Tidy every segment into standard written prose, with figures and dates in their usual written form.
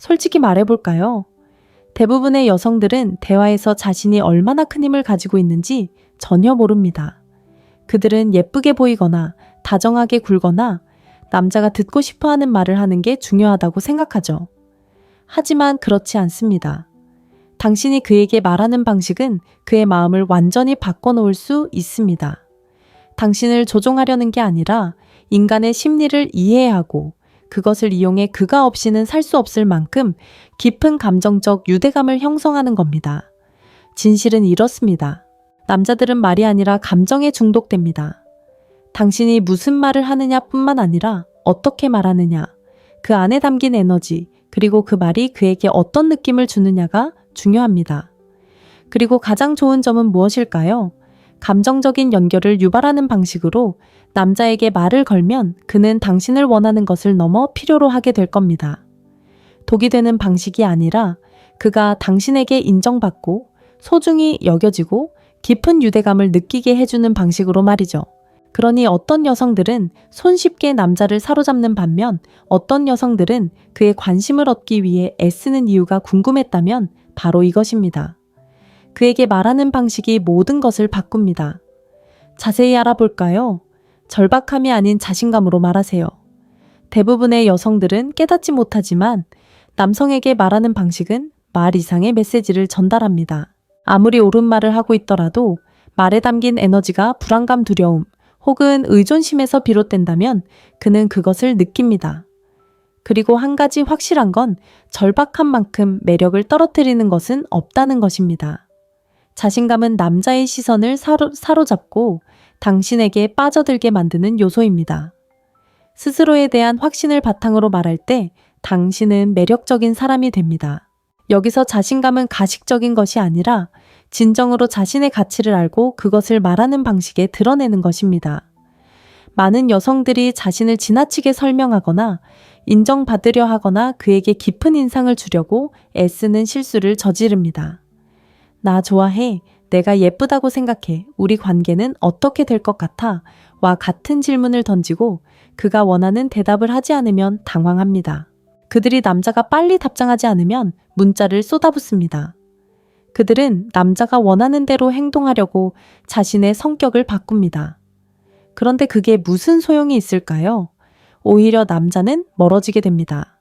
솔직히 말해볼까요? 대부분의 여성들은 대화에서 자신이 얼마나 큰 힘을 가지고 있는지 전혀 모릅니다. 그들은 예쁘게 보이거나 다정하게 굴거나 남자가 듣고 싶어 하는 말을 하는 게 중요하다고 생각하죠. 하지만 그렇지 않습니다. 당신이 그에게 말하는 방식은 그의 마음을 완전히 바꿔놓을 수 있습니다. 당신을 조종하려는 게 아니라 인간의 심리를 이해하고 그것을 이용해 그가 없이는 살 수 없을 만큼 깊은 감정적 유대감을 형성하는 겁니다. 진실은 이렇습니다. 남자들은 말이 아니라 감정에 중독됩니다. 당신이 무슨 말을 하느냐뿐만 아니라 어떻게 말하느냐, 그 안에 담긴 에너지, 그리고 그 말이 그에게 어떤 느낌을 주느냐가 중요합니다. 그리고 가장 좋은 점은 무엇일까요? 감정적인 연결을 유발하는 방식으로 남자에게 말을 걸면 그는 당신을 원하는 것을 넘어 필요로 하게 될 겁니다. 독이 되는 방식이 아니라 그가 당신에게 인정받고 소중히 여겨지고 깊은 유대감을 느끼게 해주는 방식으로 말이죠. 그러니 어떤 여성들은 손쉽게 남자를 사로잡는 반면 어떤 여성들은 그의 관심을 얻기 위해 애쓰는 이유가 궁금했다면 바로 이것입니다. 그에게 말하는 방식이 모든 것을 바꿉니다. 자세히 알아볼까요? 절박함이 아닌 자신감으로 말하세요. 대부분의 여성들은 깨닫지 못하지만 남성에게 말하는 방식은 말 이상의 메시지를 전달합니다. 아무리 옳은 말을 하고 있더라도 말에 담긴 에너지가 불안감, 두려움 혹은 의존심에서 비롯된다면 그는 그것을 느낍니다. 그리고 한 가지 확실한 건 절박한 만큼 매력을 떨어뜨리는 것은 없다는 것입니다. 자신감은 남자의 시선을 사로잡고 당신에게 빠져들게 만드는 요소입니다. 스스로에 대한 확신을 바탕으로 말할 때 당신은 매력적인 사람이 됩니다. 여기서 자신감은 가식적인 것이 아니라 진정으로 자신의 가치를 알고 그것을 말하는 방식에 드러내는 것입니다. 많은 여성들이 자신을 지나치게 설명하거나 인정받으려 하거나 그에게 깊은 인상을 주려고 애쓰는 실수를 저지릅니다. 나 좋아해, 내가 예쁘다고 생각해, 우리 관계는 어떻게 될 것 같아? 와 같은 질문을 던지고 그가 원하는 대답을 하지 않으면 당황합니다. 그들이 남자가 빨리 답장하지 않으면 문자를 쏟아붓습니다. 그들은 남자가 원하는 대로 행동하려고 자신의 성격을 바꿉니다. 그런데 그게 무슨 소용이 있을까요? 오히려 남자는 멀어지게 됩니다.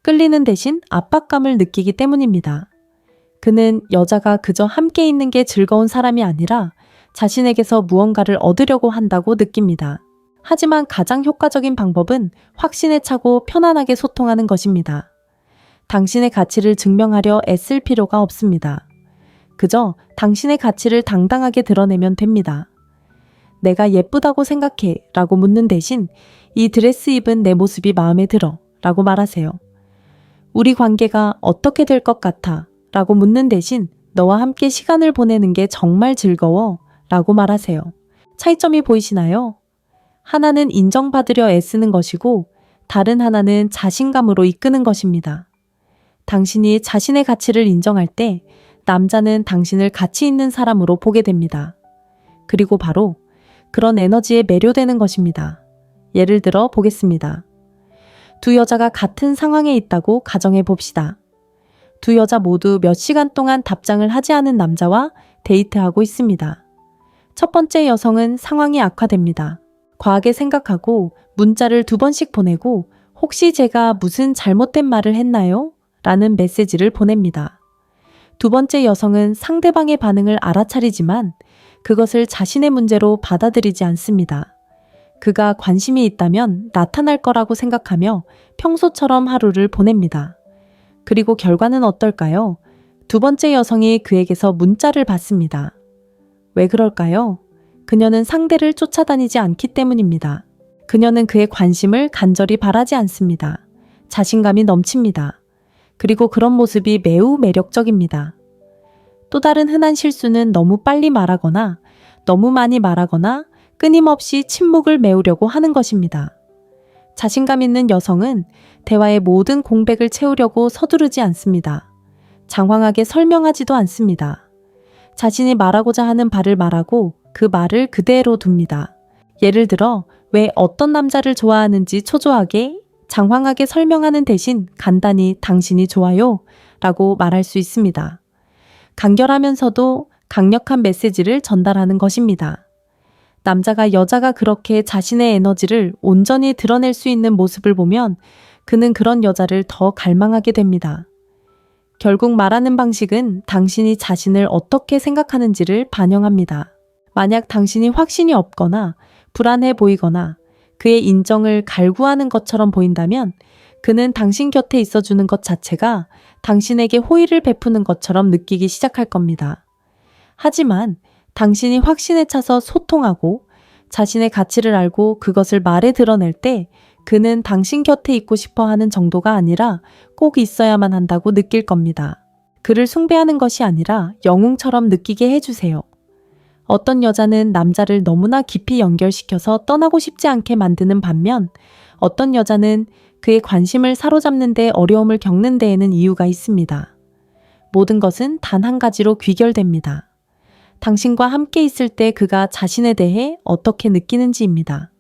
끌리는 대신 압박감을 느끼기 때문입니다. 그는 여자가 그저 함께 있는 게 즐거운 사람이 아니라 자신에게서 무언가를 얻으려고 한다고 느낍니다. 하지만 가장 효과적인 방법은 확신에 차고 편안하게 소통하는 것입니다. 당신의 가치를 증명하려 애쓸 필요가 없습니다. 그저 당신의 가치를 당당하게 드러내면 됩니다. 내가 예쁘다고 생각해 라고 묻는 대신 이 드레스 입은 내 모습이 마음에 들어 라고 말하세요. 우리 관계가 어떻게 될 것 같아 라고 묻는 대신 너와 함께 시간을 보내는 게 정말 즐거워 라고 말하세요. 차이점이 보이시나요? 하나는 인정받으려 애쓰는 것이고 다른 하나는 자신감으로 이끄는 것입니다. 당신이 자신의 가치를 인정할 때 남자는 당신을 가치 있는 사람으로 보게 됩니다. 그리고 바로 그런 에너지에 매료되는 것입니다. 예를 들어 보겠습니다. 두 여자가 같은 상황에 있다고 가정해 봅시다. 두 여자 모두 몇 시간 동안 답장을 하지 않은 남자와 데이트하고 있습니다. 첫 번째 여성은 상황이 악화됩니다. 과하게 생각하고 문자를 2번씩 보내고 혹시 제가 무슨 잘못된 말을 했나요? 라는 메시지를 보냅니다. 두 번째 여성은 상대방의 반응을 알아차리지만 그것을 자신의 문제로 받아들이지 않습니다. 그가 관심이 있다면 나타날 거라고 생각하며 평소처럼 하루를 보냅니다. 그리고 결과는 어떨까요? 두 번째 여성이 그에게서 문자를 받습니다. 왜 그럴까요? 그녀는 상대를 쫓아다니지 않기 때문입니다. 그녀는 그의 관심을 간절히 바라지 않습니다. 자신감이 넘칩니다. 그리고 그런 모습이 매우 매력적입니다. 또 다른 흔한 실수는 너무 빨리 말하거나 너무 많이 말하거나 끊임없이 침묵을 메우려고 하는 것입니다. 자신감 있는 여성은 대화의 모든 공백을 채우려고 서두르지 않습니다. 장황하게 설명하지도 않습니다. 자신이 말하고자 하는 바를 말하고 그 말을 그대로 둡니다. 예를 들어 왜 어떤 남자를 좋아하는지 초조하게 장황하게 설명하는 대신 간단히 당신이 좋아요 라고 말할 수 있습니다. 간결하면서도 강력한 메시지를 전달하는 것입니다. 남자가 여자가 그렇게 자신의 에너지를 온전히 드러낼 수 있는 모습을 보면 그는 그런 여자를 더 갈망하게 됩니다. 결국 말하는 방식은 당신이 자신을 어떻게 생각하는지를 반영합니다. 만약 당신이 확신이 없거나 불안해 보이거나 그의 인정을 갈구하는 것처럼 보인다면 그는 당신 곁에 있어주는 것 자체가 당신에게 호의를 베푸는 것처럼 느끼기 시작할 겁니다. 하지만 당신이 확신에 차서 소통하고 자신의 가치를 알고 그것을 말에 드러낼 때 그는 당신 곁에 있고 싶어 하는 정도가 아니라 꼭 있어야만 한다고 느낄 겁니다. 그를 숭배하는 것이 아니라 영웅처럼 느끼게 해주세요. 어떤 여자는 남자를 너무나 깊이 연결시켜서 떠나고 싶지 않게 만드는 반면 어떤 여자는 그의 관심을 사로잡는 데 어려움을 겪는 데에는 이유가 있습니다. 모든 것은 단 한 가지로 귀결됩니다. 당신과 함께 있을 때 그가 자신에 대해 어떻게 느끼는지입니다.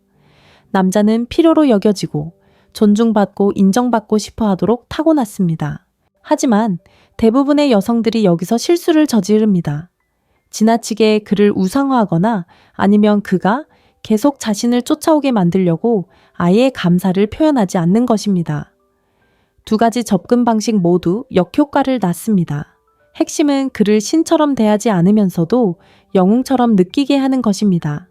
남자는 필요로 여겨지고 존중받고 인정받고 싶어 하도록 타고났습니다. 하지만 대부분의 여성들이 여기서 실수를 저지릅니다. 지나치게 그를 우상화하거나 아니면 그가 계속 자신을 쫓아오게 만들려고 아예 감사를 표현하지 않는 것입니다. 두 가지 접근 방식 모두 역효과를 낳습니다. 핵심은 그를 신처럼 대하지 않으면서도 영웅처럼 느끼게 하는 것입니다.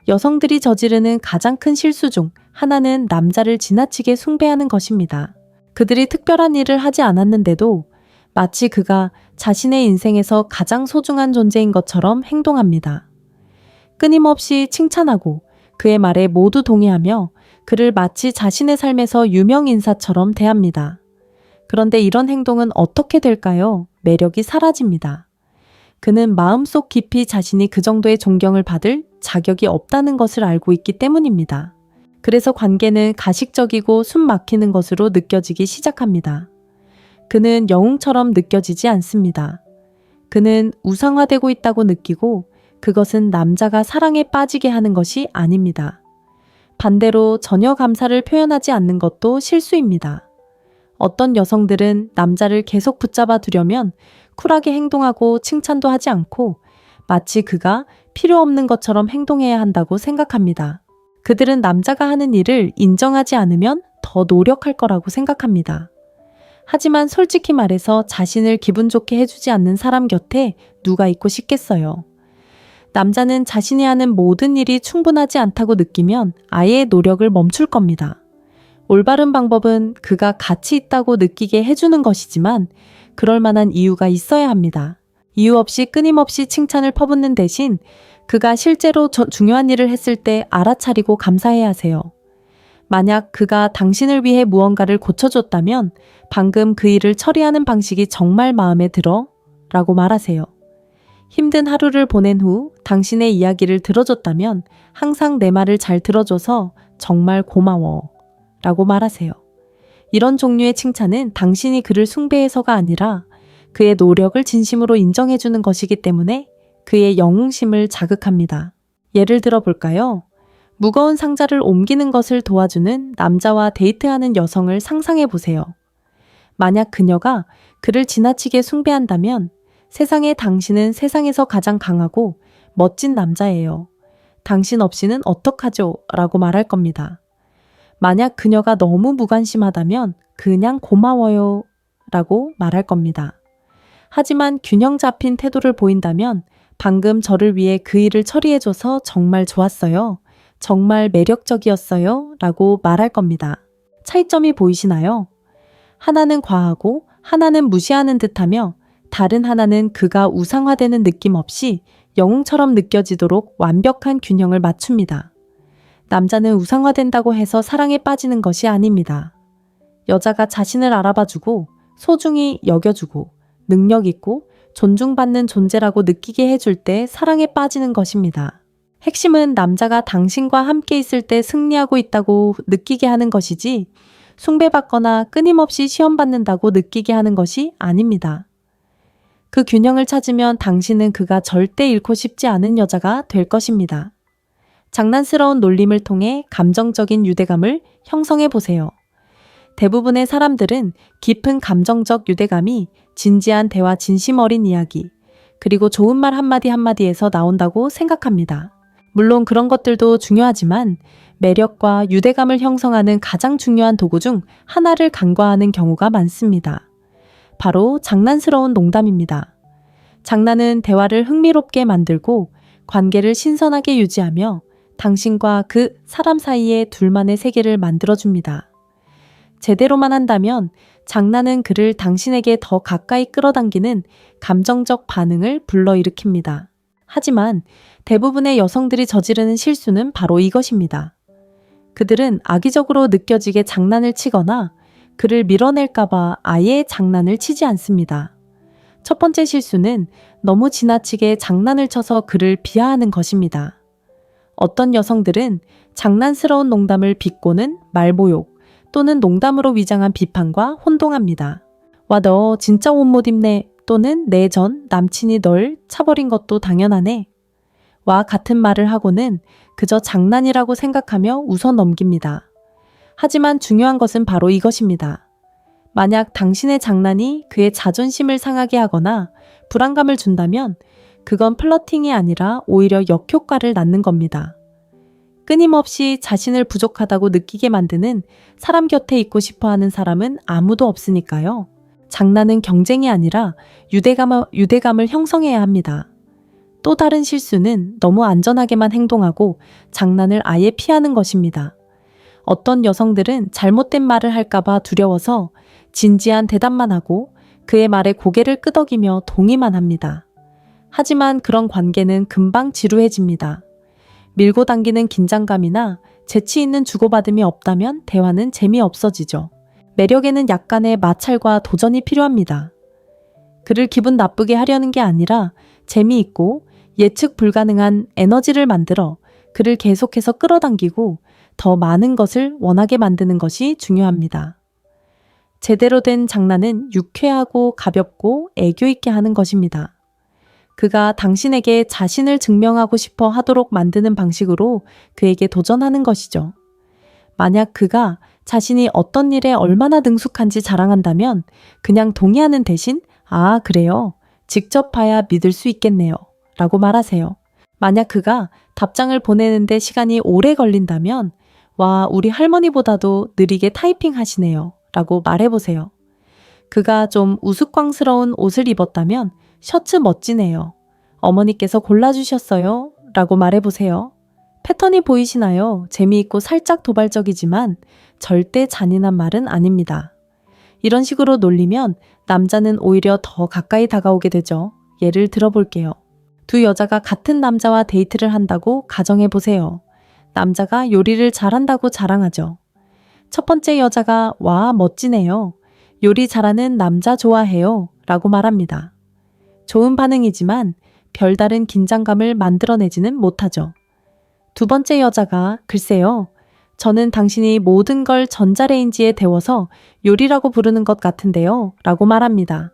여성들이 저지르는 가장 큰 실수 중 하나는 남자를 지나치게 숭배하는 것입니다. 그들이 특별한 일을 하지 않았는데도 마치 그가 자신의 인생에서 가장 소중한 존재인 것처럼 행동합니다. 끊임없이 칭찬하고 그의 말에 모두 동의하며 그를 마치 자신의 삶에서 유명 인사처럼 대합니다. 그런데 이런 행동은 어떻게 될까요? 매력이 사라집니다. 그는 마음속 깊이 자신이 그 정도의 존경을 받을 자격이 없다는 것을 알고 있기 때문입니다. 그래서 관계는 가식적이고 숨 막히는 것으로 느껴지기 시작합니다. 그는 영웅처럼 느껴지지 않습니다. 그는 우상화되고 있다고 느끼고 그것은 남자가 사랑에 빠지게 하는 것이 아닙니다. 반대로 전혀 감사를 표현하지 않는 것도 실수입니다. 어떤 여성들은 남자를 계속 붙잡아 두려면 쿨하게 행동하고 칭찬도 하지 않고 마치 그가 필요 없는 것처럼 행동해야 한다고 생각합니다. 그들은 남자가 하는 일을 인정하지 않으면 더 노력할 거라고 생각합니다. 하지만 솔직히 말해서 자신을 기분 좋게 해주지 않는 사람 곁에 누가 있고 싶겠어요. 남자는 자신이 하는 모든 일이 충분하지 않다고 느끼면 아예 노력을 멈출 겁니다. 올바른 방법은 그가 가치 있다고 느끼게 해주는 것이지만 그럴 만한 이유가 있어야 합니다. 이유 없이 끊임없이 칭찬을 퍼붓는 대신 그가 실제로 중요한 일을 했을 때 알아차리고 감사해야 하세요. 만약 그가 당신을 위해 무언가를 고쳐줬다면 방금 그 일을 처리하는 방식이 정말 마음에 들어 라고 말하세요. 힘든 하루를 보낸 후 당신의 이야기를 들어줬다면 항상 내 말을 잘 들어줘서 정말 고마워 라고 말하세요. 이런 종류의 칭찬은 당신이 그를 숭배해서가 아니라 그의 노력을 진심으로 인정해주는 것이기 때문에 그의 영웅심을 자극합니다. 예를 들어 볼까요? 무거운 상자를 옮기는 것을 도와주는 남자와 데이트하는 여성을 상상해 보세요. 만약 그녀가 그를 지나치게 숭배한다면 세상에 당신은 세상에서 가장 강하고 멋진 남자예요. 당신 없이는 어떡하죠? 라고 말할 겁니다. 만약 그녀가 너무 무관심하다면 그냥 고마워요 라고 말할 겁니다. 하지만 균형 잡힌 태도를 보인다면 방금 저를 위해 그 일을 처리해줘서 정말 좋았어요. 정말 매력적이었어요 라고 말할 겁니다. 차이점이 보이시나요? 하나는 과하고 하나는 무시하는 듯하며 다른 하나는 그가 우상화되는 느낌 없이 영웅처럼 느껴지도록 완벽한 균형을 맞춥니다. 남자는 우상화된다고 해서 사랑에 빠지는 것이 아닙니다. 여자가 자신을 알아봐주고 소중히 여겨주고 능력 있고 존중받는 존재라고 느끼게 해줄 때 사랑에 빠지는 것입니다. 핵심은 남자가 당신과 함께 있을 때 승리하고 있다고 느끼게 하는 것이지 숭배받거나 끊임없이 시험받는다고 느끼게 하는 것이 아닙니다. 그 균형을 찾으면 당신은 그가 절대 잃고 싶지 않은 여자가 될 것입니다. 장난스러운 놀림을 통해 감정적인 유대감을 형성해 보세요. 대부분의 사람들은 깊은 감정적 유대감이 진지한 대화, 진심 어린 이야기, 그리고 좋은 말 한마디 한마디에서 나온다고 생각합니다. 물론 그런 것들도 중요하지만 매력과 유대감을 형성하는 가장 중요한 도구 중 하나를 간과하는 경우가 많습니다. 바로 장난스러운 농담입니다. 장난은 대화를 흥미롭게 만들고 관계를 신선하게 유지하며 당신과 그 사람 사이에 둘만의 세계를 만들어줍니다. 제대로만 한다면 장난은 그를 당신에게 더 가까이 끌어당기는 감정적 반응을 불러일으킵니다. 하지만 대부분의 여성들이 저지르는 실수는 바로 이것입니다. 그들은 악의적으로 느껴지게 장난을 치거나 그를 밀어낼까봐 아예 장난을 치지 않습니다. 첫 번째 실수는 너무 지나치게 장난을 쳐서 그를 비하하는 것입니다. 어떤 여성들은 장난스러운 농담을 비꼬는 말모욕 또는 농담으로 위장한 비판과 혼동합니다. 와, 너 진짜 옷 못 입네. 또는 내 전 남친이 널 차버린 것도 당연하네. 와 같은 말을 하고는 그저 장난이라고 생각하며 웃어 넘깁니다. 하지만 중요한 것은 바로 이것입니다. 만약 당신의 장난이 그의 자존심을 상하게 하거나 불안감을 준다면 그건 플러팅이 아니라 오히려 역효과를 낳는 겁니다. 끊임없이 자신을 부족하다고 느끼게 만드는 사람 곁에 있고 싶어하는 사람은 아무도 없으니까요. 장난은 경쟁이 아니라 유대감을 형성해야 합니다. 또 다른 실수는 너무 안전하게만 행동하고 장난을 아예 피하는 것입니다. 어떤 여성들은 잘못된 말을 할까봐 두려워서 진지한 대답만 하고 그의 말에 고개를 끄덕이며 동의만 합니다. 하지만 그런 관계는 금방 지루해집니다. 밀고 당기는 긴장감이나 재치 있는 주고받음이 없다면 대화는 재미없어지죠. 매력에는 약간의 마찰과 도전이 필요합니다. 그를 기분 나쁘게 하려는 게 아니라 재미있고 예측 불가능한 에너지를 만들어 그를 계속해서 끌어당기고 더 많은 것을 원하게 만드는 것이 중요합니다. 제대로 된 장난은 유쾌하고 가볍고 애교 있게 하는 것입니다. 그가 당신에게 자신을 증명하고 싶어 하도록 만드는 방식으로 그에게 도전하는 것이죠. 만약 그가 자신이 어떤 일에 얼마나 능숙한지 자랑한다면 그냥 동의하는 대신 아, 그래요. 직접 봐야 믿을 수 있겠네요. 라고 말하세요. 만약 그가 답장을 보내는데 시간이 오래 걸린다면 와, 우리 할머니보다도 느리게 타이핑 하시네요. 라고 말해보세요. 그가 좀 우스꽝스러운 옷을 입었다면 셔츠 멋지네요. 어머니께서 골라주셨어요. 라고 말해보세요. 패턴이 보이시나요? 재미있고 살짝 도발적이지만 절대 잔인한 말은 아닙니다. 이런 식으로 놀리면 남자는 오히려 더 가까이 다가오게 되죠. 예를 들어볼게요. 두 여자가 같은 남자와 데이트를 한다고 가정해보세요. 남자가 요리를 잘한다고 자랑하죠. 첫 번째 여자가 와, 멋지네요. 요리 잘하는 남자 좋아해요. 라고 말합니다. 좋은 반응이지만 별다른 긴장감을 만들어내지는 못하죠. 두 번째 여자가 글쎄요. 저는 당신이 모든 걸 전자레인지에 데워서 요리라고 부르는 것 같은데요. 라고 말합니다.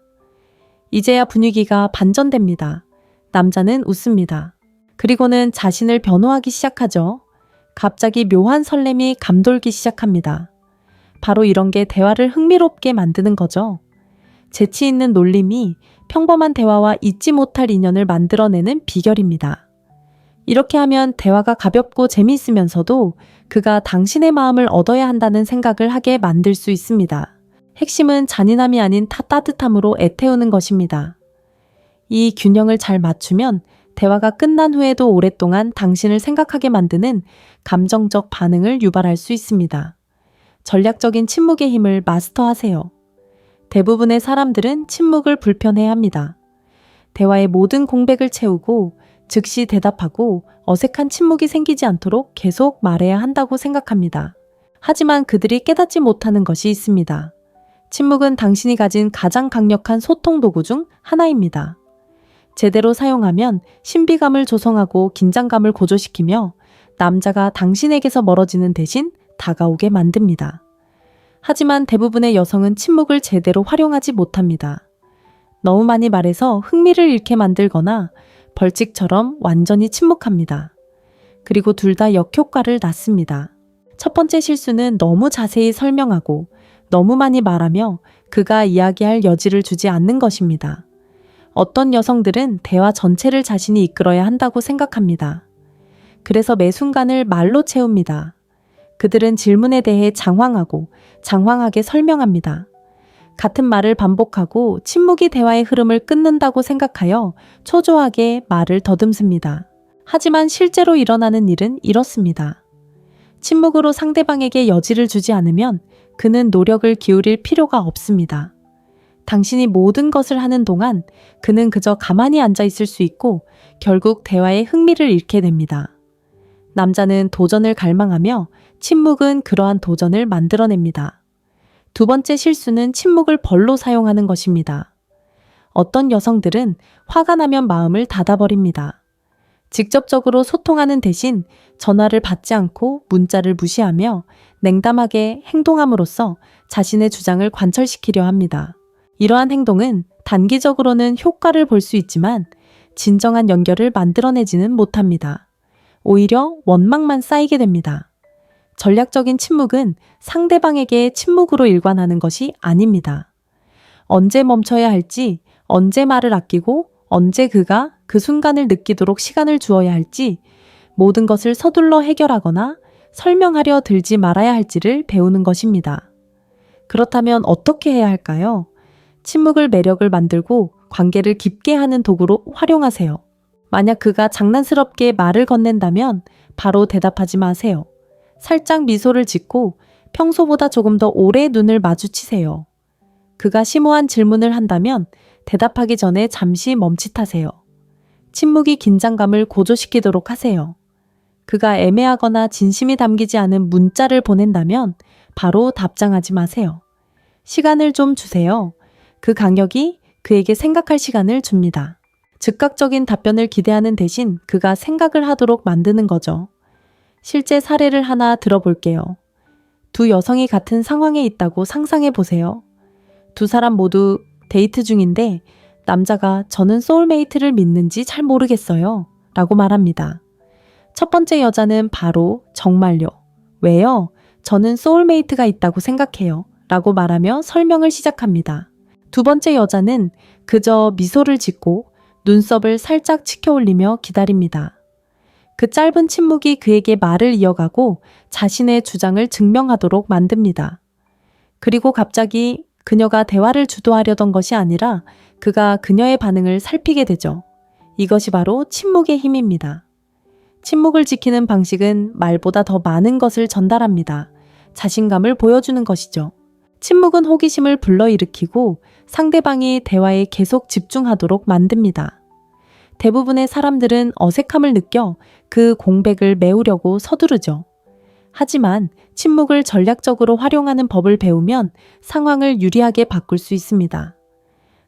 이제야 분위기가 반전됩니다. 남자는 웃습니다. 그리고는 자신을 변호하기 시작하죠. 갑자기 묘한 설렘이 감돌기 시작합니다. 바로 이런 게 대화를 흥미롭게 만드는 거죠. 재치 있는 놀림이 평범한 대화와 잊지 못할 인연을 만들어내는 비결입니다. 이렇게 하면 대화가 가볍고 재미있으면서도 그가 당신의 마음을 얻어야 한다는 생각을 하게 만들 수 있습니다. 핵심은 잔인함이 아닌 따뜻함으로 애태우는 것입니다. 이 균형을 잘 맞추면 대화가 끝난 후에도 오랫동안 당신을 생각하게 만드는 감정적 반응을 유발할 수 있습니다. 전략적인 침묵의 힘을 마스터하세요. 대부분의 사람들은 침묵을 불편해합니다. 대화의 모든 공백을 채우고 즉시 대답하고 어색한 침묵이 생기지 않도록 계속 말해야 한다고 생각합니다. 하지만 그들이 깨닫지 못하는 것이 있습니다. 침묵은 당신이 가진 가장 강력한 소통 도구 중 하나입니다. 제대로 사용하면 신비감을 조성하고 긴장감을 고조시키며 남자가 당신에게서 멀어지는 대신 다가오게 만듭니다. 하지만 대부분의 여성은 침묵을 제대로 활용하지 못합니다. 너무 많이 말해서 흥미를 잃게 만들거나 벌칙처럼 완전히 침묵합니다. 그리고 둘 다 역효과를 낳습니다. 첫 번째 실수는 너무 자세히 설명하고 너무 많이 말하며 그가 이야기할 여지를 주지 않는 것입니다. 어떤 여성들은 대화 전체를 자신이 이끌어야 한다고 생각합니다. 그래서 매 순간을 말로 채웁니다. 그들은 질문에 대해 장황하고 장황하게 설명합니다. 같은 말을 반복하고 침묵이 대화의 흐름을 끊는다고 생각하여 초조하게 말을 더듬습니다. 하지만 실제로 일어나는 일은 이렇습니다. 침묵으로 상대방에게 여지를 주지 않으면 그는 노력을 기울일 필요가 없습니다. 당신이 모든 것을 하는 동안 그는 그저 가만히 앉아 있을 수 있고 결국 대화에 흥미를 잃게 됩니다. 남자는 도전을 갈망하며 침묵은 그러한 도전을 만들어냅니다. 두 번째 실수는 침묵을 벌로 사용하는 것입니다. 어떤 여성들은 화가 나면 마음을 닫아버립니다. 직접적으로 소통하는 대신 전화를 받지 않고 문자를 무시하며 냉담하게 행동함으로써 자신의 주장을 관철시키려 합니다. 이러한 행동은 단기적으로는 효과를 볼 수 있지만 진정한 연결을 만들어내지는 못합니다. 오히려 원망만 쌓이게 됩니다. 전략적인 침묵은 상대방에게 침묵으로 일관하는 것이 아닙니다. 언제 멈춰야 할지, 언제 말을 아끼고 언제 그가 그 순간을 느끼도록 시간을 주어야 할지, 모든 것을 서둘러 해결하거나 설명하려 들지 말아야 할지를 배우는 것입니다. 그렇다면 어떻게 해야 할까요? 침묵을 매력을 만들고 관계를 깊게 하는 도구로 활용하세요. 만약 그가 장난스럽게 말을 건넨다면 바로 대답하지 마세요. 살짝 미소를 짓고 평소보다 조금 더 오래 눈을 마주치세요. 그가 심오한 질문을 한다면 대답하기 전에 잠시 멈칫하세요. 침묵이 긴장감을 고조시키도록 하세요. 그가 애매하거나 진심이 담기지 않은 문자를 보낸다면 바로 답장하지 마세요. 시간을 좀 주세요. 그 간격이 그에게 생각할 시간을 줍니다. 즉각적인 답변을 기대하는 대신 그가 생각을 하도록 만드는 거죠. 실제 사례를 하나 들어볼게요. 두 여성이 같은 상황에 있다고 상상해 보세요. 두 사람 모두 데이트 중인데 남자가 저는 소울메이트를 믿는지 잘 모르겠어요 라고 말합니다. 첫 번째 여자는 바로 정말요. 왜요? 저는 소울메이트가 있다고 생각해요 라고 말하며 설명을 시작합니다. 두 번째 여자는 그저 미소를 짓고 눈썹을 살짝 치켜 올리며 기다립니다. 그 짧은 침묵이 그에게 말을 이어가고 자신의 주장을 증명하도록 만듭니다. 그리고 갑자기 그녀가 대화를 주도하려던 것이 아니라 그가 그녀의 반응을 살피게 되죠. 이것이 바로 침묵의 힘입니다. 침묵을 지키는 방식은 말보다 더 많은 것을 전달합니다. 자신감을 보여주는 것이죠. 침묵은 호기심을 불러일으키고 상대방이 대화에 계속 집중하도록 만듭니다. 대부분의 사람들은 어색함을 느껴 그 공백을 메우려고 서두르죠. 하지만 침묵을 전략적으로 활용하는 법을 배우면 상황을 유리하게 바꿀 수 있습니다.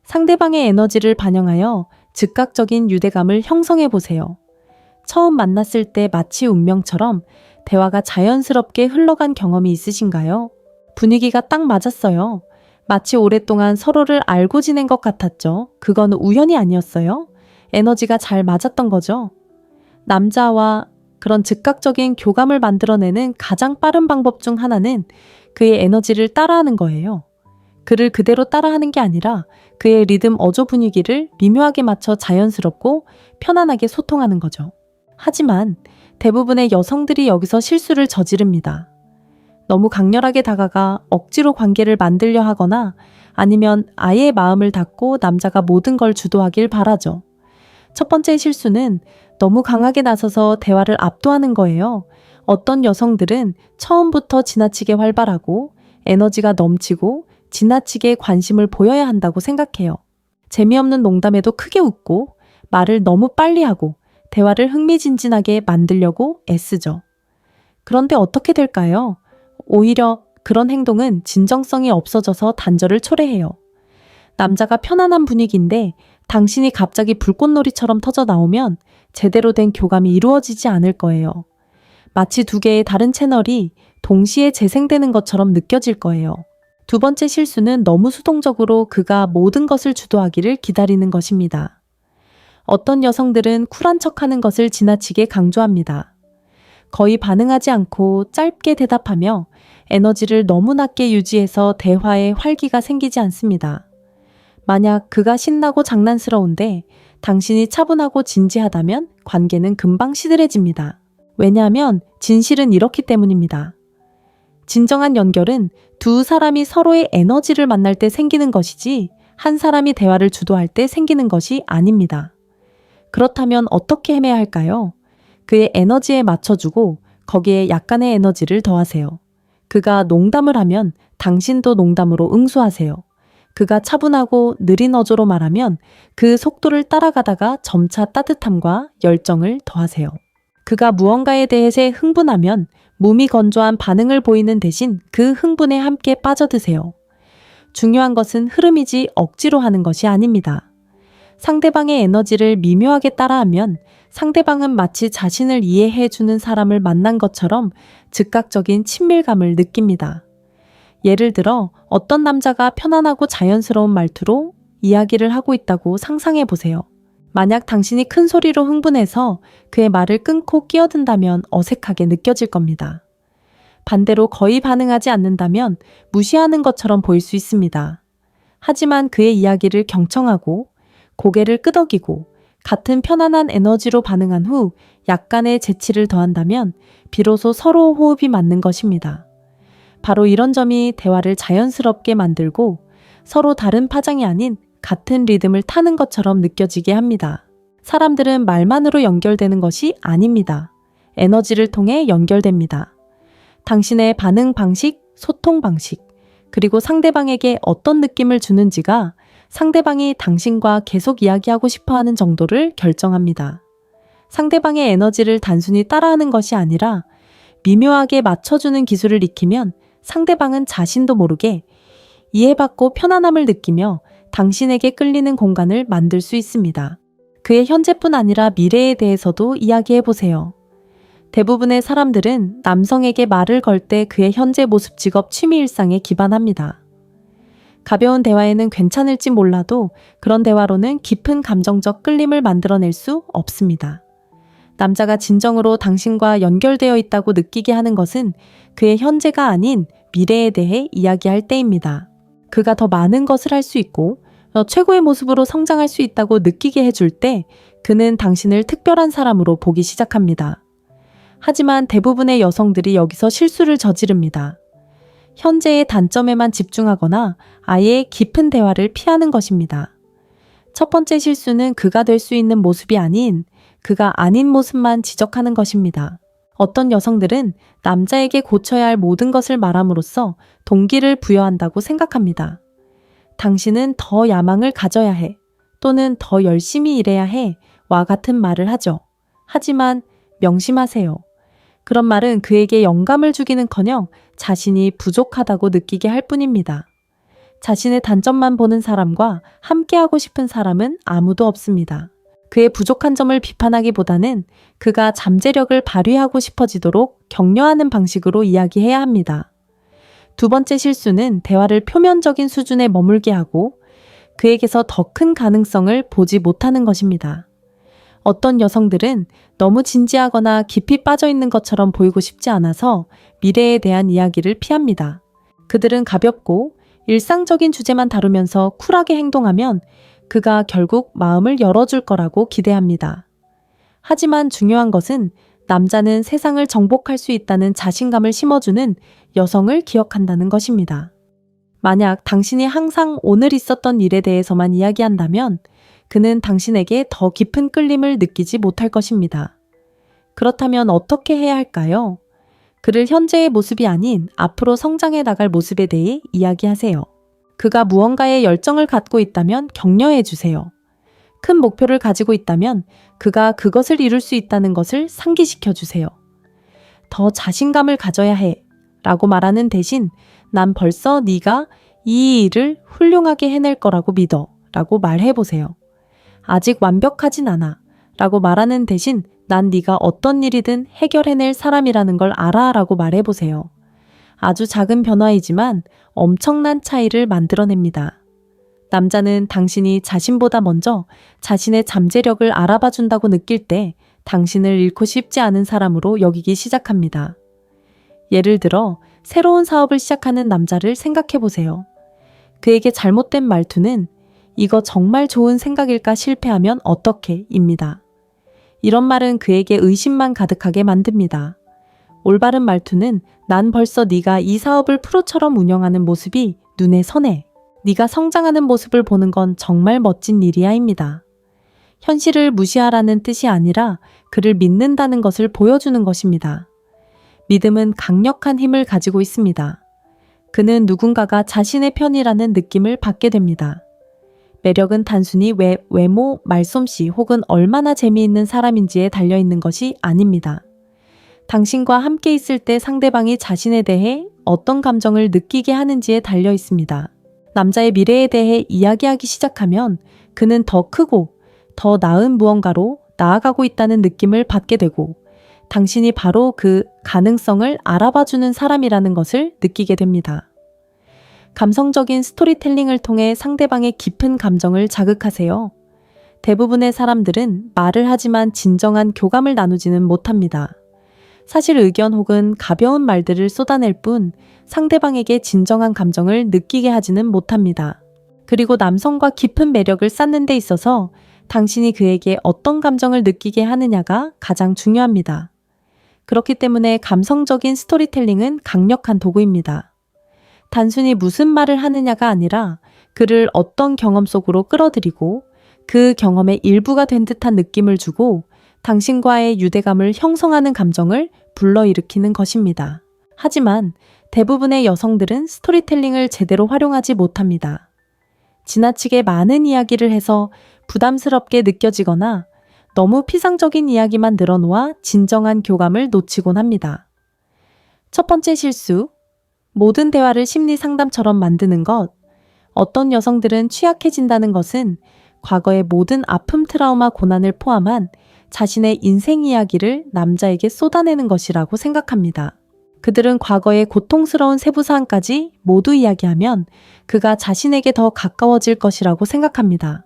상대방의 에너지를 반영하여 즉각적인 유대감을 형성해 보세요. 처음 만났을 때 마치 운명처럼 대화가 자연스럽게 흘러간 경험이 있으신가요? 분위기가 딱 맞았어요. 마치 오랫동안 서로를 알고 지낸 것 같았죠. 그건 우연이 아니었어요. 에너지가 잘 맞았던 거죠. 남자와 그런 즉각적인 교감을 만들어내는 가장 빠른 방법 중 하나는 그의 에너지를 따라하는 거예요. 그를 그대로 따라하는 게 아니라 그의 리듬 어조 분위기를 미묘하게 맞춰 자연스럽고 편안하게 소통하는 거죠. 하지만 대부분의 여성들이 여기서 실수를 저지릅니다. 너무 강렬하게 다가가 억지로 관계를 만들려 하거나 아니면 아예 마음을 닫고 남자가 모든 걸 주도하길 바라죠. 첫 번째 실수는 너무 강하게 나서서 대화를 압도하는 거예요. 어떤 여성들은 처음부터 지나치게 활발하고 에너지가 넘치고 지나치게 관심을 보여야 한다고 생각해요. 재미없는 농담에도 크게 웃고 말을 너무 빨리 하고 대화를 흥미진진하게 만들려고 애쓰죠. 그런데 어떻게 될까요? 오히려 그런 행동은 진정성이 없어져서 단절을 초래해요. 남자가 편안한 분위기인데 당신이 갑자기 불꽃놀이처럼 터져 나오면 제대로 된 교감이 이루어지지 않을 거예요. 마치 두 개의 다른 채널이 동시에 재생되는 것처럼 느껴질 거예요. 두 번째 실수는 너무 수동적으로 그가 모든 것을 주도하기를 기다리는 것입니다. 어떤 여성들은 쿨한 척하는 것을 지나치게 강조합니다. 거의 반응하지 않고 짧게 대답하며 에너지를 너무 낮게 유지해서 대화에 활기가 생기지 않습니다. 만약 그가 신나고 장난스러운데 당신이 차분하고 진지하다면 관계는 금방 시들해집니다. 왜냐하면 진실은 이렇기 때문입니다. 진정한 연결은 두 사람이 서로의 에너지를 만날 때 생기는 것이지 한 사람이 대화를 주도할 때 생기는 것이 아닙니다. 그렇다면 어떻게 해야 할까요? 그의 에너지에 맞춰주고 거기에 약간의 에너지를 더하세요. 그가 농담을 하면 당신도 농담으로 응수하세요. 그가 차분하고 느린 어조로 말하면 그 속도를 따라가다가 점차 따뜻함과 열정을 더하세요. 그가 무언가에 대해서 흥분하면 몸이 건조한 반응을 보이는 대신 그 흥분에 함께 빠져드세요. 중요한 것은 흐름이지 억지로 하는 것이 아닙니다. 상대방의 에너지를 미묘하게 따라하면 상대방은 마치 자신을 이해해주는 사람을 만난 것처럼 즉각적인 친밀감을 느낍니다. 예를 들어 어떤 남자가 편안하고 자연스러운 말투로 이야기를 하고 있다고 상상해 보세요. 만약 당신이 큰 소리로 흥분해서 그의 말을 끊고 끼어든다면 어색하게 느껴질 겁니다. 반대로 거의 반응하지 않는다면 무시하는 것처럼 보일 수 있습니다. 하지만 그의 이야기를 경청하고 고개를 끄덕이고 같은 편안한 에너지로 반응한 후 약간의 재치를 더한다면 비로소 서로 호흡이 맞는 것입니다. 바로 이런 점이 대화를 자연스럽게 만들고 서로 다른 파장이 아닌 같은 리듬을 타는 것처럼 느껴지게 합니다. 사람들은 말만으로 연결되는 것이 아닙니다. 에너지를 통해 연결됩니다. 당신의 반응 방식, 소통 방식, 그리고 상대방에게 어떤 느낌을 주는지가 상대방이 당신과 계속 이야기하고 싶어 하는 정도를 결정합니다. 상대방의 에너지를 단순히 따라하는 것이 아니라 미묘하게 맞춰주는 기술을 익히면 상대방은 자신도 모르게 이해받고 편안함을 느끼며 당신에게 끌리는 공간을 만들 수 있습니다. 그의 현재뿐 아니라 미래에 대해서도 이야기해 보세요. 대부분의 사람들은 남성에게 말을 걸 때 그의 현재 모습, 직업, 취미, 일상에 기반합니다. 가벼운 대화에는 괜찮을지 몰라도 그런 대화로는 깊은 감정적 끌림을 만들어낼 수 없습니다. 남자가 진정으로 당신과 연결되어 있다고 느끼게 하는 것은 그의 현재가 아닌 미래에 대해 이야기할 때입니다. 그가 더 많은 것을 할 수 있고 최고의 모습으로 성장할 수 있다고 느끼게 해줄 때 그는 당신을 특별한 사람으로 보기 시작합니다. 하지만 대부분의 여성들이 여기서 실수를 저지릅니다. 현재의 단점에만 집중하거나 아예 깊은 대화를 피하는 것입니다. 첫 번째 실수는 그가 될 수 있는 모습이 아닌 그가 아닌 모습만 지적하는 것입니다. 어떤 여성들은 남자에게 고쳐야 할 모든 것을 말함으로써 동기를 부여한다고 생각합니다. 당신은 더 야망을 가져야 해 또는 더 열심히 일해야 해와 같은 말을 하죠. 하지만 명심하세요. 그런 말은 그에게 영감을 주기는커녕 자신이 부족하다고 느끼게 할 뿐입니다. 자신의 단점만 보는 사람과 함께하고 싶은 사람은 아무도 없습니다. 그의 부족한 점을 비판하기보다는 그가 잠재력을 발휘하고 싶어지도록 격려하는 방식으로 이야기해야 합니다. 두 번째 실수는 대화를 표면적인 수준에 머물게 하고 그에게서 더 큰 가능성을 보지 못하는 것입니다. 어떤 여성들은 너무 진지하거나 깊이 빠져 있는 것처럼 보이고 싶지 않아서 미래에 대한 이야기를 피합니다. 그들은 가볍고 일상적인 주제만 다루면서 쿨하게 행동하면 그가 결국 마음을 열어줄 거라고 기대합니다. 하지만 중요한 것은 남자는 세상을 정복할 수 있다는 자신감을 심어주는 여성을 기억한다는 것입니다. 만약 당신이 항상 오늘 있었던 일에 대해서만 이야기한다면 그는 당신에게 더 깊은 끌림을 느끼지 못할 것입니다. 그렇다면 어떻게 해야 할까요? 그를 현재의 모습이 아닌 앞으로 성장해 나갈 모습에 대해 이야기하세요. 그가 무언가에 열정을 갖고 있다면 격려해 주세요. 큰 목표를 가지고 있다면 그가 그것을 이룰 수 있다는 것을 상기시켜 주세요. 더 자신감을 가져야 해 라고 말하는 대신 난 벌써 네가 이 일을 훌륭하게 해낼 거라고 믿어 라고 말해 보세요. 아직 완벽하진 않아 라고 말하는 대신 난 네가 어떤 일이든 해결해낼 사람이라는 걸 알아 라고 말해 보세요. 아주 작은 변화이지만 엄청난 차이를 만들어냅니다. 남자는 당신이 자신보다 먼저 자신의 잠재력을 알아봐 준다고 느낄 때 당신을 잃고 싶지 않은 사람으로 여기기 시작합니다. 예를 들어 새로운 사업을 시작하는 남자를 생각해 보세요. 그에게 잘못된 말투는 이거 정말 좋은 생각일까 실패하면 어떻게? 입니다. 이런 말은 그에게 의심만 가득하게 만듭니다. 올바른 말투는 난 벌써 네가 이 사업을 프로처럼 운영하는 모습이 눈에 선해. 네가 성장하는 모습을 보는 건 정말 멋진 일이야입니다. 현실을 무시하라는 뜻이 아니라 그를 믿는다는 것을 보여주는 것입니다. 믿음은 강력한 힘을 가지고 있습니다. 그는 누군가가 자신의 편이라는 느낌을 받게 됩니다. 매력은 단순히 외모, 말솜씨 혹은 얼마나 재미있는 사람인지에 달려있는 것이 아닙니다. 당신과 함께 있을 때 상대방이 자신에 대해 어떤 감정을 느끼게 하는지에 달려 있습니다. 남자의 미래에 대해 이야기하기 시작하면 그는 더 크고 더 나은 무언가로 나아가고 있다는 느낌을 받게 되고 당신이 바로 그 가능성을 알아봐주는 사람이라는 것을 느끼게 됩니다. 감성적인 스토리텔링을 통해 상대방의 깊은 감정을 자극하세요. 대부분의 사람들은 말을 하지만 진정한 교감을 나누지는 못합니다. 사실 의견 혹은 가벼운 말들을 쏟아낼 뿐 상대방에게 진정한 감정을 느끼게 하지는 못합니다. 그리고 남성과 깊은 매력을 쌓는 데 있어서 당신이 그에게 어떤 감정을 느끼게 하느냐가 가장 중요합니다. 그렇기 때문에 감성적인 스토리텔링은 강력한 도구입니다. 단순히 무슨 말을 하느냐가 아니라 그를 어떤 경험 속으로 끌어들이고 그 경험의 일부가 된 듯한 느낌을 주고 당신과의 유대감을 형성하는 감정을 불러일으키는 것입니다. 하지만 대부분의 여성들은 스토리텔링을 제대로 활용하지 못합니다. 지나치게 많은 이야기를 해서 부담스럽게 느껴지거나 너무 피상적인 이야기만 늘어놓아 진정한 교감을 놓치곤 합니다. 첫 번째 실수, 모든 대화를 심리 상담처럼 만드는 것. 어떤 여성들은 취약해진다는 것은 과거의 모든 아픔, 트라우마, 고난을 포함한 자신의 인생 이야기를 남자에게 쏟아내는 것이라고 생각합니다. 그들은 과거의 고통스러운 세부사항까지 모두 이야기하면 그가 자신에게 더 가까워질 것이라고 생각합니다.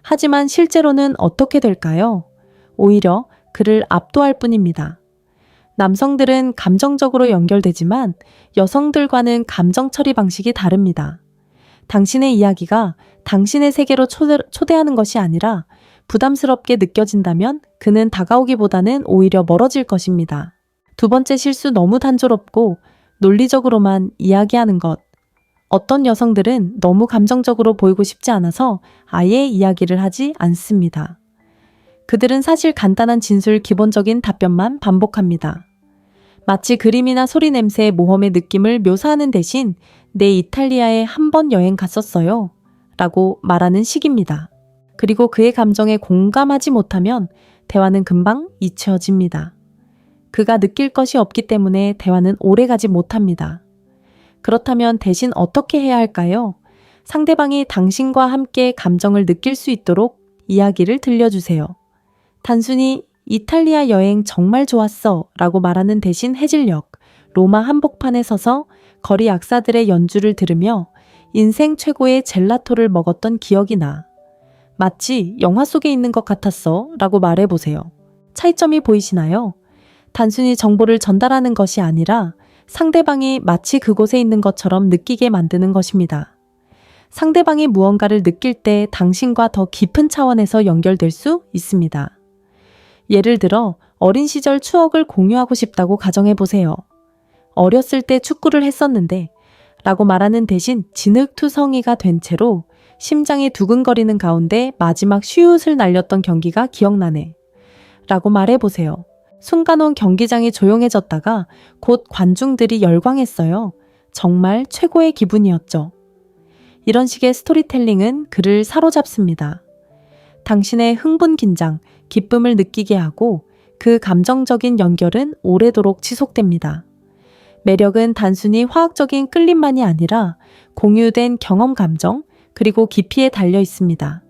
하지만 실제로는 어떻게 될까요? 오히려 그를 압도할 뿐입니다. 남성들은 감정적으로 연결되지만 여성들과는 감정 처리 방식이 다릅니다. 당신의 이야기가 당신의 세계로 초대하는 것이 아니라 부담스럽게 느껴진다면 그는 다가오기보다는 오히려 멀어질 것입니다. 두 번째 실수, 너무 단조롭고 논리적으로만 이야기하는 것. 어떤 여성들은 너무 감정적으로 보이고 싶지 않아서 아예 이야기를 하지 않습니다. 그들은 사실 간단한 진술, 기본적인 답변만 반복합니다. 마치 그림이나 소리, 냄새, 모험의 느낌을 묘사하는 대신 내 이탈리아에 한 번 여행 갔었어요 라고 말하는 식입니다. 그리고 그의 감정에 공감하지 못하면 대화는 금방 잊혀집니다. 그가 느낄 것이 없기 때문에 대화는 오래가지 못합니다. 그렇다면 대신 어떻게 해야 할까요? 상대방이 당신과 함께 감정을 느낄 수 있도록 이야기를 들려주세요. 단순히 이탈리아 여행 정말 좋았어 라고 말하는 대신 해질녘 로마 한복판에 서서 거리 악사들의 연주를 들으며 인생 최고의 젤라토를 먹었던 기억이 나. 마치 영화 속에 있는 것 같았어 라고 말해보세요. 차이점이 보이시나요? 단순히 정보를 전달하는 것이 아니라 상대방이 마치 그곳에 있는 것처럼 느끼게 만드는 것입니다. 상대방이 무언가를 느낄 때 당신과 더 깊은 차원에서 연결될 수 있습니다. 예를 들어 어린 시절 추억을 공유하고 싶다고 가정해보세요. 어렸을 때 축구를 했었는데 라고 말하는 대신 진흙투성이가 된 채로 심장이 두근거리는 가운데 마지막 슛을 날렸던 경기가 기억나네 라고 말해보세요. 순간 온 경기장이 조용해졌다가 곧 관중들이 열광했어요. 정말 최고의 기분이었죠. 이런 식의 스토리텔링은 그를 사로잡습니다. 당신의 흥분, 긴장, 기쁨을 느끼게 하고 그 감정적인 연결은 오래도록 지속됩니다. 매력은 단순히 화학적인 끌림만이 아니라 공유된 경험, 감정, 그리고 깊이에 달려 있습니다.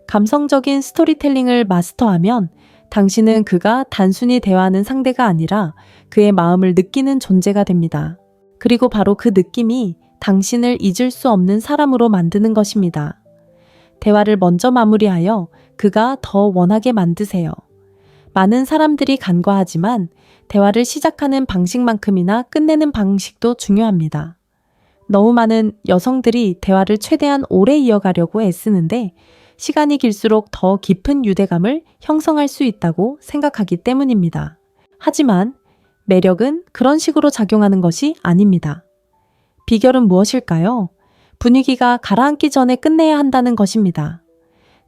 감성적인 스토리텔링을 마스터하면 당신은 그가 단순히 대화하는 상대가 아니라 그의 마음을 느끼는 존재가 됩니다. 그리고 바로 그 느낌이 당신을 잊을 수 없는 사람으로 만드는 것입니다. 대화를 먼저 마무리하여 그가 더 원하게 만드세요. 많은 사람들이 간과하지만 대화를 시작하는 방식만큼이나 끝내는 방식도 중요합니다. 너무 많은 여성들이 대화를 최대한 오래 이어가려고 애쓰는데 시간이 길수록 더 깊은 유대감을 형성할 수 있다고 생각하기 때문입니다. 하지만 매력은 그런 식으로 작용하는 것이 아닙니다. 비결은 무엇일까요? 분위기가 가라앉기 전에 끝내야 한다는 것입니다.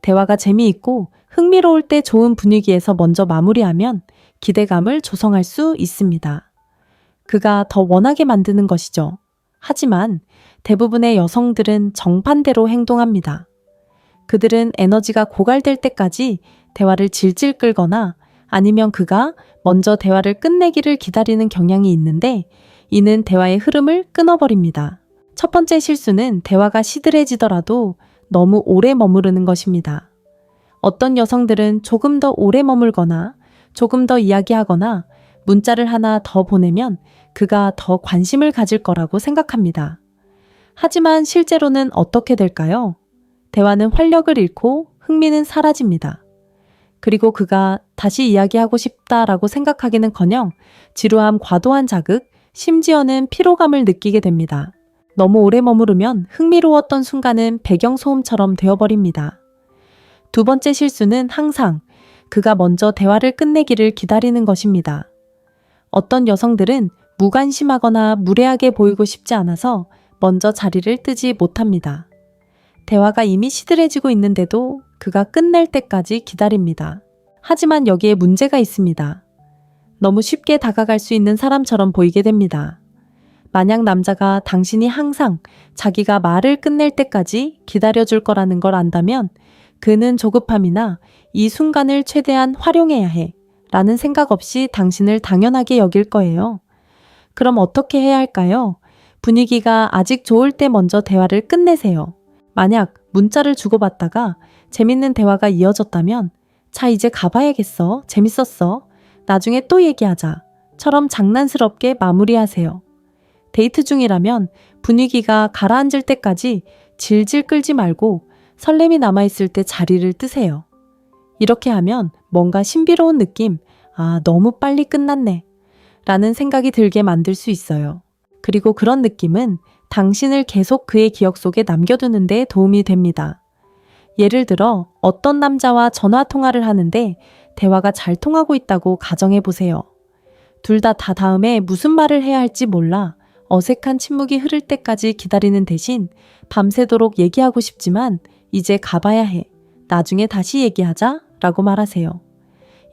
대화가 재미있고 흥미로울 때 좋은 분위기에서 먼저 마무리하면 기대감을 조성할 수 있습니다. 그가 더 원하게 만드는 것이죠. 하지만 대부분의 여성들은 정반대로 행동합니다. 그들은 에너지가 고갈될 때까지 대화를 질질 끌거나 아니면 그가 먼저 대화를 끝내기를 기다리는 경향이 있는데 이는 대화의 흐름을 끊어버립니다. 첫 번째 실수는 대화가 시들해지더라도 너무 오래 머무르는 것입니다. 어떤 여성들은 조금 더 오래 머물거나 조금 더 이야기하거나 문자를 하나 더 보내면 그가 더 관심을 가질 거라고 생각합니다. 하지만 실제로는 어떻게 될까요? 대화는 활력을 잃고 흥미는 사라집니다. 그리고 그가 다시 이야기하고 싶다라고 생각하기는커녕 지루함, 과도한 자극, 심지어는 피로감을 느끼게 됩니다. 너무 오래 머무르면 흥미로웠던 순간은 배경소음처럼 되어버립니다. 두 번째 실수는 항상 그가 먼저 대화를 끝내기를 기다리는 것입니다. 어떤 여성들은 무관심하거나 무례하게 보이고 싶지 않아서 먼저 자리를 뜨지 못합니다. 대화가 이미 시들해지고 있는데도 그가 끝낼 때까지 기다립니다. 하지만 여기에 문제가 있습니다. 너무 쉽게 다가갈 수 있는 사람처럼 보이게 됩니다. 만약 남자가 당신이 항상 자기가 말을 끝낼 때까지 기다려줄 거라는 걸 안다면 그는 조급함이나 이 순간을 최대한 활용해야 해 라는 생각 없이 당신을 당연하게 여길 거예요. 그럼 어떻게 해야 할까요? 분위기가 아직 좋을 때 먼저 대화를 끝내세요. 만약 문자를 주고받다가 재밌는 대화가 이어졌다면 자 이제 가봐야겠어. 재밌었어. 나중에 또 얘기하자. 처럼 장난스럽게 마무리하세요. 데이트 중이라면 분위기가 가라앉을 때까지 질질 끌지 말고 설렘이 남아있을 때 자리를 뜨세요. 이렇게 하면 뭔가 신비로운 느낌, 너무 빨리 끝났네 라는 생각이 들게 만들 수 있어요. 그리고 그런 느낌은 당신을 계속 그의 기억 속에 남겨두는 데 도움이 됩니다. 예를 들어 어떤 남자와 전화 통화를 하는데 대화가 잘 통하고 있다고 가정해 보세요. 둘 다 다음에 무슨 말을 해야 할지 몰라 어색한 침묵이 흐를 때까지 기다리는 대신 밤새도록 얘기하고 싶지만 이제 가봐야 해. 나중에 다시 얘기하자 라고 말하세요.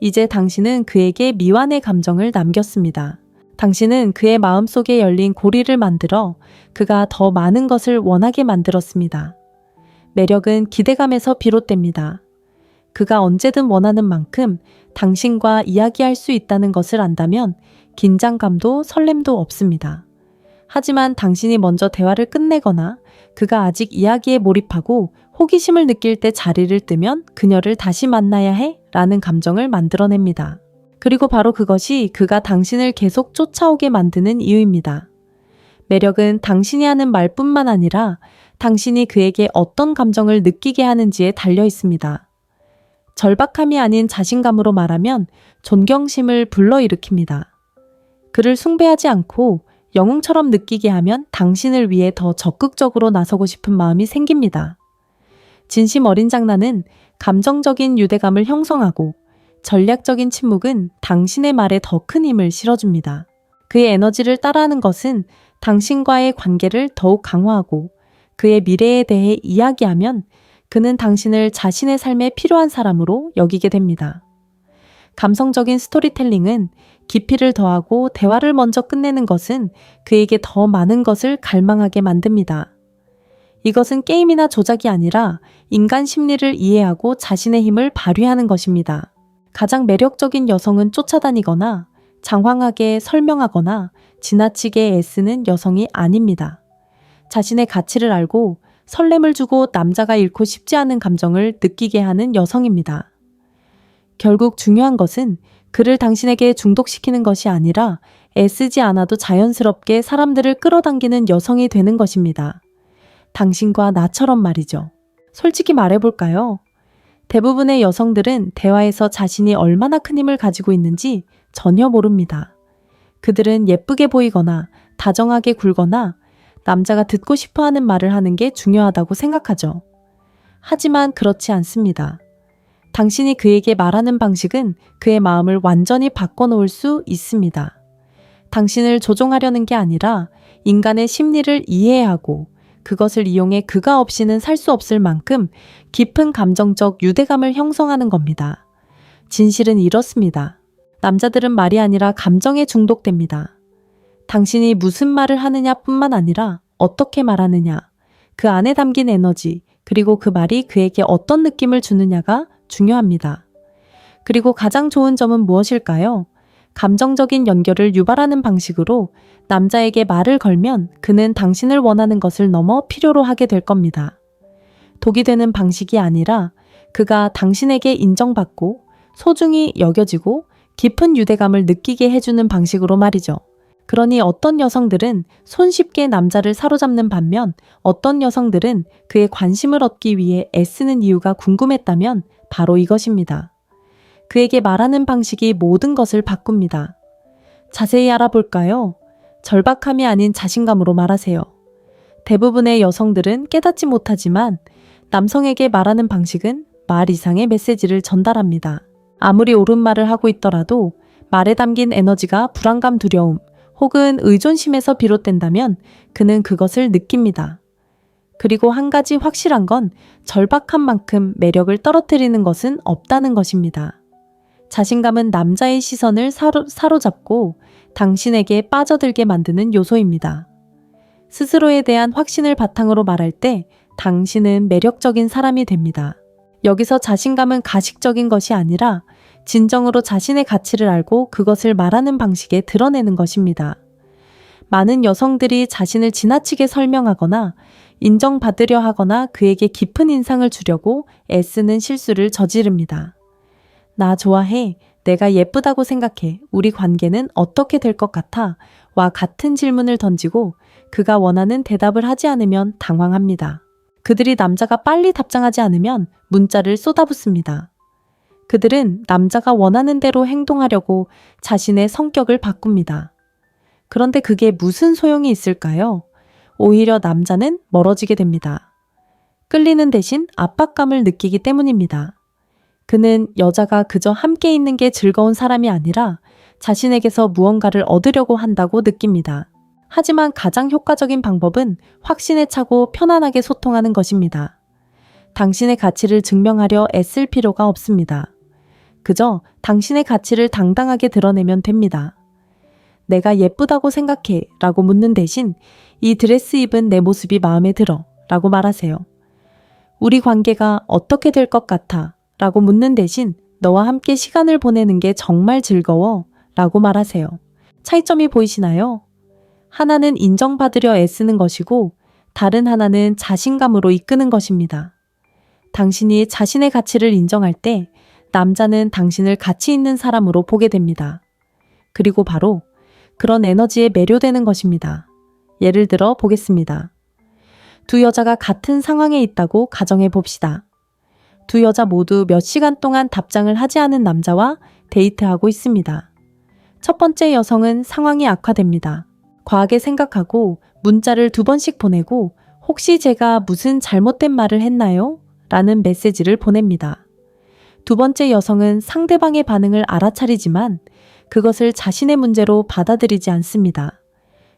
이제 당신은 그에게 미완의 감정을 남겼습니다. 당신은 그의 마음속에 열린 고리를 만들어 그가 더 많은 것을 원하게 만들었습니다. 매력은 기대감에서 비롯됩니다. 그가 언제든 원하는 만큼 당신과 이야기할 수 있다는 것을 안다면 긴장감도 설렘도 없습니다. 하지만 당신이 먼저 대화를 끝내거나 그가 아직 이야기에 몰입하고 호기심을 느낄 때 자리를 뜨면 그녀를 다시 만나야 해 라는 감정을 만들어냅니다. 그리고 바로 그것이 그가 당신을 계속 쫓아오게 만드는 이유입니다. 매력은 당신이 하는 말뿐만 아니라 당신이 그에게 어떤 감정을 느끼게 하는지에 달려 있습니다. 절박함이 아닌 자신감으로 말하면 존경심을 불러일으킵니다. 그를 숭배하지 않고 영웅처럼 느끼게 하면 당신을 위해 더 적극적으로 나서고 싶은 마음이 생깁니다. 진심 어린 장난은 감정적인 유대감을 형성하고 전략적인 침묵은 당신의 말에 더 큰 힘을 실어줍니다. 그의 에너지를 따라하는 것은 당신과의 관계를 더욱 강화하고 그의 미래에 대해 이야기하면 그는 당신을 자신의 삶에 필요한 사람으로 여기게 됩니다. 감성적인 스토리텔링은 깊이를 더하고 대화를 먼저 끝내는 것은 그에게 더 많은 것을 갈망하게 만듭니다. 이것은 게임이나 조작이 아니라 인간 심리를 이해하고 자신의 힘을 발휘하는 것입니다. 가장 매력적인 여성은 쫓아다니거나 장황하게 설명하거나 지나치게 애쓰는 여성이 아닙니다. 자신의 가치를 알고 설렘을 주고 남자가 잃고 싶지 않은 감정을 느끼게 하는 여성입니다. 결국 중요한 것은 그를 당신에게 중독시키는 것이 아니라 애쓰지 않아도 자연스럽게 사람들을 끌어당기는 여성이 되는 것입니다. 당신과 나처럼 말이죠. 솔직히 말해볼까요? 대부분의 여성들은 대화에서 자신이 얼마나 큰 힘을 가지고 있는지 전혀 모릅니다. 그들은 예쁘게 보이거나 다정하게 굴거나 남자가 듣고 싶어 하는 말을 하는 게 중요하다고 생각하죠. 하지만 그렇지 않습니다. 당신이 그에게 말하는 방식은 그의 마음을 완전히 바꿔놓을 수 있습니다. 당신을 조종하려는 게 아니라 인간의 심리를 이해하고 그것을 이용해 그가 없이는 살 수 없을 만큼 깊은 감정적 유대감을 형성하는 겁니다. 진실은 이렇습니다. 남자들은 말이 아니라 감정에 중독됩니다. 당신이 무슨 말을 하느냐 뿐만 아니라 어떻게 말하느냐, 그 안에 담긴 에너지, 그리고 그 말이 그에게 어떤 느낌을 주느냐가 중요합니다. 그리고 가장 좋은 점은 무엇일까요? 감정적인 연결을 유발하는 방식으로 남자에게 말을 걸면 그는 당신을 원하는 것을 넘어 필요로 하게 될 겁니다. 독이 되는 방식이 아니라 그가 당신에게 인정받고 소중히 여겨지고 깊은 유대감을 느끼게 해주는 방식으로 말이죠. 그러니 어떤 여성들은 손쉽게 남자를 사로잡는 반면 어떤 여성들은 그의 관심을 얻기 위해 애쓰는 이유가 궁금했다면 바로 이것입니다. 그에게 말하는 방식이 모든 것을 바꿉니다. 자세히 알아볼까요? 절박함이 아닌 자신감으로 말하세요. 대부분의 여성들은 깨닫지 못하지만 남성에게 말하는 방식은 말 이상의 메시지를 전달합니다. 아무리 옳은 말을 하고 있더라도 말에 담긴 에너지가 불안감, 두려움 혹은 의존심에서 비롯된다면 그는 그것을 느낍니다. 그리고 한 가지 확실한 건 절박한 만큼 매력을 떨어뜨리는 것은 없다는 것입니다. 자신감은 남자의 시선을 사로잡고 당신에게 빠져들게 만드는 요소입니다. 스스로에 대한 확신을 바탕으로 말할 때 당신은 매력적인 사람이 됩니다. 여기서 자신감은 가식적인 것이 아니라 진정으로 자신의 가치를 알고 그것을 말하는 방식에 드러내는 것입니다. 많은 여성들이 자신을 지나치게 설명하거나 인정받으려 하거나 그에게 깊은 인상을 주려고 애쓰는 실수를 저지릅니다. 나 좋아해, 내가 예쁘다고 생각해, 우리 관계는 어떻게 될 것 같아? 와 같은 질문을 던지고 그가 원하는 대답을 하지 않으면 당황합니다. 그들이 남자가 빨리 답장하지 않으면 문자를 쏟아붓습니다. 그들은 남자가 원하는 대로 행동하려고 자신의 성격을 바꿉니다. 그런데 그게 무슨 소용이 있을까요? 오히려 남자는 멀어지게 됩니다. 끌리는 대신 압박감을 느끼기 때문입니다. 그는 여자가 그저 함께 있는 게 즐거운 사람이 아니라 자신에게서 무언가를 얻으려고 한다고 느낍니다. 하지만 가장 효과적인 방법은 확신에 차고 편안하게 소통하는 것입니다. 당신의 가치를 증명하려 애쓸 필요가 없습니다. 그저 당신의 가치를 당당하게 드러내면 됩니다. 내가 예쁘다고 생각해 라고 묻는 대신 이 드레스 입은 내 모습이 마음에 들어 라고 말하세요. 우리 관계가 어떻게 될 것 같아 라고 묻는 대신 너와 함께 시간을 보내는 게 정말 즐거워 라고 말하세요. 차이점이 보이시나요? 하나는 인정받으려 애쓰는 것이고 다른 하나는 자신감으로 이끄는 것입니다. 당신이 자신의 가치를 인정할 때 남자는 당신을 가치 있는 사람으로 보게 됩니다. 그리고 바로 그런 에너지에 매료되는 것입니다. 예를 들어 보겠습니다. 두 여자가 같은 상황에 있다고 가정해 봅시다. 두 여자 모두 몇 시간 동안 답장을 하지 않은 남자와 데이트하고 있습니다. 첫 번째 여성은 상황이 악화됩니다. 과하게 생각하고 문자를 2번씩 보내고 혹시 제가 무슨 잘못된 말을 했나요? 라는 메시지를 보냅니다. 두 번째 여성은 상대방의 반응을 알아차리지만 그것을 자신의 문제로 받아들이지 않습니다.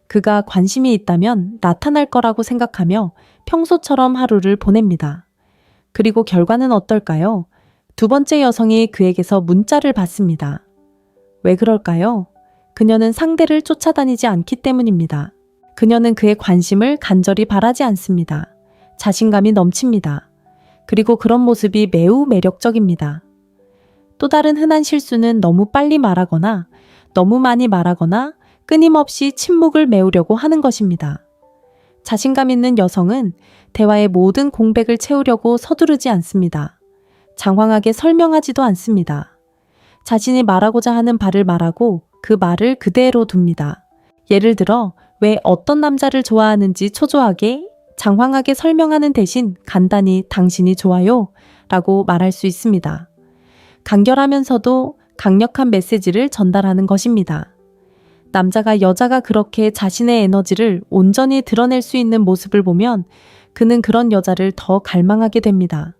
그가 관심이 있다면 나타날 거라고 생각하며 평소처럼 하루를 보냅니다. 그리고 결과는 어떨까요? 두 번째 여성이 그에게서 문자를 받습니다. 왜 그럴까요? 그녀는 상대를 쫓아다니지 않기 때문입니다. 그녀는 그의 관심을 간절히 바라지 않습니다. 자신감이 넘칩니다. 그리고 그런 모습이 매우 매력적입니다. 또 다른 흔한 실수는 너무 빨리 말하거나 너무 많이 말하거나 끊임없이 침묵을 메우려고 하는 것입니다. 자신감 있는 여성은 대화의 모든 공백을 채우려고 서두르지 않습니다. 장황하게 설명하지도 않습니다. 자신이 말하고자 하는 바를 말하고 그 말을 그대로 둡니다. 예를 들어 왜 어떤 남자를 좋아하는지 초조하게 장황하게 설명하는 대신 간단히 당신이 좋아요 라고 말할 수 있습니다. 간결하면서도 강력한 메시지를 전달하는 것입니다. 남자가 여자가 그렇게 자신의 에너지를 온전히 드러낼 수 있는 모습을 보면 그는 그런 여자를 더 갈망하게 됩니다.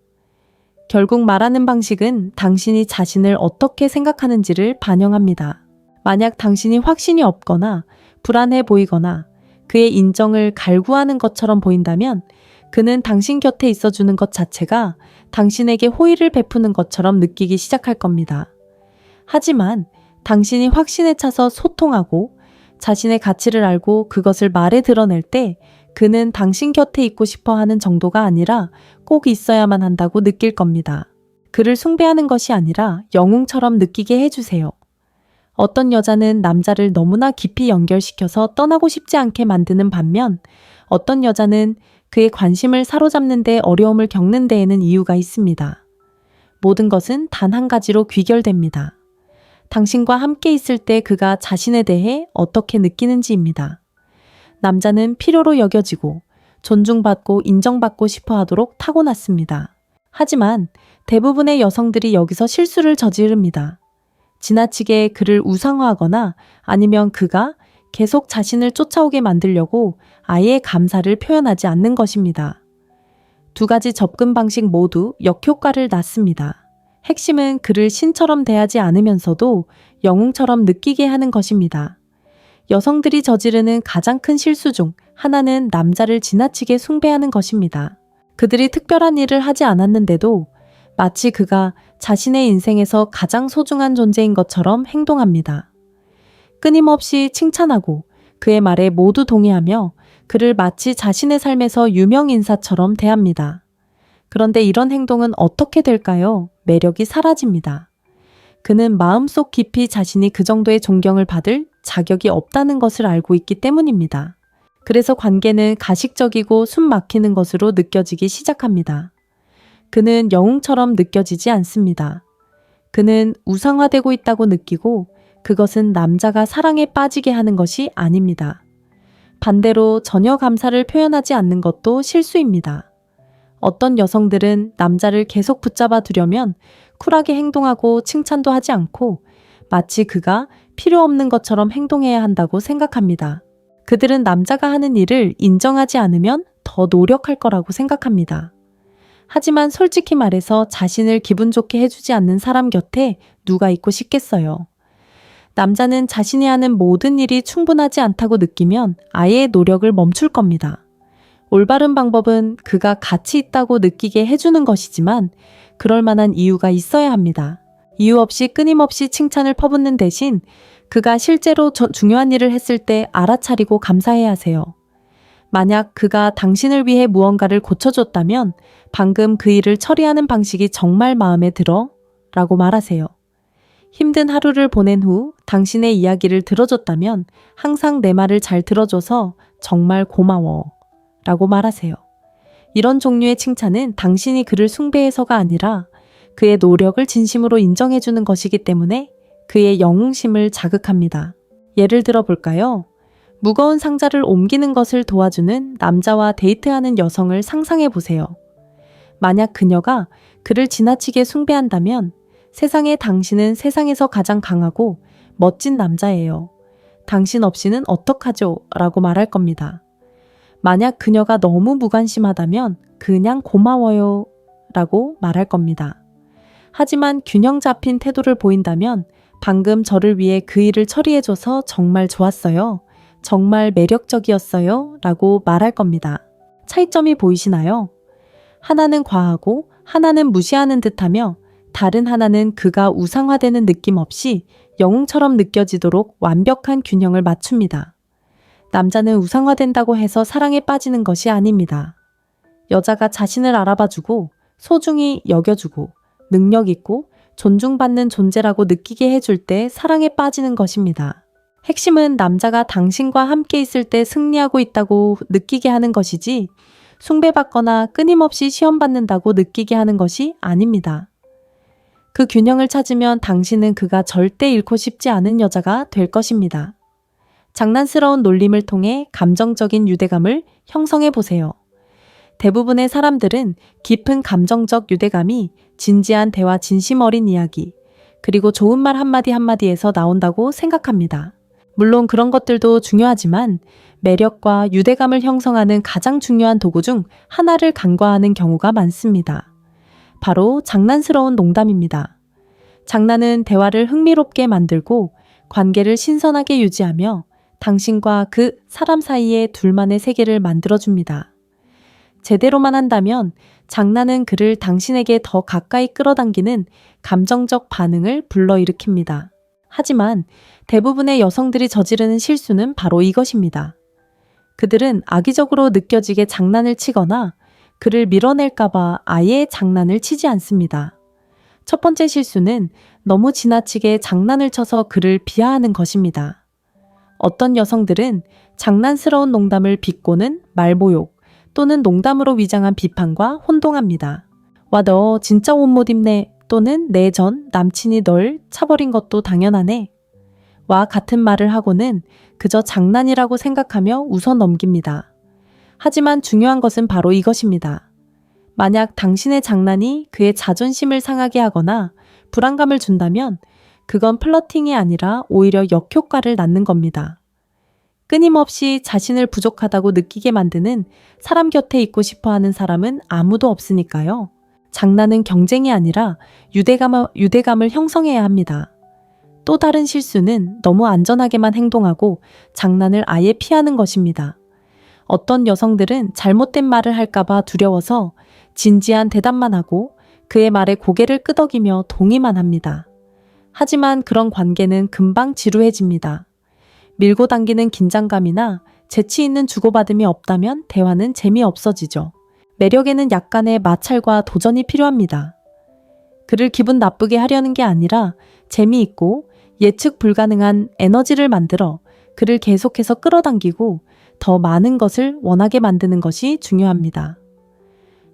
결국 말하는 방식은 당신이 자신을 어떻게 생각하는지를 반영합니다. 만약 당신이 확신이 없거나 불안해 보이거나 그의 인정을 갈구하는 것처럼 보인다면 그는 당신 곁에 있어주는 것 자체가 당신에게 호의를 베푸는 것처럼 느끼기 시작할 겁니다. 하지만 당신이 확신에 차서 소통하고 자신의 가치를 알고 그것을 말에 드러낼 때 그는 당신 곁에 있고 싶어 하는 정도가 아니라 꼭 있어야만 한다고 느낄 겁니다. 그를 숭배하는 것이 아니라 영웅처럼 느끼게 해주세요. 어떤 여자는 남자를 너무나 깊이 연결시켜서 떠나고 싶지 않게 만드는 반면 어떤 여자는 그의 관심을 사로잡는 데 어려움을 겪는 데에는 이유가 있습니다. 모든 것은 단 한 가지로 귀결됩니다. 당신과 함께 있을 때 그가 자신에 대해 어떻게 느끼는지입니다. 남자는 필요로 여겨지고 존중받고 인정받고 싶어 하도록 타고났습니다. 하지만 대부분의 여성들이 여기서 실수를 저지릅니다. 지나치게 그를 우상화하거나 아니면 그가 계속 자신을 쫓아오게 만들려고 아예 감사를 표현하지 않는 것입니다. 두 가지 접근 방식 모두 역효과를 낳습니다. 핵심은 그를 신처럼 대하지 않으면서도 영웅처럼 느끼게 하는 것입니다. 여성들이 저지르는 가장 큰 실수 중 하나는 남자를 지나치게 숭배하는 것입니다. 그들이 특별한 일을 하지 않았는데도 마치 그가 자신의 인생에서 가장 소중한 존재인 것처럼 행동합니다. 끊임없이 칭찬하고 그의 말에 모두 동의하며 그를 마치 자신의 삶에서 유명 인사처럼 대합니다. 그런데 이런 행동은 어떻게 될까요? 매력이 사라집니다. 그는 마음속 깊이 자신이 그 정도의 존경을 받을 자격이 없다는 것을 알고 있기 때문입니다. 그래서 관계는 가식적이고 숨 막히는 것으로 느껴지기 시작합니다. 그는 영웅처럼 느껴지지 않습니다. 그는 우상화되고 있다고 느끼고 그것은 남자가 사랑에 빠지게 하는 것이 아닙니다. 반대로 전혀 감사를 표현하지 않는 것도 실수입니다. 어떤 여성들은 남자를 계속 붙잡아 두려면 쿨하게 행동하고 칭찬도 하지 않고 마치 그가 필요 없는 것처럼 행동해야 한다고 생각합니다. 그들은 남자가 하는 일을 인정하지 않으면 더 노력할 거라고 생각합니다. 하지만 솔직히 말해서 자신을 기분 좋게 해주지 않는 사람 곁에 누가 있고 싶겠어요. 남자는 자신이 하는 모든 일이 충분하지 않다고 느끼면 아예 노력을 멈출 겁니다. 올바른 방법은 그가 가치 있다고 느끼게 해주는 것이지만 그럴 만한 이유가 있어야 합니다. 이유 없이 끊임없이 칭찬을 퍼붓는 대신 그가 실제로 중요한 일을 했을 때 알아차리고 감사해야 하세요. 만약 그가 당신을 위해 무언가를 고쳐줬다면 방금 그 일을 처리하는 방식이 정말 마음에 들어 라고 말하세요. 힘든 하루를 보낸 후 당신의 이야기를 들어줬다면 항상 내 말을 잘 들어줘서 정말 고마워 라고 말하세요. 이런 종류의 칭찬은 당신이 그를 숭배해서가 아니라 그의 노력을 진심으로 인정해주는 것이기 때문에 그의 영웅심을 자극합니다. 예를 들어 볼까요? 무거운 상자를 옮기는 것을 도와주는 남자와 데이트하는 여성을 상상해 보세요. 만약 그녀가 그를 지나치게 숭배한다면 세상에 당신은 세상에서 가장 강하고 멋진 남자예요. 당신 없이는 어떡하죠? 라고 말할 겁니다. 만약 그녀가 너무 무관심하다면 그냥 고마워요 라고 말할 겁니다. 하지만 균형 잡힌 태도를 보인다면 방금 저를 위해 그 일을 처리해줘서 정말 좋았어요. 정말 매력적이었어요 라고 말할 겁니다. 차이점이 보이시나요? 하나는 과하고 하나는 무시하는 듯하며 다른 하나는 그가 우상화되는 느낌 없이 영웅처럼 느껴지도록 완벽한 균형을 맞춥니다. 남자는 우상화된다고 해서 사랑에 빠지는 것이 아닙니다. 여자가 자신을 알아봐주고 소중히 여겨주고 능력 있고 존중받는 존재라고 느끼게 해줄 때 사랑에 빠지는 것입니다. 핵심은 남자가 당신과 함께 있을 때 승리하고 있다고 느끼게 하는 것이지 숭배받거나 끊임없이 시험받는다고 느끼게 하는 것이 아닙니다. 그 균형을 찾으면 당신은 그가 절대 잃고 싶지 않은 여자가 될 것입니다. 장난스러운 놀림을 통해 감정적인 유대감을 형성해 보세요. 대부분의 사람들은 깊은 감정적 유대감이 진지한 대화, 진심 어린 이야기, 그리고 좋은 말 한마디 한마디에서 나온다고 생각합니다. 물론 그런 것들도 중요하지만 매력과 유대감을 형성하는 가장 중요한 도구 중 하나를 간과하는 경우가 많습니다. 바로 장난스러운 농담입니다. 장난은 대화를 흥미롭게 만들고 관계를 신선하게 유지하며 당신과 그 사람 사이에 둘만의 세계를 만들어줍니다. 제대로만 한다면 장난은 그를 당신에게 더 가까이 끌어당기는 감정적 반응을 불러일으킵니다. 하지만 대부분의 여성들이 저지르는 실수는 바로 이것입니다. 그들은 악의적으로 느껴지게 장난을 치거나 그를 밀어낼까봐 아예 장난을 치지 않습니다. 첫 번째 실수는 너무 지나치게 장난을 쳐서 그를 비하하는 것입니다. 어떤 여성들은 장난스러운 농담을 비꼬는 말모욕 또는 농담으로 위장한 비판과 혼동합니다. 와, 너 진짜 옷 못 입네. 또는 내 전 남친이 널 차버린 것도 당연하네. 와 같은 말을 하고는 그저 장난이라고 생각하며 웃어 넘깁니다. 하지만 중요한 것은 바로 이것입니다. 만약 당신의 장난이 그의 자존심을 상하게 하거나 불안감을 준다면 그건 플러팅이 아니라 오히려 역효과를 낳는 겁니다. 끊임없이 자신을 부족하다고 느끼게 만드는 사람 곁에 있고 싶어 하는 사람은 아무도 없으니까요. 장난은 경쟁이 아니라 유대감을 형성해야 합니다. 또 다른 실수는 너무 안전하게만 행동하고 장난을 아예 피하는 것입니다. 어떤 여성들은 잘못된 말을 할까봐 두려워서 진지한 대답만 하고 그의 말에 고개를 끄덕이며 동의만 합니다. 하지만 그런 관계는 금방 지루해집니다. 밀고 당기는 긴장감이나 재치 있는 주고받음이 없다면 대화는 재미없어지죠. 매력에는 약간의 마찰과 도전이 필요합니다. 그를 기분 나쁘게 하려는 게 아니라 재미있고 예측 불가능한 에너지를 만들어 그를 계속해서 끌어당기고 더 많은 것을 원하게 만드는 것이 중요합니다.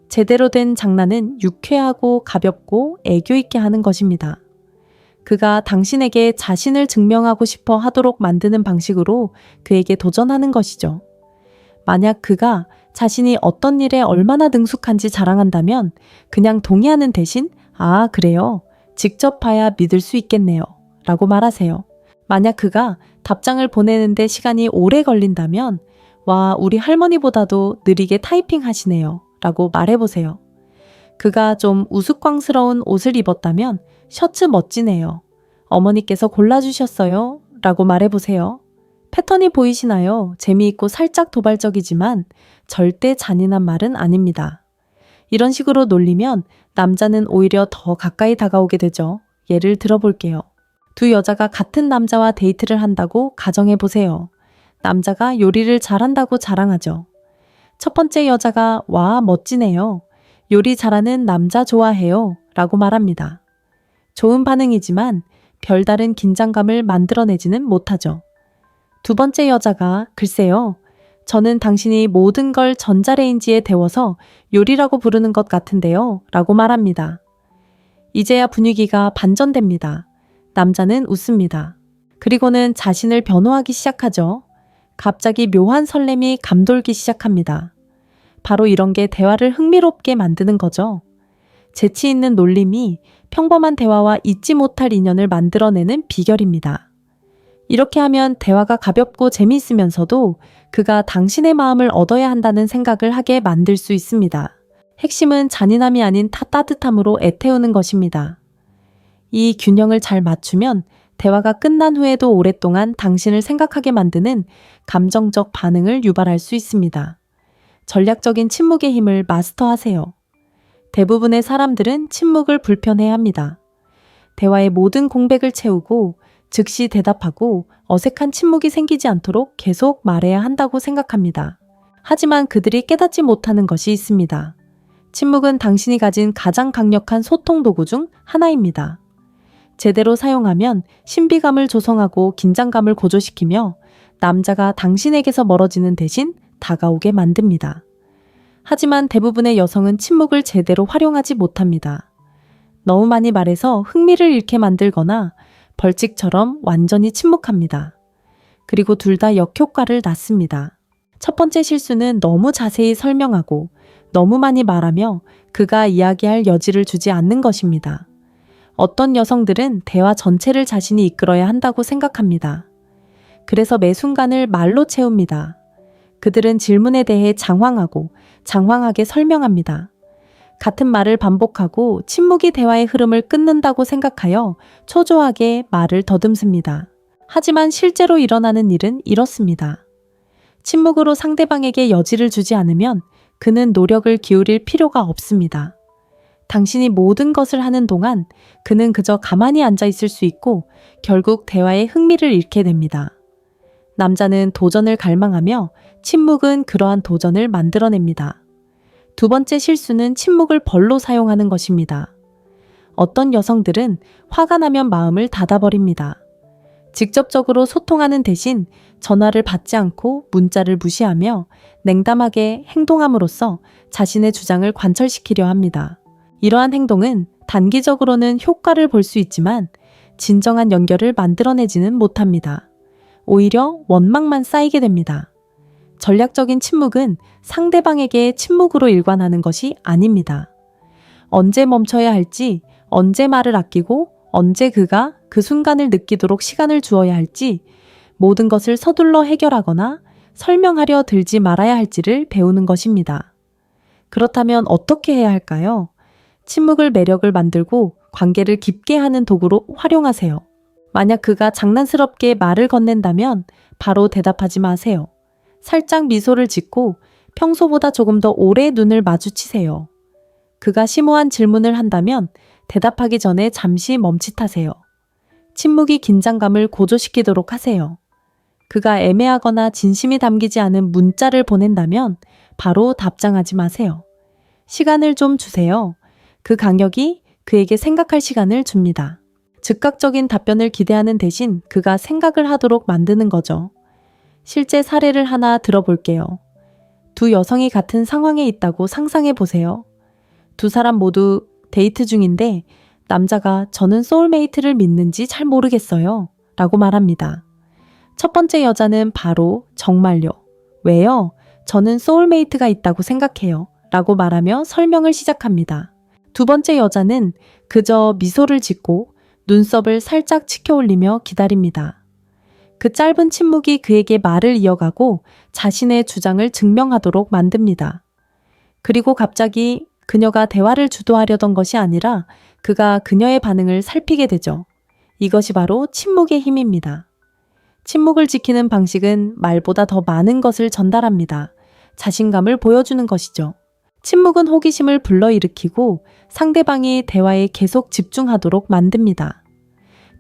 제대로 된 장난은 유쾌하고 가볍고 애교 있게 하는 것입니다. 그가 당신에게 자신을 증명하고 싶어 하도록 만드는 방식으로 그에게 도전하는 것이죠. 만약 그가 자신이 어떤 일에 얼마나 능숙한지 자랑한다면 그냥 동의하는 대신 아, 그래요. 직접 봐야 믿을 수 있겠네요. 라고 말하세요. 만약 그가 답장을 보내는데 시간이 오래 걸린다면 와, 우리 할머니보다도 느리게 타이핑 하시네요. 라고 말해보세요. 그가 좀 우스꽝스러운 옷을 입었다면 셔츠 멋지네요. 어머니께서 골라주셨어요. 라고 말해보세요. 패턴이 보이시나요? 재미있고 살짝 도발적이지만 절대 잔인한 말은 아닙니다. 이런 식으로 놀리면 남자는 오히려 더 가까이 다가오게 되죠. 예를 들어볼게요. 두 여자가 같은 남자와 데이트를 한다고 가정해보세요. 남자가 요리를 잘한다고 자랑하죠. 첫 번째 여자가 와, 멋지네요. 요리 잘하는 남자 좋아해요. 라고 말합니다. 좋은 반응이지만 별다른 긴장감을 만들어내지는 못하죠. 두 번째 여자가 글쎄요. 저는 당신이 모든 걸 전자레인지에 데워서 요리라고 부르는 것 같은데요. 라고 말합니다. 이제야 분위기가 반전됩니다. 남자는 웃습니다. 그리고는 자신을 변호하기 시작하죠. 갑자기 묘한 설렘이 감돌기 시작합니다. 바로 이런 게 대화를 흥미롭게 만드는 거죠. 재치 있는 놀림이 평범한 대화와 잊지 못할 인연을 만들어내는 비결입니다. 이렇게 하면 대화가 가볍고 재미있으면서도 그가 당신의 마음을 얻어야 한다는 생각을 하게 만들 수 있습니다. 핵심은 잔인함이 아닌 따뜻함으로 애태우는 것입니다. 이 균형을 잘 맞추면 대화가 끝난 후에도 오랫동안 당신을 생각하게 만드는 감정적 반응을 유발할 수 있습니다. 전략적인 침묵의 힘을 마스터하세요. 대부분의 사람들은 침묵을 불편해합니다. 대화의 모든 공백을 채우고 즉시 대답하고 어색한 침묵이 생기지 않도록 계속 말해야 한다고 생각합니다. 하지만 그들이 깨닫지 못하는 것이 있습니다. 침묵은 당신이 가진 가장 강력한 소통 도구 중 하나입니다. 제대로 사용하면 신비감을 조성하고 긴장감을 고조시키며 남자가 당신에게서 멀어지는 대신 다가오게 만듭니다. 하지만 대부분의 여성은 침묵을 제대로 활용하지 못합니다. 너무 많이 말해서 흥미를 잃게 만들거나 벌칙처럼 완전히 침묵합니다. 그리고 둘 다 역효과를 낳습니다. 첫 번째 실수는 너무 자세히 설명하고 너무 많이 말하며 그가 이야기할 여지를 주지 않는 것입니다. 어떤 여성들은 대화 전체를 자신이 이끌어야 한다고 생각합니다. 그래서 매 순간을 말로 채웁니다. 그들은 질문에 대해 장황하게 설명합니다. 같은 말을 반복하고 침묵이 대화의 흐름을 끊는다고 생각하여 초조하게 말을 더듬습니다. 하지만 실제로 일어나는 일은 이렇습니다. 침묵으로 상대방에게 여지를 주지 않으면 그는 노력을 기울일 필요가 없습니다. 당신이 모든 것을 하는 동안 그는 그저 가만히 앉아 있을 수 있고 결국 대화에 흥미를 잃게 됩니다. 남자는 도전을 갈망하며 침묵은 그러한 도전을 만들어냅니다. 두 번째 실수는 침묵을 벌로 사용하는 것입니다. 어떤 여성들은 화가 나면 마음을 닫아버립니다. 직접적으로 소통하는 대신 전화를 받지 않고 문자를 무시하며 냉담하게 행동함으로써 자신의 주장을 관철시키려 합니다. 이러한 행동은 단기적으로는 효과를 볼 수 있지만 진정한 연결을 만들어내지는 못합니다. 오히려 원망만 쌓이게 됩니다. 전략적인 침묵은 상대방에게 침묵으로 일관하는 것이 아닙니다. 언제 멈춰야 할지, 언제 말을 아끼고 언제 그가 그 순간을 느끼도록 시간을 주어야 할지, 모든 것을 서둘러 해결하거나 설명하려 들지 말아야 할지를 배우는 것입니다. 그렇다면 어떻게 해야 할까요? 침묵을 매력을 만들고 관계를 깊게 하는 도구로 활용하세요. 만약 그가 장난스럽게 말을 건넨다면 바로 대답하지 마세요. 살짝 미소를 짓고 평소보다 조금 더 오래 눈을 마주치세요. 그가 심오한 질문을 한다면 대답하기 전에 잠시 멈칫하세요. 침묵이 긴장감을 고조시키도록 하세요. 그가 애매하거나 진심이 담기지 않은 문자를 보낸다면 바로 답장하지 마세요. 시간을 좀 주세요. 그 강력이 그에게 생각할 시간을 줍니다. 즉각적인 답변을 기대하는 대신 그가 생각을 하도록 만드는 거죠. 실제 사례를 하나 들어볼게요. 두 여성이 같은 상황에 있다고 상상해 보세요. 두 사람 모두 데이트 중인데 남자가 저는 소울메이트를 믿는지 잘 모르겠어요 라고 말합니다. 첫 번째 여자는 바로 정말요. 왜요? 저는 소울메이트가 있다고 생각해요 라고 말하며 설명을 시작합니다. 두 번째 여자는 그저 미소를 짓고 눈썹을 살짝 치켜 올리며 기다립니다. 그 짧은 침묵이 그에게 말을 이어가고 자신의 주장을 증명하도록 만듭니다. 그리고 갑자기 그녀가 대화를 주도하려던 것이 아니라 그가 그녀의 반응을 살피게 되죠. 이것이 바로 침묵의 힘입니다. 침묵을 지키는 방식은 말보다 더 많은 것을 전달합니다. 자신감을 보여주는 것이죠. 침묵은 호기심을 불러일으키고 상대방이 대화에 계속 집중하도록 만듭니다.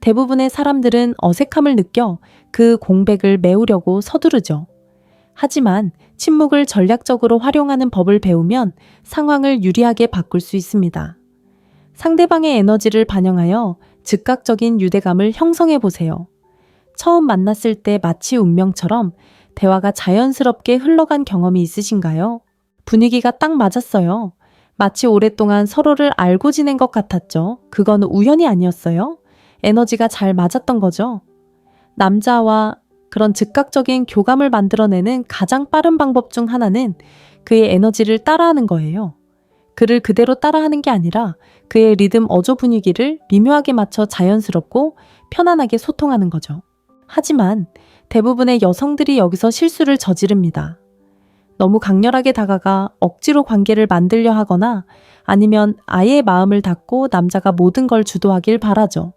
대부분의 사람들은 어색함을 느껴 그 공백을 메우려고 서두르죠. 하지만 침묵을 전략적으로 활용하는 법을 배우면 상황을 유리하게 바꿀 수 있습니다. 상대방의 에너지를 반영하여 즉각적인 유대감을 형성해 보세요. 처음 만났을 때 마치 운명처럼 대화가 자연스럽게 흘러간 경험이 있으신가요? 분위기가 딱 맞았어요. 마치 오랫동안 서로를 알고 지낸 것 같았죠. 그건 우연이 아니었어요. 에너지가 잘 맞았던 거죠. 남자와 그런 즉각적인 교감을 만들어내는 가장 빠른 방법 중 하나는 그의 에너지를 따라하는 거예요. 그를 그대로 따라하는 게 아니라 그의 리듬 어조 분위기를 미묘하게 맞춰 자연스럽고 편안하게 소통하는 거죠. 하지만 대부분의 여성들이 여기서 실수를 저지릅니다. 너무 강렬하게 다가가 억지로 관계를 만들려 하거나 아니면 아예 마음을 닫고 남자가 모든 걸 주도하길 바라죠.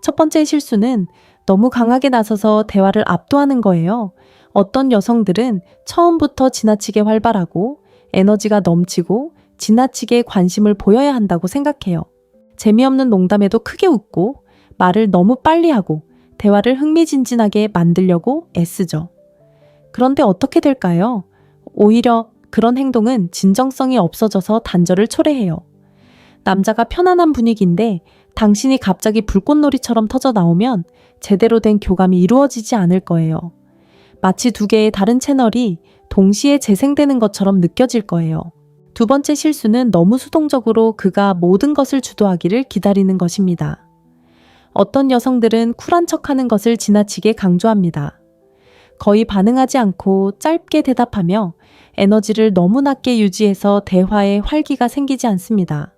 첫 번째 실수는 너무 강하게 나서서 대화를 압도하는 거예요. 어떤 여성들은 처음부터 지나치게 활발하고 에너지가 넘치고 지나치게 관심을 보여야 한다고 생각해요. 재미없는 농담에도 크게 웃고 말을 너무 빨리 하고 대화를 흥미진진하게 만들려고 애쓰죠. 그런데 어떻게 될까요? 오히려 그런 행동은 진정성이 없어져서 단절을 초래해요. 남자가 편안한 분위기인데 당신이 갑자기 불꽃놀이처럼 터져 나오면 제대로 된 교감이 이루어지지 않을 거예요. 마치 두 개의 다른 채널이 동시에 재생되는 것처럼 느껴질 거예요. 두 번째 실수는 너무 수동적으로 그가 모든 것을 주도하기를 기다리는 것입니다. 어떤 여성들은 쿨한 척하는 것을 지나치게 강조합니다. 거의 반응하지 않고 짧게 대답하며 에너지를 너무 낮게 유지해서 대화에 활기가 생기지 않습니다.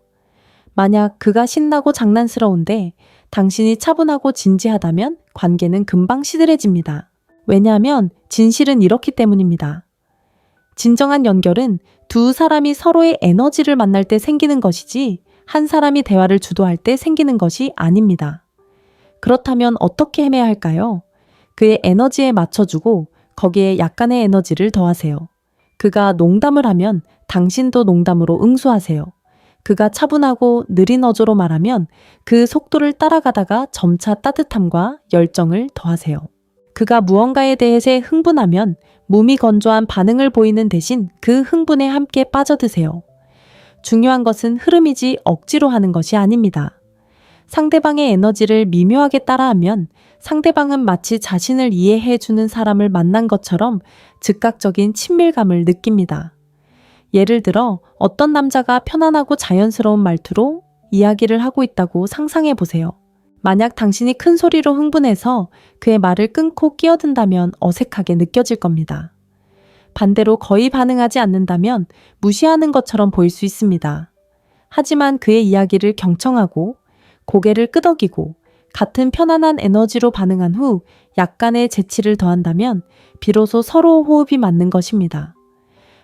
만약 그가 신나고 장난스러운데 당신이 차분하고 진지하다면 관계는 금방 시들해집니다. 왜냐하면 진실은 이렇기 때문입니다. 진정한 연결은 두 사람이 서로의 에너지를 만날 때 생기는 것이지 한 사람이 대화를 주도할 때 생기는 것이 아닙니다. 그렇다면 어떻게 해야 할까요? 그의 에너지에 맞춰주고 거기에 약간의 에너지를 더하세요. 그가 농담을 하면 당신도 농담으로 응수하세요. 그가 차분하고 느린 어조로 말하면 그 속도를 따라가다가 점차 따뜻함과 열정을 더하세요. 그가 무언가에 대해서 흥분하면 몸이 건조한 반응을 보이는 대신 그 흥분에 함께 빠져드세요. 중요한 것은 흐름이지 억지로 하는 것이 아닙니다. 상대방의 에너지를 미묘하게 따라하면 상대방은 마치 자신을 이해해주는 사람을 만난 것처럼 즉각적인 친밀감을 느낍니다. 예를 들어 어떤 남자가 편안하고 자연스러운 말투로 이야기를 하고 있다고 상상해 보세요. 만약 당신이 큰 소리로 흥분해서 그의 말을 끊고 끼어든다면 어색하게 느껴질 겁니다. 반대로 거의 반응하지 않는다면 무시하는 것처럼 보일 수 있습니다. 하지만 그의 이야기를 경청하고 고개를 끄덕이고 같은 편안한 에너지로 반응한 후 약간의 재치를 더한다면 비로소 서로 호흡이 맞는 것입니다.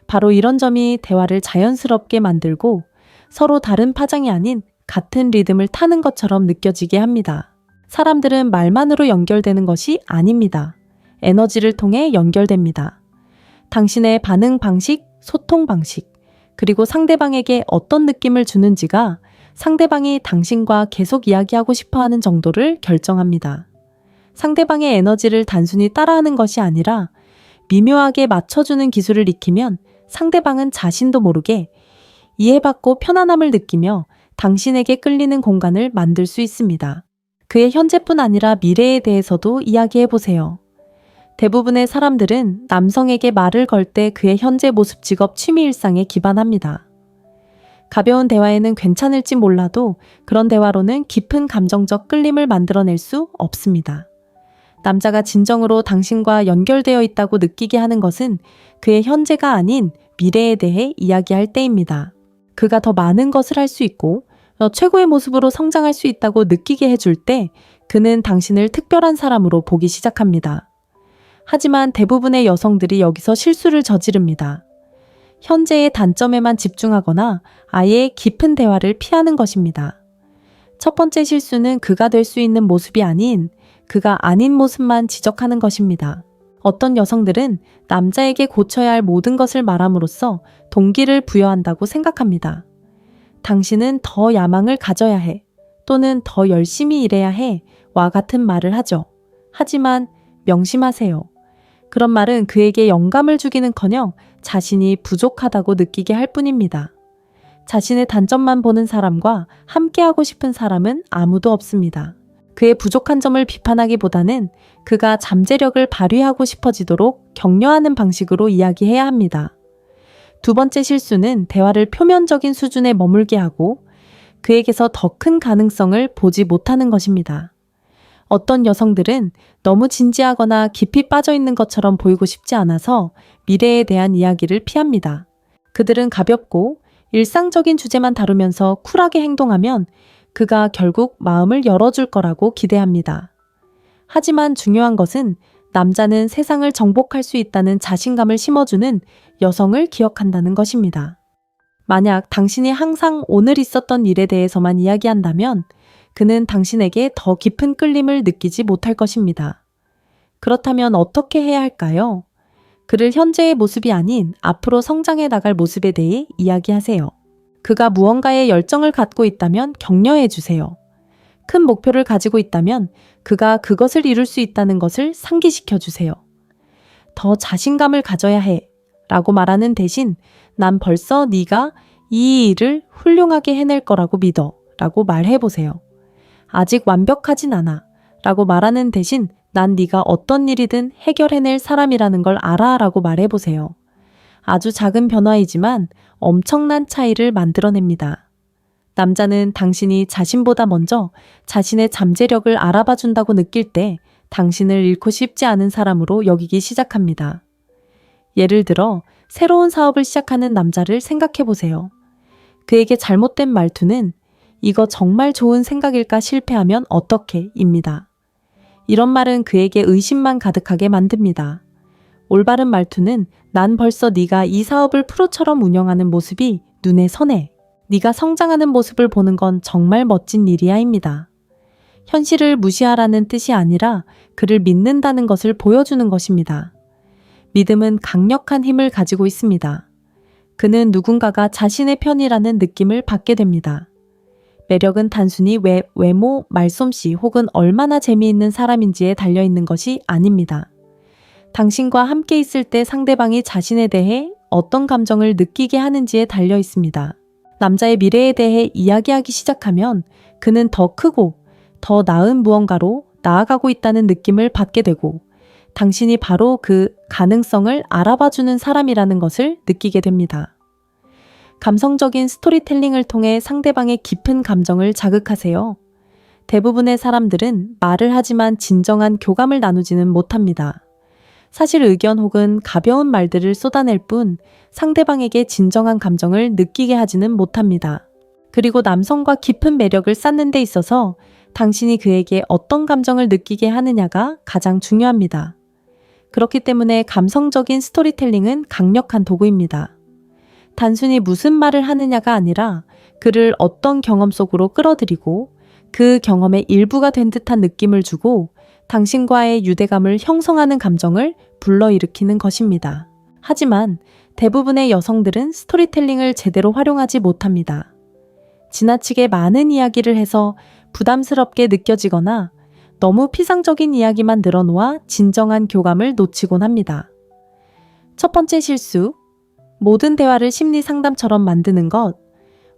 바로 이런 점이 대화를 자연스럽게 만들고 서로 다른 파장이 아닌 같은 리듬을 타는 것처럼 느껴지게 합니다. 사람들은 말만으로 연결되는 것이 아닙니다. 에너지를 통해 연결됩니다. 당신의 반응 방식, 소통 방식, 그리고 상대방에게 어떤 느낌을 주는지가 상대방이 당신과 계속 이야기하고 싶어 하는 정도를 결정합니다. 상대방의 에너지를 단순히 따라하는 것이 아니라 미묘하게 맞춰주는 기술을 익히면 상대방은 자신도 모르게 이해받고 편안함을 느끼며 당신에게 끌리는 공간을 만들 수 있습니다. 그의 현재뿐 아니라 미래에 대해서도 이야기해 보세요. 대부분의 사람들은 남성에게 말을 걸 때 그의 현재 모습, 직업, 취미, 일상에 기반합니다. 가벼운 대화에는 괜찮을지 몰라도 그런 대화로는 깊은 감정적 끌림을 만들어낼 수 없습니다. 남자가 진정으로 당신과 연결되어 있다고 느끼게 하는 것은 그의 현재가 아닌 미래에 대해 이야기할 때입니다. 그가 더 많은 것을 할 수 있고 최고의 모습으로 성장할 수 있다고 느끼게 해줄 때 그는 당신을 특별한 사람으로 보기 시작합니다. 하지만 대부분의 여성들이 여기서 실수를 저지릅니다. 현재의 단점에만 집중하거나 아예 깊은 대화를 피하는 것입니다. 첫 번째 실수는 그가 될 수 있는 모습이 아닌 그가 아닌 모습만 지적하는 것입니다. 어떤 여성들은 남자에게 고쳐야 할 모든 것을 말함으로써 동기를 부여한다고 생각합니다. 당신은 더 야망을 가져야 해, 또는 더 열심히 일해야 해, 와 같은 말을 하죠. 하지만 명심하세요. 그런 말은 그에게 영감을 주기는커녕 자신이 부족하다고 느끼게 할 뿐입니다. 자신의 단점만 보는 사람과 함께하고 싶은 사람은 아무도 없습니다. 그의 부족한 점을 비판하기보다는 그가 잠재력을 발휘하고 싶어지도록 격려하는 방식으로 이야기해야 합니다. 두 번째 실수는 대화를 표면적인 수준에 머물게 하고 그에게서 더 큰 가능성을 보지 못하는 것입니다. 어떤 여성들은 너무 진지하거나 깊이 빠져 있는 것처럼 보이고 싶지 않아서 미래에 대한 이야기를 피합니다. 그들은 가볍고 일상적인 주제만 다루면서 쿨하게 행동하면 그가 결국 마음을 열어줄 거라고 기대합니다. 하지만 중요한 것은 남자는 세상을 정복할 수 있다는 자신감을 심어주는 여성을 기억한다는 것입니다. 만약 당신이 항상 오늘 있었던 일에 대해서만 이야기한다면 그는 당신에게 더 깊은 끌림을 느끼지 못할 것입니다. 그렇다면 어떻게 해야 할까요? 그를 현재의 모습이 아닌 앞으로 성장해 나갈 모습에 대해 이야기하세요. 그가 무언가에 열정을 갖고 있다면 격려해 주세요. 큰 목표를 가지고 있다면 그가 그것을 이룰 수 있다는 것을 상기시켜 주세요. 더 자신감을 가져야 해 라고 말하는 대신 난 벌써 네가 이 일을 훌륭하게 해낼 거라고 믿어 라고 말해 보세요. 아직 완벽하진 않아 라고 말하는 대신 난 네가 어떤 일이든 해결해낼 사람이라는 걸 알아 라고 말해 보세요. 아주 작은 변화이지만 엄청난 차이를 만들어냅니다. 남자는 당신이 자신보다 먼저 자신의 잠재력을 알아봐 준다고 느낄 때 당신을 잃고 싶지 않은 사람으로 여기기 시작합니다. 예를 들어 새로운 사업을 시작하는 남자를 생각해 보세요. 그에게 잘못된 말투는 이거 정말 좋은 생각일까 실패하면 어떻게? 입니다. 이런 말은 그에게 의심만 가득하게 만듭니다. 올바른 말투는 난 벌써 네가 이 사업을 프로처럼 운영하는 모습이 눈에 선해. 네가 성장하는 모습을 보는 건 정말 멋진 일이야입니다. 현실을 무시하라는 뜻이 아니라 그를 믿는다는 것을 보여주는 것입니다. 믿음은 강력한 힘을 가지고 있습니다. 그는 누군가가 자신의 편이라는 느낌을 받게 됩니다. 매력은 단순히 외모, 말솜씨 혹은 얼마나 재미있는 사람인지에 달려있는 것이 아닙니다. 당신과 함께 있을 때 상대방이 자신에 대해 어떤 감정을 느끼게 하는지에 달려 있습니다. 남자의 미래에 대해 이야기하기 시작하면 그는 더 크고 더 나은 무언가로 나아가고 있다는 느낌을 받게 되고 당신이 바로 그 가능성을 알아봐주는 사람이라는 것을 느끼게 됩니다. 감성적인 스토리텔링을 통해 상대방의 깊은 감정을 자극하세요. 대부분의 사람들은 말을 하지만 진정한 교감을 나누지는 못합니다. 사실 의견 혹은 가벼운 말들을 쏟아낼 뿐 상대방에게 진정한 감정을 느끼게 하지는 못합니다. 그리고 남성과 깊은 매력을 쌓는 데 있어서 당신이 그에게 어떤 감정을 느끼게 하느냐가 가장 중요합니다. 그렇기 때문에 감성적인 스토리텔링은 강력한 도구입니다. 단순히 무슨 말을 하느냐가 아니라 그를 어떤 경험 속으로 끌어들이고 그 경험의 일부가 된 듯한 느낌을 주고 당신과의 유대감을 형성하는 감정을 불러일으키는 것입니다. 하지만 대부분의 여성들은 스토리텔링을 제대로 활용하지 못합니다. 지나치게 많은 이야기를 해서 부담스럽게 느껴지거나 너무 피상적인 이야기만 늘어놓아 진정한 교감을 놓치곤 합니다. 첫 번째 실수, 모든 대화를 심리 상담처럼 만드는 것.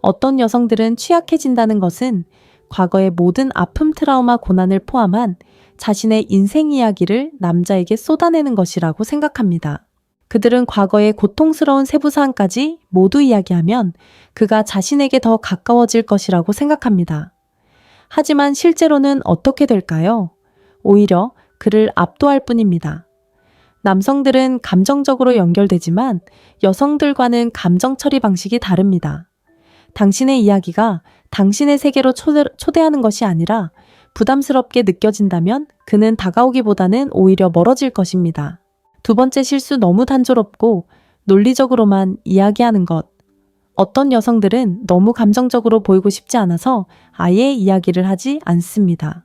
어떤 여성들은 취약해진다는 것은 과거의 모든 아픔, 트라우마, 고난을 포함한 자신의 인생 이야기를 남자에게 쏟아내는 것이라고 생각합니다. 그들은 과거의 고통스러운 세부사항까지 모두 이야기하면 그가 자신에게 더 가까워질 것이라고 생각합니다. 하지만 실제로는 어떻게 될까요? 오히려 그를 압도할 뿐입니다. 남성들은 감정적으로 연결되지만 여성들과는 감정 처리 방식이 다릅니다. 당신의 이야기가 당신의 세계로 초대하는 것이 아니라 부담스럽게 느껴진다면 그는 다가오기보다는 오히려 멀어질 것입니다. 두 번째 실수, 너무 단조롭고 논리적으로만 이야기하는 것. 어떤 여성들은 너무 감정적으로 보이고 싶지 않아서 아예 이야기를 하지 않습니다.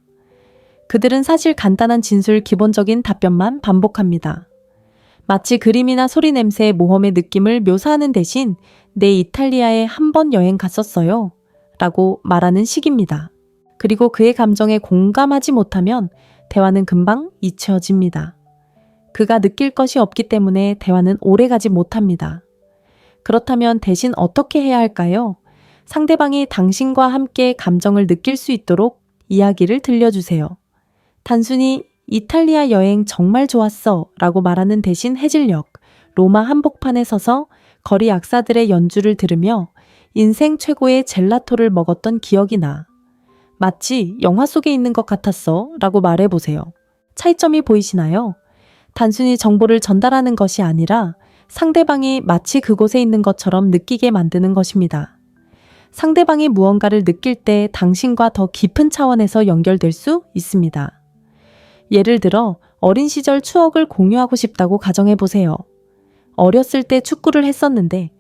그들은 사실 간단한 진술, 기본적인 답변만 반복합니다. 마치 그림이나 소리, 냄새, 모험의 느낌을 묘사하는 대신 내 이탈리아에 한 번 여행 갔었어요 라고 말하는 식입니다. 그리고 그의 감정에 공감하지 못하면 대화는 금방 잊혀집니다. 그가 느낄 것이 없기 때문에 대화는 오래가지 못합니다. 그렇다면 대신 어떻게 해야 할까요? 상대방이 당신과 함께 감정을 느낄 수 있도록 이야기를 들려주세요. 단순히 이탈리아 여행 정말 좋았어 라고 말하는 대신 해질녘 로마 한복판에 서서 거리 악사들의 연주를 들으며 인생 최고의 젤라토를 먹었던 기억이 나. 마치 영화 속에 있는 것 같았어 라고 말해보세요. 차이점이 보이시나요? 단순히 정보를 전달하는 것이 아니라 상대방이 마치 그곳에 있는 것처럼 느끼게 만드는 것입니다. 상대방이 무언가를 느낄 때 당신과 더 깊은 차원에서 연결될 수 있습니다. 예를 들어 어린 시절 추억을 공유하고 싶다고 가정해보세요. 어렸을 때 축구를 했었는데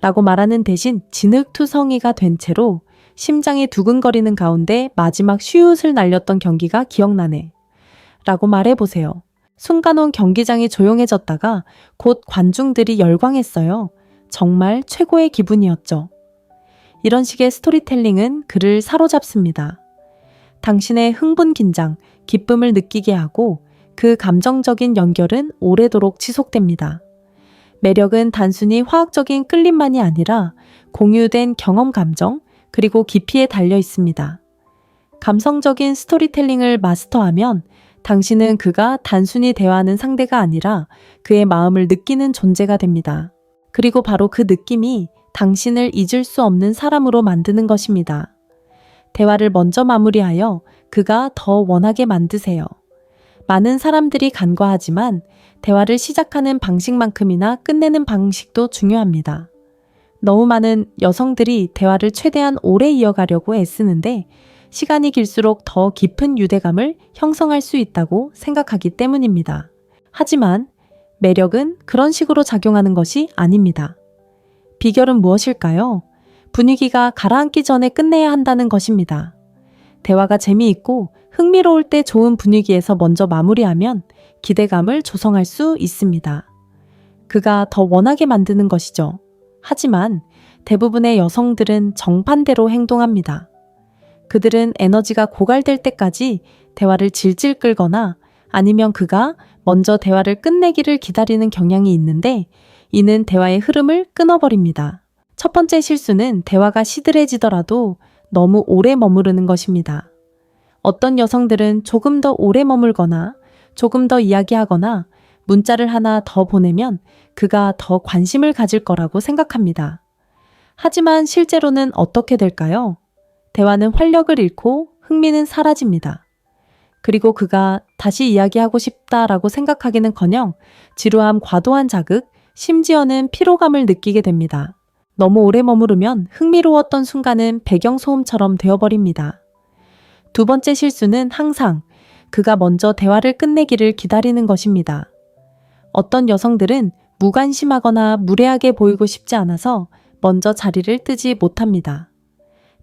라고 말하는 대신 진흙투성이가 된 채로 심장이 두근거리는 가운데 마지막 슛을 날렸던 경기가 기억나네 라고 말해보세요. 순간 온 경기장이 조용해졌다가 곧 관중들이 열광했어요. 정말 최고의 기분이었죠. 이런 식의 스토리텔링은 그를 사로잡습니다. 당신의 흥분, 긴장, 기쁨을 느끼게 하고 그 감정적인 연결은 오래도록 지속됩니다. 매력은 단순히 화학적인 끌림만이 아니라 공유된 경험, 감정, 그리고 깊이에 달려 있습니다. 감성적인 스토리텔링을 마스터하면 당신은 그가 단순히 대화하는 상대가 아니라 그의 마음을 느끼는 존재가 됩니다. 그리고 바로 그 느낌이 당신을 잊을 수 없는 사람으로 만드는 것입니다. 대화를 먼저 마무리하여 그가 더 원하게 만드세요. 많은 사람들이 간과하지만 대화를 시작하는 방식만큼이나 끝내는 방식도 중요합니다. 너무 많은 여성들이 대화를 최대한 오래 이어가려고 애쓰는데 시간이 길수록 더 깊은 유대감을 형성할 수 있다고 생각하기 때문입니다. 하지만 매력은 그런 식으로 작용하는 것이 아닙니다. 비결은 무엇일까요? 분위기가 가라앉기 전에 끝내야 한다는 것입니다. 대화가 재미있고 흥미로울 때 좋은 분위기에서 먼저 마무리하면 기대감을 조성할 수 있습니다. 그가 더 원하게 만드는 것이죠. 하지만 대부분의 여성들은 정반대로 행동합니다. 그들은 에너지가 고갈될 때까지 대화를 질질 끌거나 아니면 그가 먼저 대화를 끝내기를 기다리는 경향이 있는데 이는 대화의 흐름을 끊어버립니다. 첫 번째 실수는 대화가 시들해지더라도 너무 오래 머무르는 것입니다. 어떤 여성들은 조금 더 오래 머물거나 조금 더 이야기하거나 문자를 하나 더 보내면 그가 더 관심을 가질 거라고 생각합니다. 하지만 실제로는 어떻게 될까요? 대화는 활력을 잃고 흥미는 사라집니다. 그리고 그가 다시 이야기하고 싶다라고 생각하기는커녕 지루함, 과도한 자극, 심지어는 피로감을 느끼게 됩니다. 너무 오래 머무르면 흥미로웠던 순간은 배경소음처럼 되어버립니다. 두 번째 실수는 항상 그가 먼저 대화를 끝내기를 기다리는 것입니다. 어떤 여성들은 무관심하거나 무례하게 보이고 싶지 않아서 먼저 자리를 뜨지 못합니다.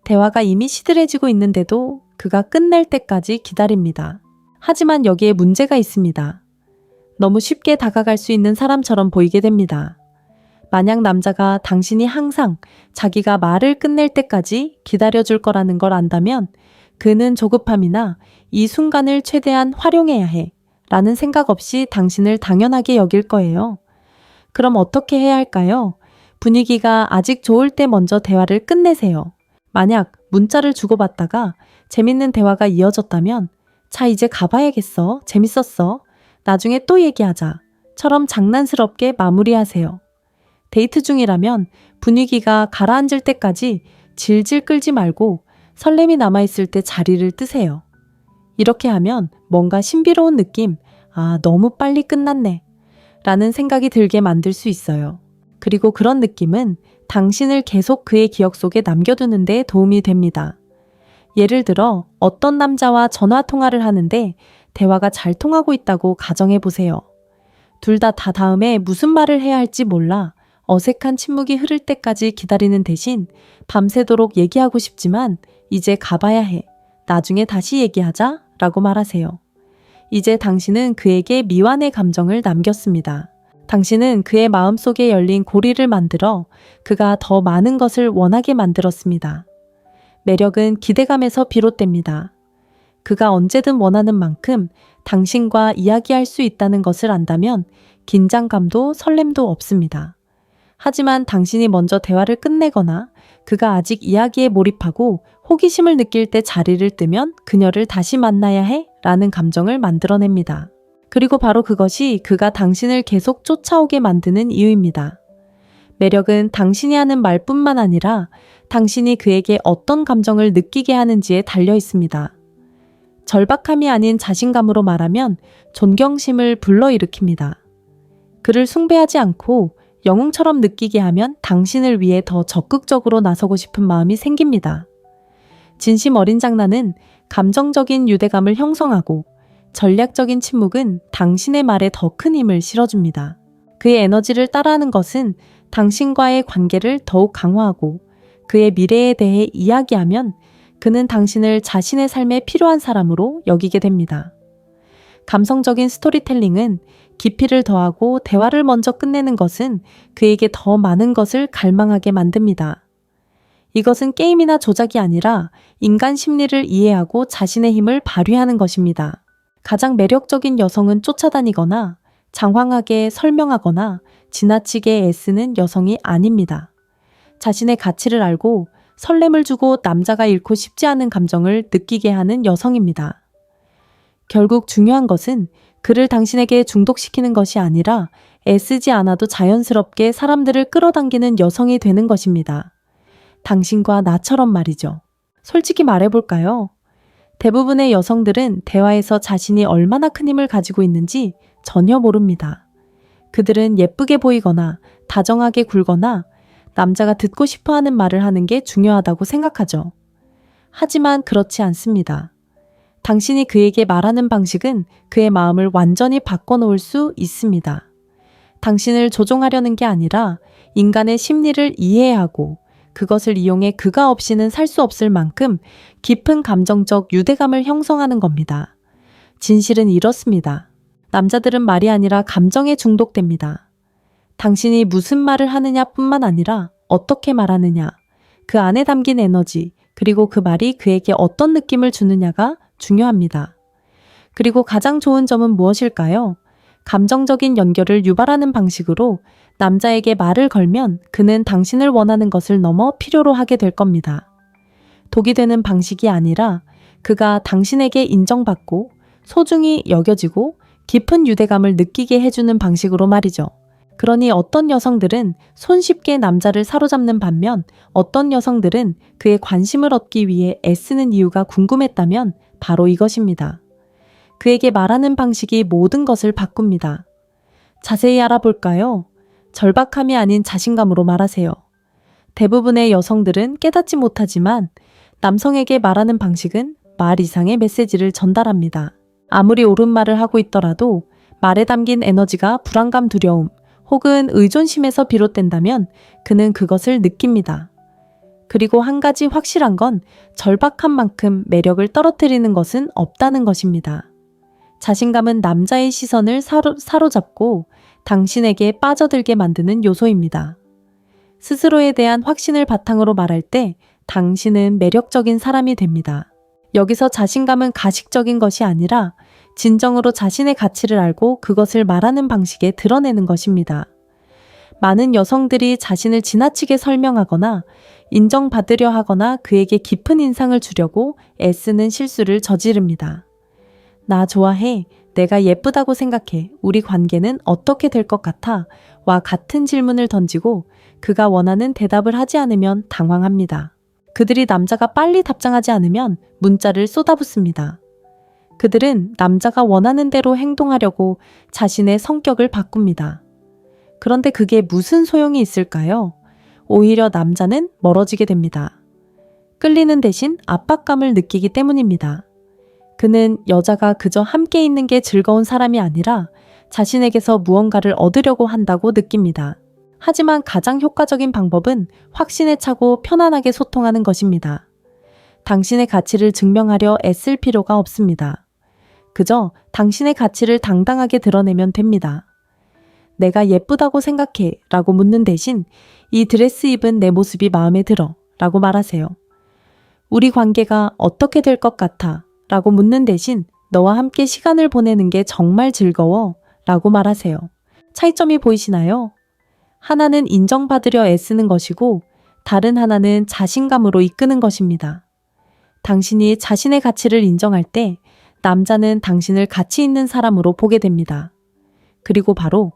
대화가 이미 시들해지고 있는데도 그가 끝낼 때까지 기다립니다. 하지만 여기에 문제가 있습니다. 너무 쉽게 다가갈 수 있는 사람처럼 보이게 됩니다. 만약 남자가 당신이 항상 자기가 말을 끝낼 때까지 기다려줄 거라는 걸 안다면 그는 조급함이나 이 순간을 최대한 활용해야 해 라는 생각 없이 당신을 당연하게 여길 거예요. 그럼 어떻게 해야 할까요? 분위기가 아직 좋을 때 먼저 대화를 끝내세요. 만약 문자를 주고받다가 재밌는 대화가 이어졌다면 자 이제 가봐야겠어. 재밌었어. 나중에 또 얘기하자. 처럼 장난스럽게 마무리하세요. 데이트 중이라면 분위기가 가라앉을 때까지 질질 끌지 말고 설렘이 남아있을 때 자리를 뜨세요. 이렇게 하면 뭔가 신비로운 느낌, 너무 빨리 끝났네 라는 생각이 들게 만들 수 있어요. 그리고 그런 느낌은 당신을 계속 그의 기억 속에 남겨두는 데 도움이 됩니다. 예를 들어 어떤 남자와 전화 통화를 하는데 대화가 잘 통하고 있다고 가정해 보세요. 둘 다 다음에 무슨 말을 해야 할지 몰라 어색한 침묵이 흐를 때까지 기다리는 대신 밤새도록 얘기하고 싶지만 이제 가봐야 해. 나중에 다시 얘기하자 라고 말하세요. 이제 당신은 그에게 미완의 감정을 남겼습니다. 당신은 그의 마음속에 열린 고리를 만들어 그가 더 많은 것을 원하게 만들었습니다. 매력은 기대감에서 비롯됩니다. 그가 언제든 원하는 만큼 당신과 이야기할 수 있다는 것을 안다면 긴장감도 설렘도 없습니다. 하지만 당신이 먼저 대화를 끝내거나 그가 아직 이야기에 몰입하고 호기심을 느낄 때 자리를 뜨면 그녀를 다시 만나야 해 라는 감정을 만들어냅니다. 그리고 바로 그것이 그가 당신을 계속 쫓아오게 만드는 이유입니다. 매력은 당신이 하는 말뿐만 아니라 당신이 그에게 어떤 감정을 느끼게 하는지에 달려 있습니다. 절박함이 아닌 자신감으로 말하면 존경심을 불러일으킵니다. 그를 숭배하지 않고 영웅처럼 느끼게 하면 당신을 위해 더 적극적으로 나서고 싶은 마음이 생깁니다. 진심 어린 장난은 감정적인 유대감을 형성하고 전략적인 침묵은 당신의 말에 더 큰 힘을 실어줍니다. 그의 에너지를 따라하는 것은 당신과의 관계를 더욱 강화하고 그의 미래에 대해 이야기하면 그는 당신을 자신의 삶에 필요한 사람으로 여기게 됩니다. 감성적인 스토리텔링은 깊이를 더하고 대화를 먼저 끝내는 것은 그에게 더 많은 것을 갈망하게 만듭니다. 이것은 게임이나 조작이 아니라 인간 심리를 이해하고 자신의 힘을 발휘하는 것입니다. 가장 매력적인 여성은 쫓아다니거나 장황하게 설명하거나 지나치게 애쓰는 여성이 아닙니다. 자신의 가치를 알고 설렘을 주고 남자가 잃고 싶지 않은 감정을 느끼게 하는 여성입니다. 결국 중요한 것은 그를 당신에게 중독시키는 것이 아니라 애쓰지 않아도 자연스럽게 사람들을 끌어당기는 여성이 되는 것입니다. 당신과 나처럼 말이죠. 솔직히 말해볼까요? 대부분의 여성들은 대화에서 자신이 얼마나 큰 힘을 가지고 있는지 전혀 모릅니다. 그들은 예쁘게 보이거나 다정하게 굴거나 남자가 듣고 싶어 하는 말을 하는 게 중요하다고 생각하죠. 하지만 그렇지 않습니다. 당신이 그에게 말하는 방식은 그의 마음을 완전히 바꿔놓을 수 있습니다. 당신을 조종하려는 게 아니라 인간의 심리를 이해하고 그것을 이용해 그가 없이는 살 수 없을 만큼 깊은 감정적 유대감을 형성하는 겁니다. 진실은 이렇습니다. 남자들은 말이 아니라 감정에 중독됩니다. 당신이 무슨 말을 하느냐 뿐만 아니라 어떻게 말하느냐, 그 안에 담긴 에너지, 그리고 그 말이 그에게 어떤 느낌을 주느냐가 중요합니다. 그리고 가장 좋은 점은 무엇일까요? 감정적인 연결을 유발하는 방식으로 남자에게 말을 걸면 그는 당신을 원하는 것을 넘어 필요로 하게 될 겁니다. 독이 되는 방식이 아니라 그가 당신에게 인정받고 소중히 여겨지고 깊은 유대감을 느끼게 해주는 방식으로 말이죠. 그러니 어떤 여성들은 손쉽게 남자를 사로잡는 반면 어떤 여성들은 그의 관심을 얻기 위해 애쓰는 이유가 궁금했다면 바로 이것입니다. 그에게 말하는 방식이 모든 것을 바꿉니다. 자세히 알아볼까요? 절박함이 아닌 자신감으로 말하세요. 대부분의 여성들은 깨닫지 못하지만 남성에게 말하는 방식은 말 이상의 메시지를 전달합니다. 아무리 옳은 말을 하고 있더라도 말에 담긴 에너지가 불안감, 두려움 혹은 의존심에서 비롯된다면 그는 그것을 느낍니다. 그리고 한 가지 확실한 건 절박한 만큼 매력을 떨어뜨리는 것은 없다는 것입니다. 자신감은 남자의 시선을 사로잡고 당신에게 빠져들게 만드는 요소입니다. 스스로에 대한 확신을 바탕으로 말할 때 당신은 매력적인 사람이 됩니다. 여기서 자신감은 가식적인 것이 아니라 진정으로 자신의 가치를 알고 그것을 말하는 방식에 드러내는 것입니다. 많은 여성들이 자신을 지나치게 설명하거나 인정받으려 하거나 그에게 깊은 인상을 주려고 애쓰는 실수를 저지릅니다. 나 좋아해, 내가 예쁘다고 생각해, 우리 관계는 어떻게 될 것 같아? 와 같은 질문을 던지고 그가 원하는 대답을 하지 않으면 당황합니다. 그들이 남자가 빨리 답장하지 않으면 문자를 쏟아붓습니다. 그들은 남자가 원하는 대로 행동하려고 자신의 성격을 바꿉니다. 그런데 그게 무슨 소용이 있을까요? 오히려 남자는 멀어지게 됩니다. 끌리는 대신 압박감을 느끼기 때문입니다. 그는 여자가 그저 함께 있는 게 즐거운 사람이 아니라 자신에게서 무언가를 얻으려고 한다고 느낍니다. 하지만 가장 효과적인 방법은 확신에 차고 편안하게 소통하는 것입니다. 당신의 가치를 증명하려 애쓸 필요가 없습니다. 그저 당신의 가치를 당당하게 드러내면 됩니다. 내가 예쁘다고 생각해 라고 묻는 대신 이 드레스 입은 내 모습이 마음에 들어 라고 말하세요. 우리 관계가 어떻게 될 것 같아 라고 묻는 대신 너와 함께 시간을 보내는 게 정말 즐거워 라고 말하세요. 차이점이 보이시나요? 하나는 인정받으려 애쓰는 것이고 다른 하나는 자신감으로 이끄는 것입니다. 당신이 자신의 가치를 인정할 때 남자는 당신을 가치 있는 사람으로 보게 됩니다. 그리고 바로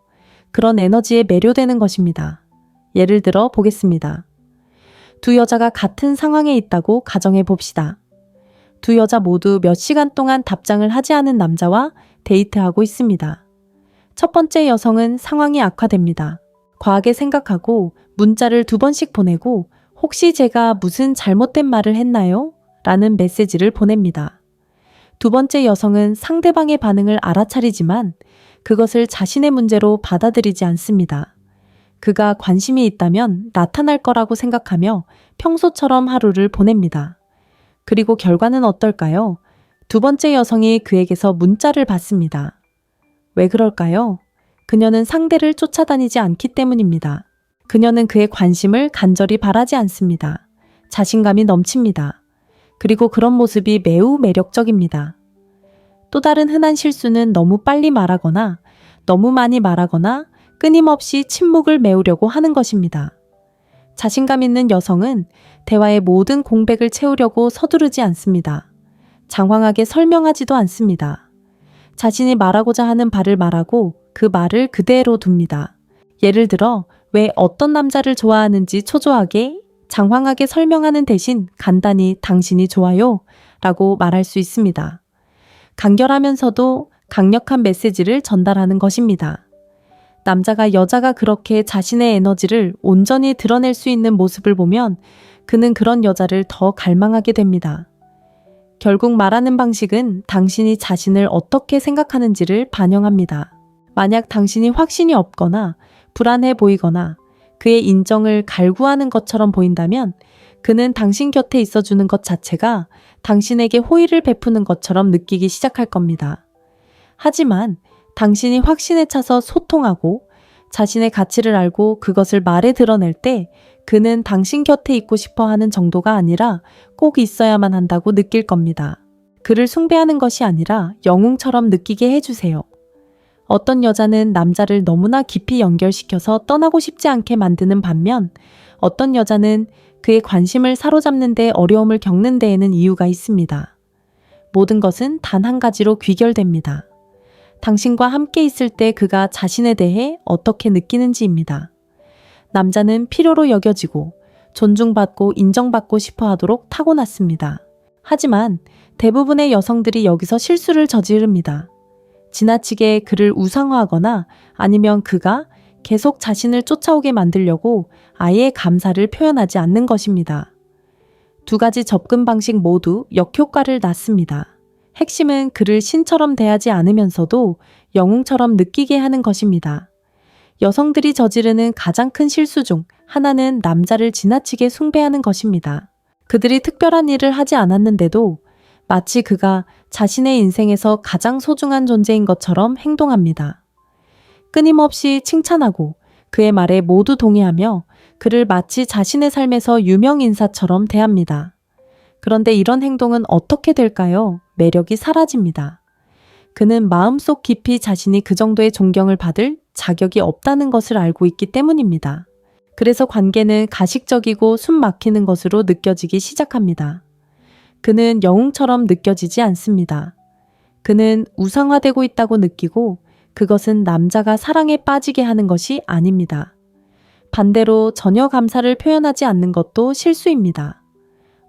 그런 에너지에 매료되는 것입니다. 예를 들어 보겠습니다. 두 여자가 같은 상황에 있다고 가정해 봅시다. 두 여자 모두 몇 시간 동안 답장을 하지 않은 남자와 데이트하고 있습니다. 첫 번째 여성은 상황이 악화됩니다. 과하게 생각하고 문자를 2번씩 보내고 혹시 제가 무슨 잘못된 말을 했나요? 라는 메시지를 보냅니다. 두 번째 여성은 상대방의 반응을 알아차리지만 그것을 자신의 문제로 받아들이지 않습니다. 그가 관심이 있다면 나타날 거라고 생각하며 평소처럼 하루를 보냅니다. 그리고 결과는 어떨까요? 두 번째 여성이 그에게서 문자를 받습니다. 왜 그럴까요? 그녀는 상대를 쫓아다니지 않기 때문입니다. 그녀는 그의 관심을 간절히 바라지 않습니다. 자신감이 넘칩니다. 그리고 그런 모습이 매우 매력적입니다. 또 다른 흔한 실수는 너무 빨리 말하거나 너무 많이 말하거나 끊임없이 침묵을 메우려고 하는 것입니다. 자신감 있는 여성은 대화의 모든 공백을 채우려고 서두르지 않습니다. 장황하게 설명하지도 않습니다. 자신이 말하고자 하는 바를 말하고 그 말을 그대로 둡니다. 예를 들어 왜 어떤 남자를 좋아하는지 초조하게 장황하게 설명하는 대신 간단히 당신이 좋아요 라고 말할 수 있습니다. 간결하면서도 강력한 메시지를 전달하는 것입니다. 남자가 여자가 그렇게 자신의 에너지를 온전히 드러낼 수 있는 모습을 보면 그는 그런 여자를 더 갈망하게 됩니다. 결국 말하는 방식은 당신이 자신을 어떻게 생각하는지를 반영합니다. 만약 당신이 확신이 없거나 불안해 보이거나 그의 인정을 갈구하는 것처럼 보인다면 그는 당신 곁에 있어주는 것 자체가 당신에게 호의를 베푸는 것처럼 느끼기 시작할 겁니다. 하지만 당신이 확신에 차서 소통하고 자신의 가치를 알고 그것을 말에 드러낼 때 그는 당신 곁에 있고 싶어 하는 정도가 아니라 꼭 있어야만 한다고 느낄 겁니다. 그를 숭배하는 것이 아니라 영웅처럼 느끼게 해주세요. 어떤 여자는 남자를 너무나 깊이 연결시켜서 떠나고 싶지 않게 만드는 반면 어떤 여자는 그의 관심을 사로잡는 데 어려움을 겪는 데에는 이유가 있습니다. 모든 것은 단 한 가지로 귀결됩니다. 당신과 함께 있을 때 그가 자신에 대해 어떻게 느끼는지입니다. 남자는 필요로 여겨지고 존중받고 인정받고 싶어 하도록 타고났습니다. 하지만 대부분의 여성들이 여기서 실수를 저지릅니다. 지나치게 그를 우상화하거나 아니면 그가 계속 자신을 쫓아오게 만들려고 아예 감사를 표현하지 않는 것입니다. 두 가지 접근 방식 모두 역효과를 낳습니다. 핵심은 그를 신처럼 대하지 않으면서도 영웅처럼 느끼게 하는 것입니다. 여성들이 저지르는 가장 큰 실수 중 하나는 남자를 지나치게 숭배하는 것입니다. 그들이 특별한 일을 하지 않았는데도 마치 그가 자신의 인생에서 가장 소중한 존재인 것처럼 행동합니다. 끊임없이 칭찬하고 그의 말에 모두 동의하며 그를 마치 자신의 삶에서 유명 인사처럼 대합니다. 그런데 이런 행동은 어떻게 될까요? 매력이 사라집니다. 그는 마음속 깊이 자신이 그 정도의 존경을 받을 자격이 없다는 것을 알고 있기 때문입니다. 그래서 관계는 가식적이고 숨 막히는 것으로 느껴지기 시작합니다. 그는 영웅처럼 느껴지지 않습니다. 그는 우상화되고 있다고 느끼고 그것은 남자가 사랑에 빠지게 하는 것이 아닙니다. 반대로 전혀 감사를 표현하지 않는 것도 실수입니다.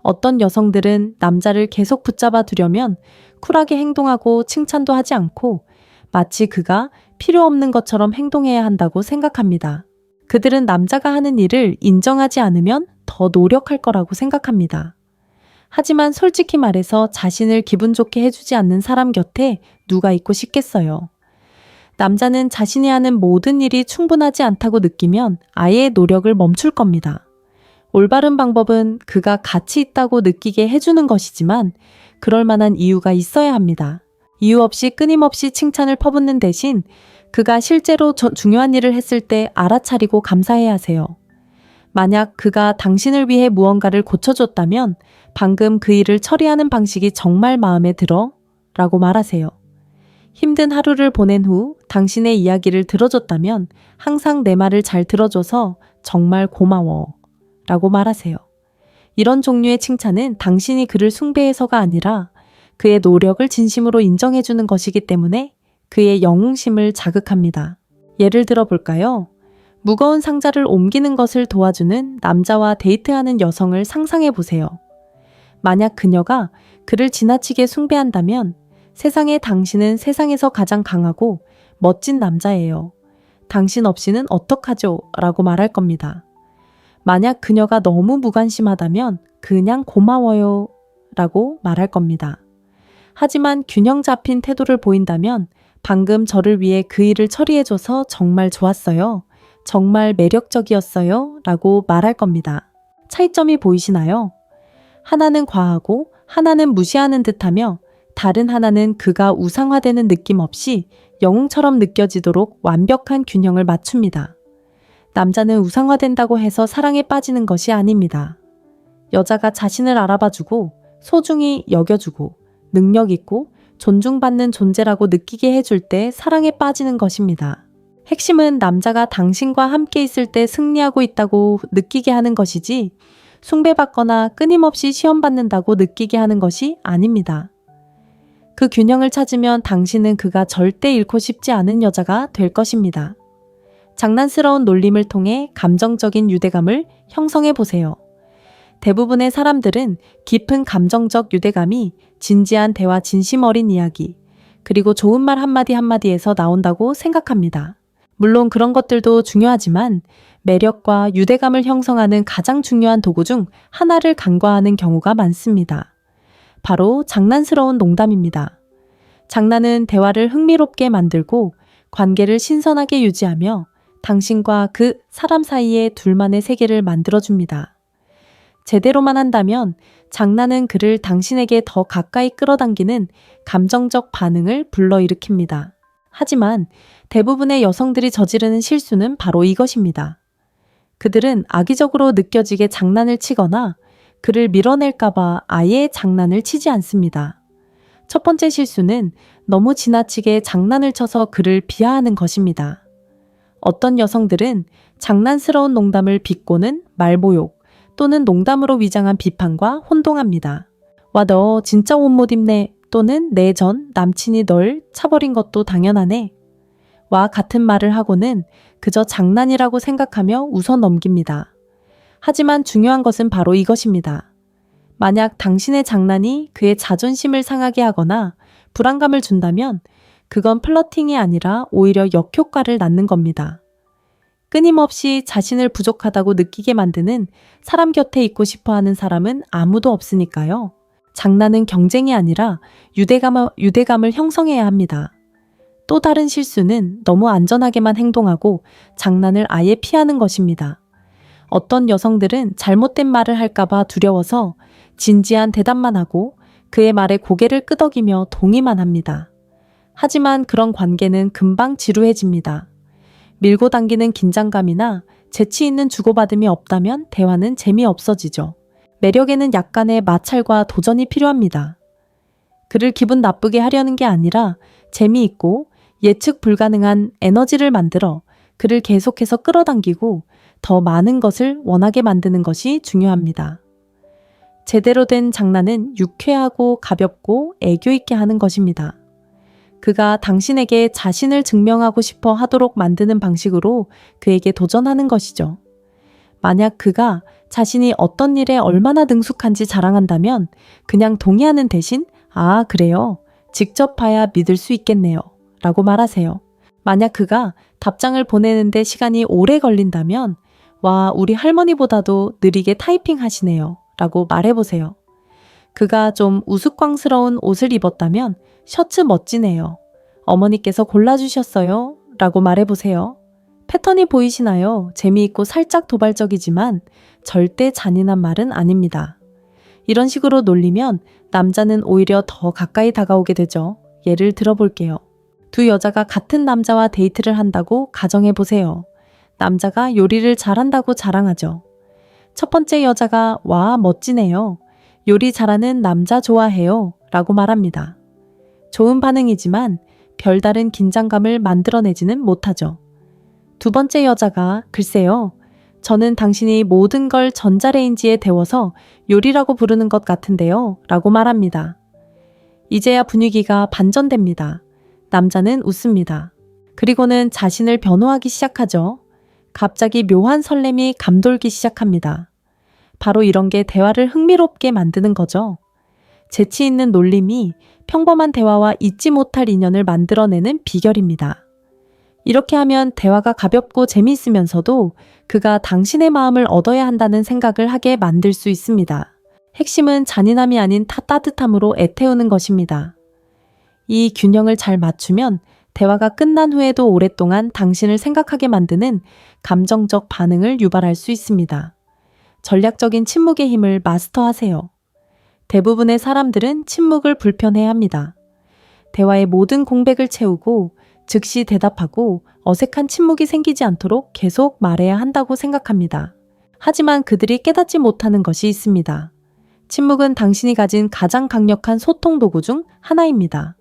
어떤 여성들은 남자를 계속 붙잡아 두려면 쿨하게 행동하고 칭찬도 하지 않고 마치 그가 필요 없는 것처럼 행동해야 한다고 생각합니다. 그들은 남자가 하는 일을 인정하지 않으면 더 노력할 거라고 생각합니다. 하지만 솔직히 말해서 자신을 기분 좋게 해주지 않는 사람 곁에 누가 있고 싶겠어요. 남자는 자신이 하는 모든 일이 충분하지 않다고 느끼면 아예 노력을 멈출 겁니다. 올바른 방법은 그가 가치 있다고 느끼게 해주는 것이지만 그럴 만한 이유가 있어야 합니다. 이유 없이 끊임없이 칭찬을 퍼붓는 대신 그가 실제로 중요한 일을 했을 때 알아차리고 감사해야 하세요. 만약 그가 당신을 위해 무언가를 고쳐줬다면 방금 그 일을 처리하는 방식이 정말 마음에 들어 라고 말하세요. 힘든 하루를 보낸 후 당신의 이야기를 들어줬다면 항상 내 말을 잘 들어줘서 정말 고마워 라고 말하세요. 이런 종류의 칭찬은 당신이 그를 숭배해서가 아니라 그의 노력을 진심으로 인정해주는 것이기 때문에 그의 영웅심을 자극합니다. 예를 들어 볼까요? 무거운 상자를 옮기는 것을 도와주는 남자와 데이트하는 여성을 상상해 보세요. 만약 그녀가 그를 지나치게 숭배한다면 세상에 당신은 세상에서 가장 강하고 멋진 남자예요. 당신 없이는 어떡하죠? 라고 말할 겁니다. 만약 그녀가 너무 무관심하다면 그냥 고마워요 라고 말할 겁니다. 하지만 균형 잡힌 태도를 보인다면 방금 저를 위해 그 일을 처리해줘서 정말 좋았어요. 정말 매력적이었어요 라고 말할 겁니다. 차이점이 보이시나요? 하나는 과하고 하나는 무시하는 듯하며 다른 하나는 그가 우상화되는 느낌 없이 영웅처럼 느껴지도록 완벽한 균형을 맞춥니다. 남자는 우상화된다고 해서 사랑에 빠지는 것이 아닙니다. 여자가 자신을 알아봐주고 소중히 여겨주고 능력 있고 존중받는 존재라고 느끼게 해줄 때 사랑에 빠지는 것입니다. 핵심은 남자가 당신과 함께 있을 때 승리하고 있다고 느끼게 하는 것이지 숭배받거나 끊임없이 시험받는다고 느끼게 하는 것이 아닙니다. 그 균형을 찾으면 당신은 그가 절대 잃고 싶지 않은 여자가 될 것입니다. 장난스러운 놀림을 통해 감정적인 유대감을 형성해 보세요. 대부분의 사람들은 깊은 감정적 유대감이 진지한 대화, 진심 어린 이야기, 그리고 좋은 말 한마디 한마디에서 나온다고 생각합니다. 물론 그런 것들도 중요하지만 매력과 유대감을 형성하는 가장 중요한 도구 중 하나를 간과하는 경우가 많습니다. 바로 장난스러운 농담입니다. 장난은 대화를 흥미롭게 만들고 관계를 신선하게 유지하며 당신과 그 사람 사이에 둘만의 세계를 만들어줍니다. 제대로만 한다면 장난은 그를 당신에게 더 가까이 끌어당기는 감정적 반응을 불러일으킵니다. 하지만 대부분의 여성들이 저지르는 실수는 바로 이것입니다. 그들은 악의적으로 느껴지게 장난을 치거나 그를 밀어낼까봐 아예 장난을 치지 않습니다. 첫 번째 실수는 너무 지나치게 장난을 쳐서 그를 비하하는 것입니다. 어떤 여성들은 장난스러운 농담을 비꼬는 말모욕 또는 농담으로 위장한 비판과 혼동합니다. 와, 너 진짜 옷 못 입네. 또는 내 전 남친이 널 차버린 것도 당연하네. 와 같은 말을 하고는 그저 장난이라고 생각하며 웃어 넘깁니다. 하지만 중요한 것은 바로 이것입니다. 만약 당신의 장난이 그의 자존심을 상하게 하거나 불안감을 준다면 그건 플러팅이 아니라 오히려 역효과를 낳는 겁니다. 끊임없이 자신을 부족하다고 느끼게 만드는 사람 곁에 있고 싶어 하는 사람은 아무도 없으니까요. 장난은 경쟁이 아니라 유대감을 형성해야 합니다. 또 다른 실수는 너무 안전하게만 행동하고 장난을 아예 피하는 것입니다. 어떤 여성들은 잘못된 말을 할까봐 두려워서 진지한 대답만 하고 그의 말에 고개를 끄덕이며 동의만 합니다. 하지만 그런 관계는 금방 지루해집니다. 밀고 당기는 긴장감이나 재치 있는 주고받음이 없다면 대화는 재미없어지죠. 매력에는 약간의 마찰과 도전이 필요합니다. 그를 기분 나쁘게 하려는 게 아니라 재미있고 예측 불가능한 에너지를 만들어 그를 계속해서 끌어당기고 더 많은 것을 원하게 만드는 것이 중요합니다. 제대로 된 장난은 유쾌하고 가볍고 애교 있게 하는 것입니다. 그가 당신에게 자신을 증명하고 싶어 하도록 만드는 방식으로 그에게 도전하는 것이죠. 만약 그가 자신이 어떤 일에 얼마나 능숙한지 자랑한다면 그냥 동의하는 대신 아, 그래요. 직접 봐야 믿을 수 있겠네요. 라고 말하세요. 만약 그가 답장을 보내는데 시간이 오래 걸린다면 와, 우리 할머니보다도 느리게 타이핑 하시네요. 라고 말해보세요. 그가 좀 우스꽝스러운 옷을 입었다면 셔츠 멋지네요. 어머니께서 골라주셨어요. 라고 말해보세요. 패턴이 보이시나요? 재미있고 살짝 도발적이지만 절대 잔인한 말은 아닙니다. 이런 식으로 놀리면 남자는 오히려 더 가까이 다가오게 되죠. 예를 들어볼게요. 두 여자가 같은 남자와 데이트를 한다고 가정해보세요. 남자가 요리를 잘한다고 자랑하죠. 첫 번째 여자가 와, 멋지네요. 요리 잘하는 남자 좋아해요. 라고 말합니다. 좋은 반응이지만 별다른 긴장감을 만들어내지는 못하죠. 두 번째 여자가 글쎄요. 저는 당신이 모든 걸 전자레인지에 데워서 요리라고 부르는 것 같은데요. 라고 말합니다. 이제야 분위기가 반전됩니다. 남자는 웃습니다. 그리고는 자신을 변호하기 시작하죠. 갑자기 묘한 설렘이 감돌기 시작합니다. 바로 이런 게 대화를 흥미롭게 만드는 거죠. 재치 있는 놀림이 평범한 대화와 잊지 못할 인연을 만들어내는 비결입니다. 이렇게 하면 대화가 가볍고 재미있으면서도 그가 당신의 마음을 얻어야 한다는 생각을 하게 만들 수 있습니다. 핵심은 잔인함이 아닌 따뜻함으로 애태우는 것입니다. 이 균형을 잘 맞추면 대화가 끝난 후에도 오랫동안 당신을 생각하게 만드는 감정적 반응을 유발할 수 있습니다. 전략적인 침묵의 힘을 마스터하세요. 대부분의 사람들은 침묵을 불편해합니다. 대화의 모든 공백을 채우고 즉시 대답하고 어색한 침묵이 생기지 않도록 계속 말해야 한다고 생각합니다. 하지만 그들이 깨닫지 못하는 것이 있습니다. 침묵은 당신이 가진 가장 강력한 소통 도구 중 하나입니다.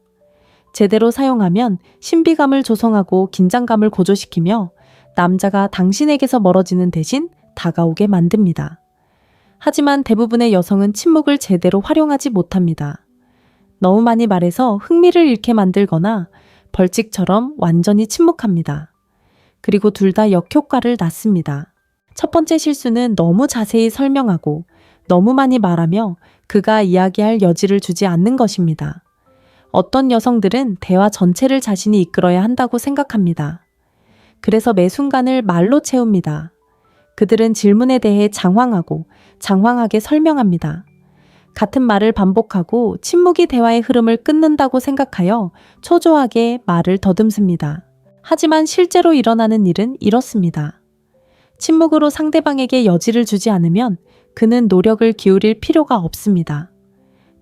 제대로 사용하면 신비감을 조성하고 긴장감을 고조시키며 남자가 당신에게서 멀어지는 대신 다가오게 만듭니다. 하지만 대부분의 여성은 침묵을 제대로 활용하지 못합니다. 너무 많이 말해서 흥미를 잃게 만들거나 벌칙처럼 완전히 침묵합니다. 그리고 둘 다 역효과를 낳습니다. 첫 번째 실수는 너무 자세히 설명하고 너무 많이 말하며 그가 이야기할 여지를 주지 않는 것입니다. 어떤 여성들은 대화 전체를 자신이 이끌어야 한다고 생각합니다. 그래서 매 순간을 말로 채웁니다. 그들은 질문에 대해 장황하고 장황하게 설명합니다. 같은 말을 반복하고 침묵이 대화의 흐름을 끊는다고 생각하여 초조하게 말을 더듬습니다. 하지만 실제로 일어나는 일은 이렇습니다. 침묵으로 상대방에게 여지를 주지 않으면 그는 노력을 기울일 필요가 없습니다.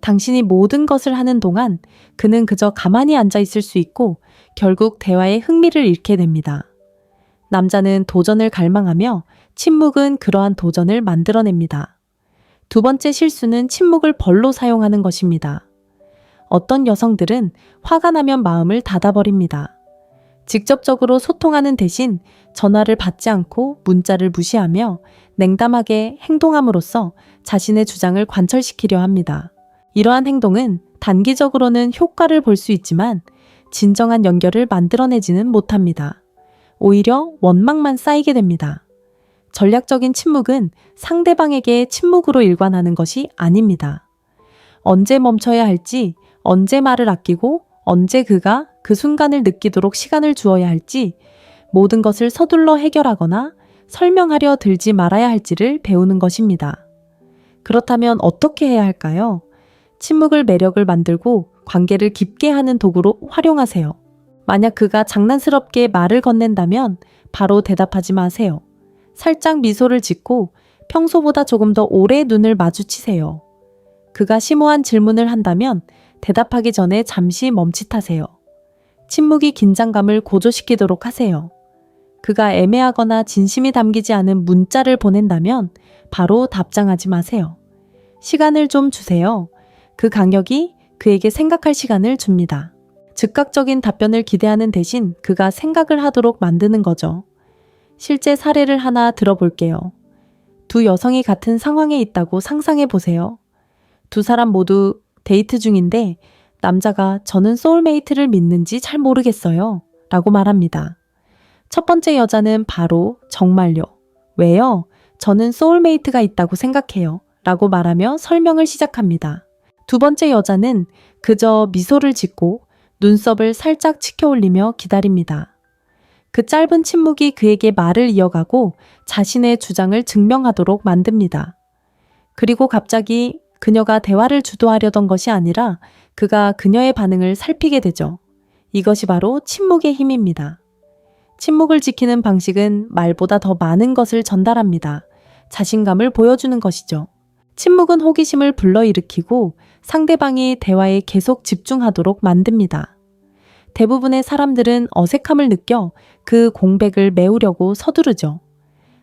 당신이 모든 것을 하는 동안 그는 그저 가만히 앉아 있을 수 있고 결국 대화에 흥미를 잃게 됩니다. 남자는 도전을 갈망하며 침묵은 그러한 도전을 만들어냅니다. 두 번째 실수는 침묵을 벌로 사용하는 것입니다. 어떤 여성들은 화가 나면 마음을 닫아버립니다. 직접적으로 소통하는 대신 전화를 받지 않고 문자를 무시하며 냉담하게 행동함으로써 자신의 주장을 관철시키려 합니다. 이러한 행동은 단기적으로는 효과를 볼 수 있지만 진정한 연결을 만들어내지는 못합니다. 오히려 원망만 쌓이게 됩니다. 전략적인 침묵은 상대방에게 침묵으로 일관하는 것이 아닙니다. 언제 멈춰야 할지, 언제 말을 아끼고 언제 그가 그 순간을 느끼도록 시간을 주어야 할지, 모든 것을 서둘러 해결하거나 설명하려 들지 말아야 할지를 배우는 것입니다. 그렇다면 어떻게 해야 할까요? 침묵을 매력을 만들고 관계를 깊게 하는 도구로 활용하세요. 만약 그가 장난스럽게 말을 건넨다면 바로 대답하지 마세요. 살짝 미소를 짓고 평소보다 조금 더 오래 눈을 마주치세요. 그가 심오한 질문을 한다면 대답하기 전에 잠시 멈칫하세요. 침묵이 긴장감을 고조시키도록 하세요. 그가 애매하거나 진심이 담기지 않은 문자를 보낸다면 바로 답장하지 마세요. 시간을 좀 주세요. 그 간격이 그에게 생각할 시간을 줍니다. 즉각적인 답변을 기대하는 대신 그가 생각을 하도록 만드는 거죠. 실제 사례를 하나 들어볼게요. 두 여성이 같은 상황에 있다고 상상해 보세요. 두 사람 모두 데이트 중인데 남자가 저는 소울메이트를 믿는지 잘 모르겠어요 라고 말합니다. 첫 번째 여자는 바로 정말요. 왜요? 저는 소울메이트가 있다고 생각해요 라고 말하며 설명을 시작합니다. 두 번째 여자는 그저 미소를 짓고 눈썹을 살짝 치켜 올리며 기다립니다. 그 짧은 침묵이 그에게 말을 이어가고 자신의 주장을 증명하도록 만듭니다. 그리고 갑자기 그녀가 대화를 주도하려던 것이 아니라 그가 그녀의 반응을 살피게 되죠. 이것이 바로 침묵의 힘입니다. 침묵을 지키는 방식은 말보다 더 많은 것을 전달합니다. 자신감을 보여주는 것이죠. 침묵은 호기심을 불러일으키고 상대방이 대화에 계속 집중하도록 만듭니다. 대부분의 사람들은 어색함을 느껴 그 공백을 메우려고 서두르죠.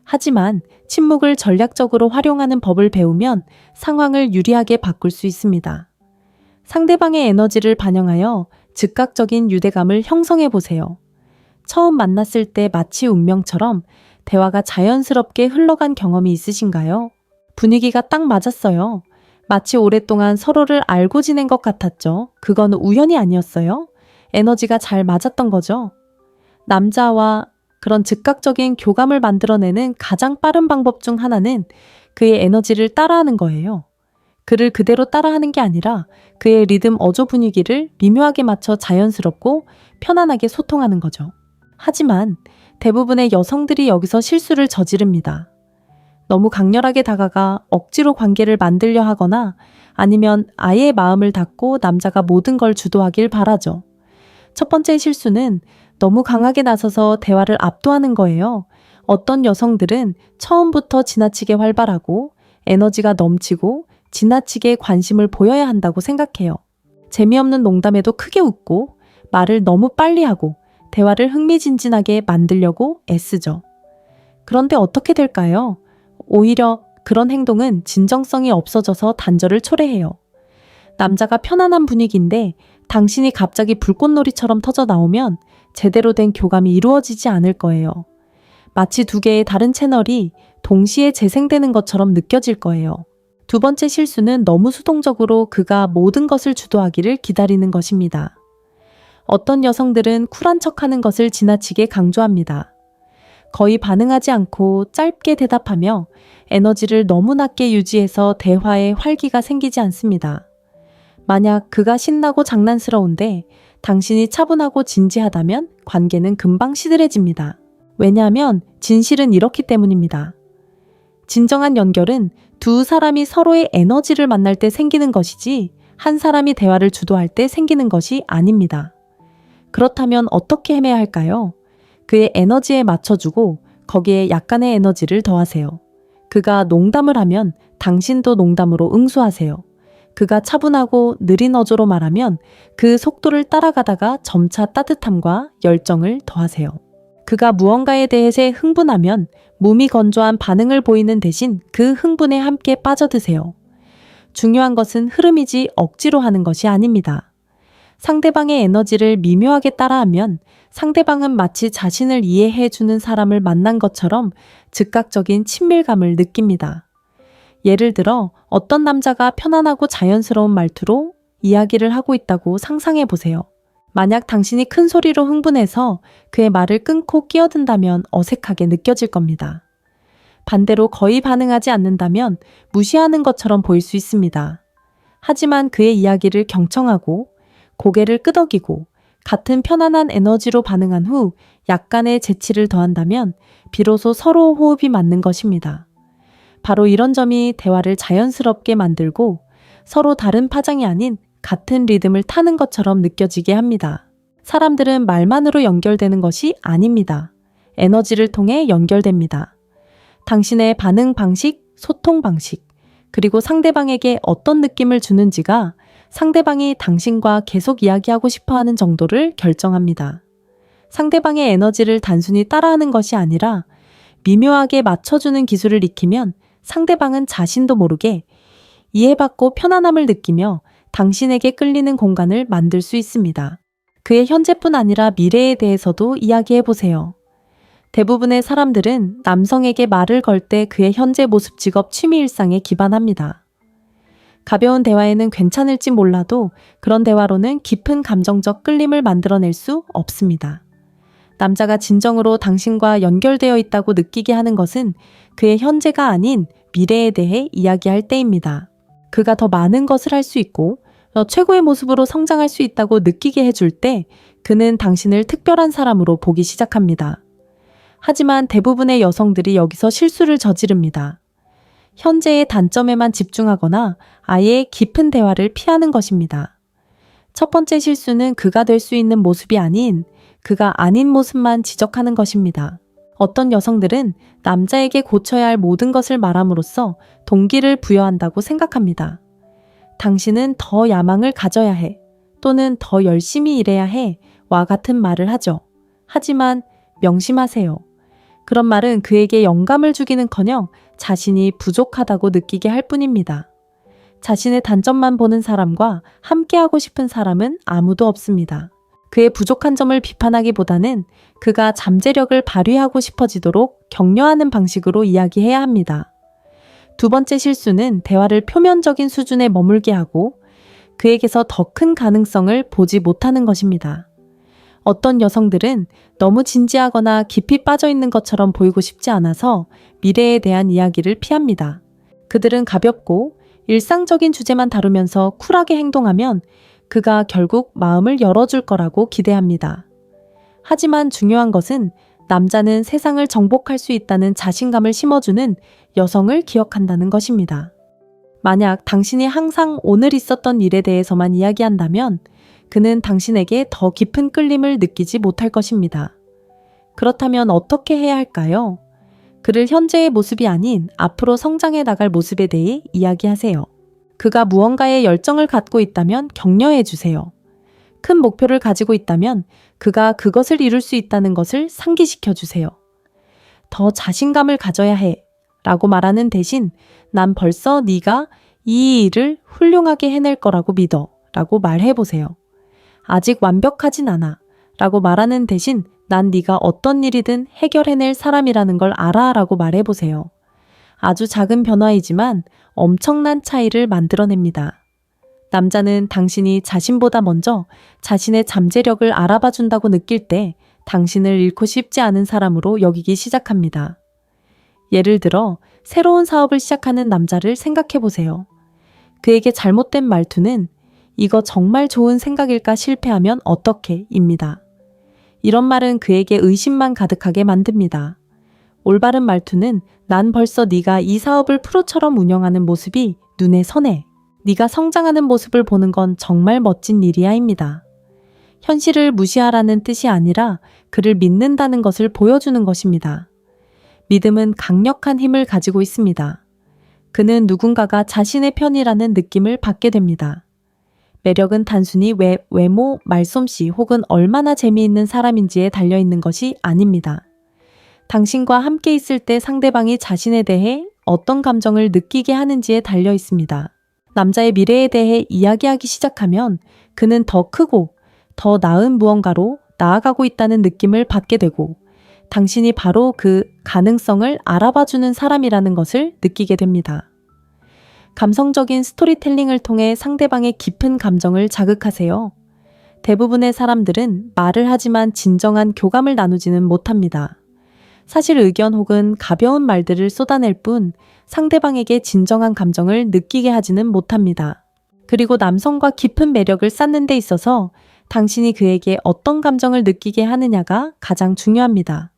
하지만 침묵을 전략적으로 활용하는 법을 배우면 상황을 유리하게 바꿀 수 있습니다. 상대방의 에너지를 반영하여 즉각적인 유대감을 형성해 보세요. 처음 만났을 때 마치 운명처럼 대화가 자연스럽게 흘러간 경험이 있으신가요? 분위기가 딱 맞았어요. 마치 오랫동안 서로를 알고 지낸 것 같았죠. 그건 우연이 아니었어요. 에너지가 잘 맞았던 거죠. 남자와 그런 즉각적인 교감을 만들어내는 가장 빠른 방법 중 하나는 그의 에너지를 따라하는 거예요. 그를 그대로 따라하는 게 아니라 그의 리듬 어조 분위기를 미묘하게 맞춰 자연스럽고 편안하게 소통하는 거죠. 하지만 대부분의 여성들이 여기서 실수를 저지릅니다. 너무 강렬하게 다가가 억지로 관계를 만들려 하거나 아니면 아예 마음을 닫고 남자가 모든 걸 주도하길 바라죠. 첫 번째 실수는 너무 강하게 나서서 대화를 압도하는 거예요. 어떤 여성들은 처음부터 지나치게 활발하고 에너지가 넘치고 지나치게 관심을 보여야 한다고 생각해요. 재미없는 농담에도 크게 웃고 말을 너무 빨리 하고 대화를 흥미진진하게 만들려고 애쓰죠. 그런데 어떻게 될까요? 오히려 그런 행동은 진정성이 없어져서 단절을 초래해요. 남자가 편안한 분위기인데 당신이 갑자기 불꽃놀이처럼 터져 나오면 제대로 된 교감이 이루어지지 않을 거예요. 마치 두 개의 다른 채널이 동시에 재생되는 것처럼 느껴질 거예요. 두 번째 실수는 너무 수동적으로 그가 모든 것을 주도하기를 기다리는 것입니다. 어떤 여성들은 쿨한 척하는 것을 지나치게 강조합니다. 거의 반응하지 않고 짧게 대답하며 에너지를 너무 낮게 유지해서 대화에 활기가 생기지 않습니다. 만약 그가 신나고 장난스러운데 당신이 차분하고 진지하다면 관계는 금방 시들해집니다. 왜냐하면 진실은 이렇기 때문입니다. 진정한 연결은 두 사람이 서로의 에너지를 만날 때 생기는 것이지 한 사람이 대화를 주도할 때 생기는 것이 아닙니다. 그렇다면 어떻게 해야 할까요? 그의 에너지에 맞춰주고 거기에 약간의 에너지를 더하세요. 그가 농담을 하면 당신도 농담으로 응수하세요. 그가 차분하고 느린 어조로 말하면 그 속도를 따라가다가 점차 따뜻함과 열정을 더하세요. 그가 무언가에 대해서 흥분하면 몸이 건조한 반응을 보이는 대신 그 흥분에 함께 빠져드세요. 중요한 것은 흐름이지 억지로 하는 것이 아닙니다. 상대방의 에너지를 미묘하게 따라하면 상대방은 마치 자신을 이해해주는 사람을 만난 것처럼 즉각적인 친밀감을 느낍니다. 예를 들어 어떤 남자가 편안하고 자연스러운 말투로 이야기를 하고 있다고 상상해 보세요. 만약 당신이 큰 소리로 흥분해서 그의 말을 끊고 끼어든다면 어색하게 느껴질 겁니다. 반대로 거의 반응하지 않는다면 무시하는 것처럼 보일 수 있습니다. 하지만 그의 이야기를 경청하고 고개를 끄덕이고 같은 편안한 에너지로 반응한 후 약간의 재치를 더한다면 비로소 서로 호흡이 맞는 것입니다. 바로 이런 점이 대화를 자연스럽게 만들고 서로 다른 파장이 아닌 같은 리듬을 타는 것처럼 느껴지게 합니다. 사람들은 말만으로 연결되는 것이 아닙니다. 에너지를 통해 연결됩니다. 당신의 반응 방식, 소통 방식, 그리고 상대방에게 어떤 느낌을 주는지가 상대방이 당신과 계속 이야기하고 싶어 하는 정도를 결정합니다. 상대방의 에너지를 단순히 따라하는 것이 아니라 미묘하게 맞춰주는 기술을 익히면 상대방은 자신도 모르게 이해받고 편안함을 느끼며 당신에게 끌리는 공간을 만들 수 있습니다. 그의 현재뿐 아니라 미래에 대해서도 이야기해보세요. 대부분의 사람들은 남성에게 말을 걸 때 그의 현재 모습, 직업, 취미, 일상에 기반합니다. 가벼운 대화에는 괜찮을지 몰라도 그런 대화로는 깊은 감정적 끌림을 만들어낼 수 없습니다. 남자가 진정으로 당신과 연결되어 있다고 느끼게 하는 것은 그의 현재가 아닌 미래에 대해 이야기할 때입니다. 그가 더 많은 것을 할 수 있고 최고의 모습으로 성장할 수 있다고 느끼게 해줄 때 그는 당신을 특별한 사람으로 보기 시작합니다. 하지만 대부분의 여성들이 여기서 실수를 저지릅니다. 현재의 단점에만 집중하거나 아예 깊은 대화를 피하는 것입니다. 첫 번째 실수는 그가 될 수 있는 모습이 아닌 그가 아닌 모습만 지적하는 것입니다. 어떤 여성들은 남자에게 고쳐야 할 모든 것을 말함으로써 동기를 부여한다고 생각합니다. 당신은 더 야망을 가져야 해 또는 더 열심히 일해야 해 와 같은 말을 하죠. 하지만 명심하세요. 그런 말은 그에게 영감을 주기는커녕 자신이 부족하다고 느끼게 할 뿐입니다. 자신의 단점만 보는 사람과 함께하고 싶은 사람은 아무도 없습니다. 그의 부족한 점을 비판하기보다는 그가 잠재력을 발휘하고 싶어지도록 격려하는 방식으로 이야기해야 합니다. 두 번째 실수는 대화를 표면적인 수준에 머물게 하고 그에게서 더 큰 가능성을 보지 못하는 것입니다. 어떤 여성들은 너무 진지하거나 깊이 빠져 있는 것처럼 보이고 싶지 않아서 미래에 대한 이야기를 피합니다. 그들은 가볍고 일상적인 주제만 다루면서 쿨하게 행동하면 그가 결국 마음을 열어줄 거라고 기대합니다. 하지만 중요한 것은 남자는 세상을 정복할 수 있다는 자신감을 심어주는 여성을 기억한다는 것입니다. 만약 당신이 항상 오늘 있었던 일에 대해서만 이야기한다면 그는 당신에게 더 깊은 끌림을 느끼지 못할 것입니다. 그렇다면 어떻게 해야 할까요? 그를 현재의 모습이 아닌 앞으로 성장해 나갈 모습에 대해 이야기하세요. 그가 무언가에 열정을 갖고 있다면 격려해 주세요. 큰 목표를 가지고 있다면 그가 그것을 이룰 수 있다는 것을 상기시켜 주세요. 더 자신감을 가져야 해 라고 말하는 대신 난 벌써 네가 이 일을 훌륭하게 해낼 거라고 믿어 라고 말해 보세요. 아직 완벽하진 않아 라고 말하는 대신 난 네가 어떤 일이든 해결해낼 사람이라는 걸 알아 라고 말해 보세요. 아주 작은 변화이지만 엄청난 차이를 만들어냅니다. 남자는 당신이 자신보다 먼저 자신의 잠재력을 알아봐 준다고 느낄 때 당신을 잃고 싶지 않은 사람으로 여기기 시작합니다. 예를 들어 새로운 사업을 시작하는 남자를 생각해 보세요. 그에게 잘못된 말투는 이거 정말 좋은 생각일까 실패하면 어떻게? 입니다. 이런 말은 그에게 의심만 가득하게 만듭니다. 올바른 말투는 난 벌써 네가 이 사업을 프로처럼 운영하는 모습이 눈에 선해. 네가 성장하는 모습을 보는 건 정말 멋진 일이야입니다. 현실을 무시하라는 뜻이 아니라 그를 믿는다는 것을 보여주는 것입니다. 믿음은 강력한 힘을 가지고 있습니다. 그는 누군가가 자신의 편이라는 느낌을 받게 됩니다. 매력은 단순히 외모, 말솜씨 혹은 얼마나 재미있는 사람인지에 달려있는 것이 아닙니다. 당신과 함께 있을 때 상대방이 자신에 대해 어떤 감정을 느끼게 하는지에 달려 있습니다. 남자의 미래에 대해 이야기하기 시작하면 그는 더 크고 더 나은 무언가로 나아가고 있다는 느낌을 받게 되고 당신이 바로 그 가능성을 알아봐주는 사람이라는 것을 느끼게 됩니다. 감성적인 스토리텔링을 통해 상대방의 깊은 감정을 자극하세요. 대부분의 사람들은 말을 하지만 진정한 교감을 나누지는 못합니다. 사실 의견 혹은 가벼운 말들을 쏟아낼 뿐 상대방에게 진정한 감정을 느끼게 하지는 못합니다. 그리고 남성과 깊은 매력을 쌓는 데 있어서 당신이 그에게 어떤 감정을 느끼게 하느냐가 가장 중요합니다.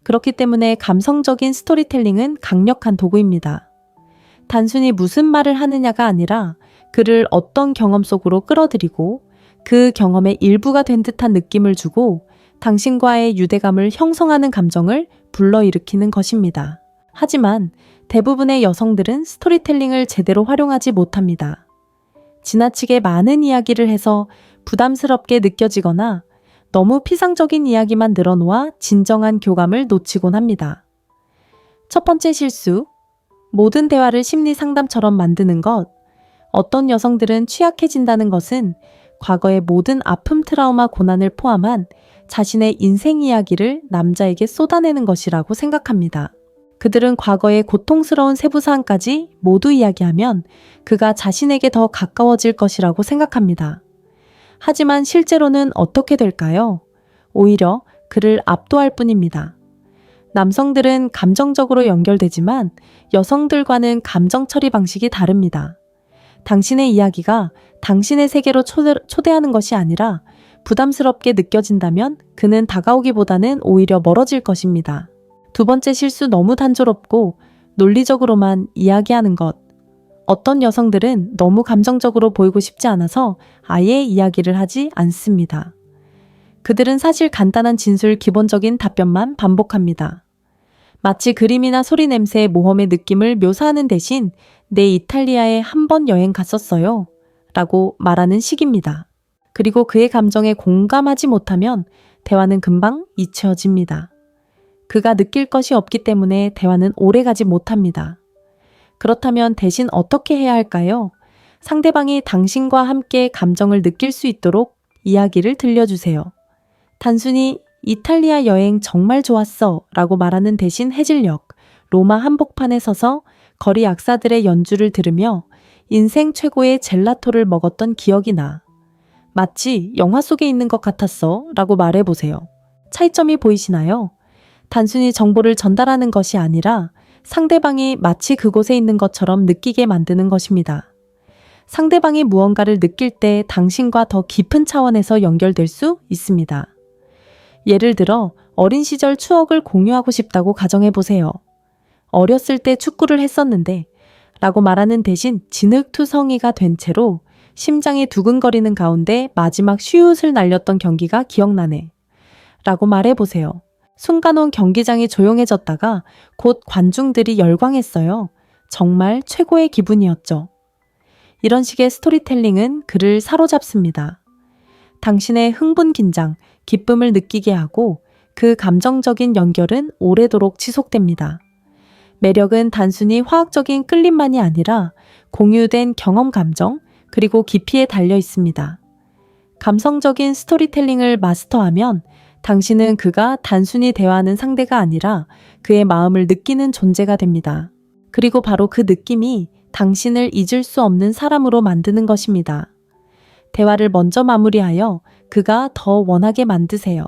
그렇기 때문에 감성적인 스토리텔링은 강력한 도구입니다. 단순히 무슨 말을 하느냐가 아니라 그를 어떤 경험 속으로 끌어들이고 그 경험의 일부가 된 듯한 느낌을 주고 당신과의 유대감을 형성하는 감정을 불러일으키는 것입니다. 하지만 대부분의 여성들은 스토리텔링을 제대로 활용하지 못합니다. 지나치게 많은 이야기를 해서 부담스럽게 느껴지거나 너무 피상적인 이야기만 늘어놓아 진정한 교감을 놓치곤 합니다. 첫 번째 실수, 모든 대화를 심리 상담처럼 만드는 것. 어떤 여성들은 취약해진다는 것은 과거의 모든 아픔, 트라우마, 고난을 포함한 자신의 인생 이야기를 남자에게 쏟아내는 것이라고 생각합니다. 그들은 과거의 고통스러운 세부사항까지 모두 이야기하면 그가 자신에게 더 가까워질 것이라고 생각합니다. 하지만 실제로는 어떻게 될까요? 오히려 그를 압도할 뿐입니다. 남성들은 감정적으로 연결되지만 여성들과는 감정 처리 방식이 다릅니다. 당신의 이야기가 당신의 세계로 초대하는 것이 아니라 부담스럽게 느껴진다면 그는 다가오기보다는 오히려 멀어질 것입니다. 두 번째 실수, 너무 단조롭고 논리적으로만 이야기하는 것. 어떤 여성들은 너무 감정적으로 보이고 싶지 않아서 아예 이야기를 하지 않습니다. 그들은 사실 간단한 진술, 기본적인 답변만 반복합니다. 마치 그림이나 소리, 냄새, 모험의 느낌을 묘사하는 대신 내 이탈리아에 한 번 여행 갔었어요 라고 말하는 식입니다. 그리고 그의 감정에 공감하지 못하면 대화는 금방 잊혀집니다. 그가 느낄 것이 없기 때문에 대화는 오래가지 못합니다. 그렇다면 대신 어떻게 해야 할까요? 상대방이 당신과 함께 감정을 느낄 수 있도록 이야기를 들려주세요. 단순히 이탈리아 여행 정말 좋았어 라고 말하는 대신 해질녘 로마 한복판에 서서 거리 악사들의 연주를 들으며 인생 최고의 젤라토를 먹었던 기억이 나. 마치 영화 속에 있는 것 같았어 라고 말해보세요. 차이점이 보이시나요? 단순히 정보를 전달하는 것이 아니라 상대방이 마치 그곳에 있는 것처럼 느끼게 만드는 것입니다. 상대방이 무언가를 느낄 때 당신과 더 깊은 차원에서 연결될 수 있습니다. 예를 들어 어린 시절 추억을 공유하고 싶다고 가정해보세요. 어렸을 때 축구를 했었는데 라고 말하는 대신 진흙투성이가 된 채로 심장이 두근거리는 가운데 마지막 슛을 날렸던 경기가 기억나네 라고 말해보세요. 순간 온 경기장이 조용해졌다가 곧 관중들이 열광했어요. 정말 최고의 기분이었죠. 이런 식의 스토리텔링은 그를 사로잡습니다. 당신의 흥분, 긴장, 기쁨을 느끼게 하고 그 감정적인 연결은 오래도록 지속됩니다. 매력은 단순히 화학적인 끌림만이 아니라 공유된 경험, 감정, 그리고 깊이에 달려 있습니다. 감성적인 스토리텔링을 마스터하면 당신은 그가 단순히 대화하는 상대가 아니라 그의 마음을 느끼는 존재가 됩니다. 그리고 바로 그 느낌이 당신을 잊을 수 없는 사람으로 만드는 것입니다. 대화를 먼저 마무리하여 그가 더 원하게 만드세요.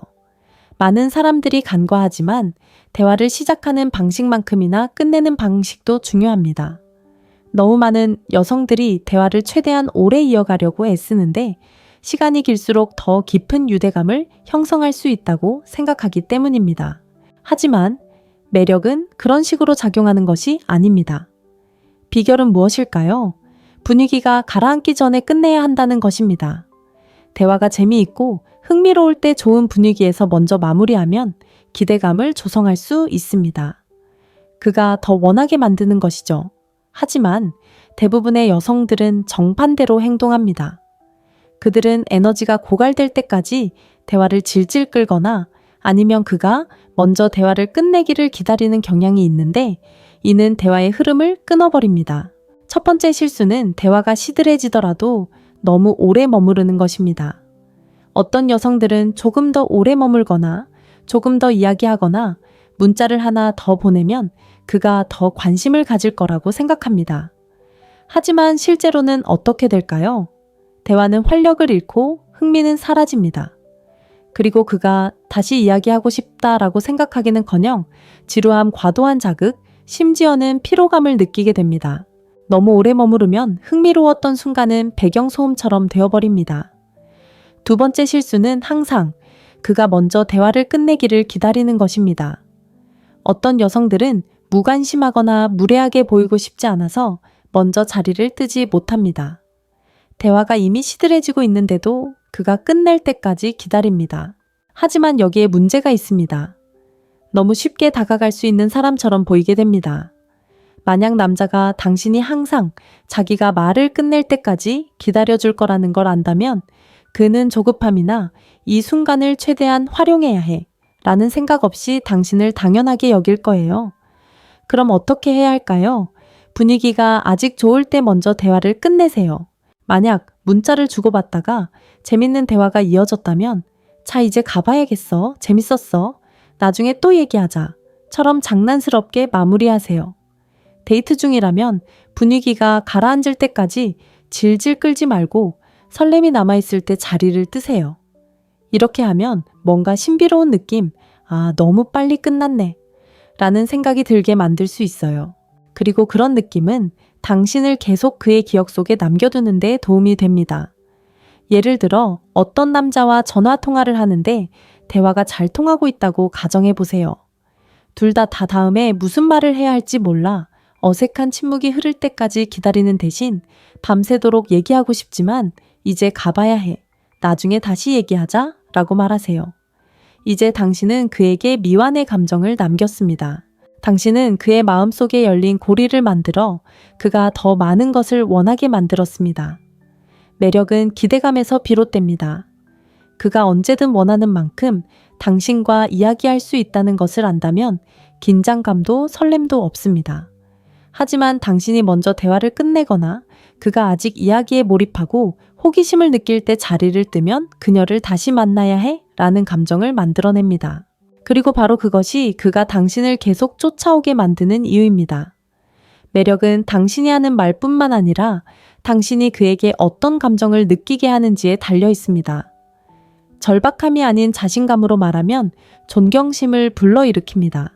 많은 사람들이 간과하지만 대화를 시작하는 방식만큼이나 끝내는 방식도 중요합니다. 너무 많은 여성들이 대화를 최대한 오래 이어가려고 애쓰는데 시간이 길수록 더 깊은 유대감을 형성할 수 있다고 생각하기 때문입니다. 하지만 매력은 그런 식으로 작용하는 것이 아닙니다. 비결은 무엇일까요? 분위기가 가라앉기 전에 끝내야 한다는 것입니다. 대화가 재미있고 흥미로울 때 좋은 분위기에서 먼저 마무리하면 기대감을 조성할 수 있습니다. 그가 더 원하게 만드는 것이죠. 하지만 대부분의 여성들은 정반대로 행동합니다. 그들은 에너지가 고갈될 때까지 대화를 질질 끌거나 아니면 그가 먼저 대화를 끝내기를 기다리는 경향이 있는데 이는 대화의 흐름을 끊어버립니다. 첫 번째 실수는 대화가 시들해지더라도 너무 오래 머무르는 것입니다. 어떤 여성들은 조금 더 오래 머물거나 조금 더 이야기하거나 문자를 하나 더 보내면 그가 더 관심을 가질 거라고 생각합니다. 하지만 실제로는 어떻게 될까요? 대화는 활력을 잃고 흥미는 사라집니다. 그리고 그가 다시 이야기하고 싶다라고 생각하기는커녕 지루함, 과도한 자극, 심지어는 피로감을 느끼게 됩니다. 너무 오래 머무르면 흥미로웠던 순간은 배경소음처럼 되어버립니다. 두 번째 실수는 항상 그가 먼저 대화를 끝내기를 기다리는 것입니다. 어떤 여성들은 무관심하거나 무례하게 보이고 싶지 않아서 먼저 자리를 뜨지 못합니다. 대화가 이미 시들해지고 있는데도 그가 끝낼 때까지 기다립니다. 하지만 여기에 문제가 있습니다. 너무 쉽게 다가갈 수 있는 사람처럼 보이게 됩니다. 만약 남자가 당신이 항상 자기가 말을 끝낼 때까지 기다려줄 거라는 걸 안다면 그는 조급함이나 이 순간을 최대한 활용해야 해 라는 생각 없이 당신을 당연하게 여길 거예요. 그럼 어떻게 해야 할까요? 분위기가 아직 좋을 때 먼저 대화를 끝내세요. 만약 문자를 주고받다가 재밌는 대화가 이어졌다면 자 이제 가봐야겠어. 재밌었어. 나중에 또 얘기하자. 처럼 장난스럽게 마무리하세요. 데이트 중이라면 분위기가 가라앉을 때까지 질질 끌지 말고 설렘이 남아있을 때 자리를 뜨세요. 이렇게 하면 뭔가 신비로운 느낌, 너무 빨리 끝났네 라는 생각이 들게 만들 수 있어요. 그리고 그런 느낌은 당신을 계속 그의 기억 속에 남겨두는 데 도움이 됩니다. 예를 들어 어떤 남자와 전화 통화를 하는데 대화가 잘 통하고 있다고 가정해 보세요. 둘 다 다음에 무슨 말을 해야 할지 몰라 어색한 침묵이 흐를 때까지 기다리는 대신 밤새도록 얘기하고 싶지만 이제 가봐야 해. 나중에 다시 얘기하자 라고 말하세요. 이제 당신은 그에게 미완의 감정을 남겼습니다. 당신은 그의 마음속에 열린 고리를 만들어 그가 더 많은 것을 원하게 만들었습니다. 매력은 기대감에서 비롯됩니다. 그가 언제든 원하는 만큼 당신과 이야기할 수 있다는 것을 안다면 긴장감도 설렘도 없습니다. 하지만 당신이 먼저 대화를 끝내거나 그가 아직 이야기에 몰입하고 호기심을 느낄 때 자리를 뜨면 그녀를 다시 만나야 해 라는 감정을 만들어냅니다. 그리고 바로 그것이 그가 당신을 계속 쫓아오게 만드는 이유입니다. 매력은 당신이 하는 말뿐만 아니라 당신이 그에게 어떤 감정을 느끼게 하는지에 달려 있습니다. 절박함이 아닌 자신감으로 말하면 존경심을 불러일으킵니다.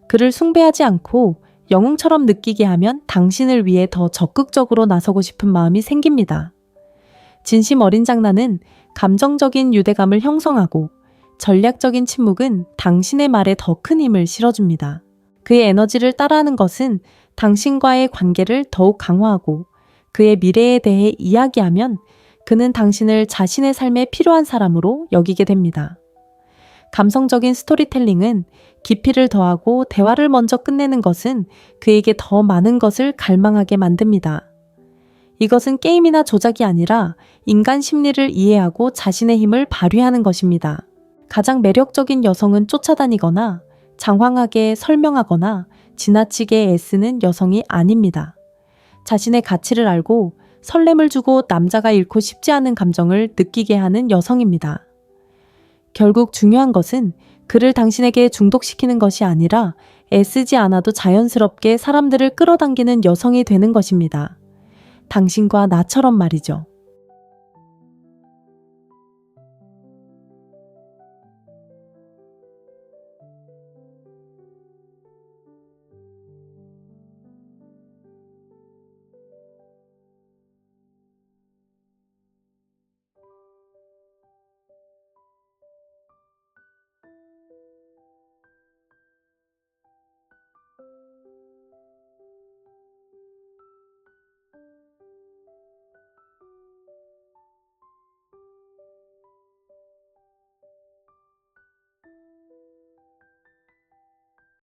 그를 숭배하지 않고 영웅처럼 느끼게 하면 당신을 위해 더 적극적으로 나서고 싶은 마음이 생깁니다. 진심 어린 장난은 감정적인 유대감을 형성하고 전략적인 침묵은 당신의 말에 더 큰 힘을 실어줍니다. 그의 에너지를 따라하는 것은 당신과의 관계를 더욱 강화하고 그의 미래에 대해 이야기하면 그는 당신을 자신의 삶에 필요한 사람으로 여기게 됩니다. 감성적인 스토리텔링은 깊이를 더하고 대화를 먼저 끝내는 것은 그에게 더 많은 것을 갈망하게 만듭니다. 이것은 게임이나 조작이 아니라 인간 심리를 이해하고 자신의 힘을 발휘하는 것입니다. 가장 매력적인 여성은 쫓아다니거나 장황하게 설명하거나 지나치게 애쓰는 여성이 아닙니다. 자신의 가치를 알고 설렘을 주고 남자가 잃고 싶지 않은 감정을 느끼게 하는 여성입니다. 결국 중요한 것은 그를 당신에게 중독시키는 것이 아니라 애쓰지 않아도 자연스럽게 사람들을 끌어당기는 여성이 되는 것입니다. 당신과 나처럼 말이죠.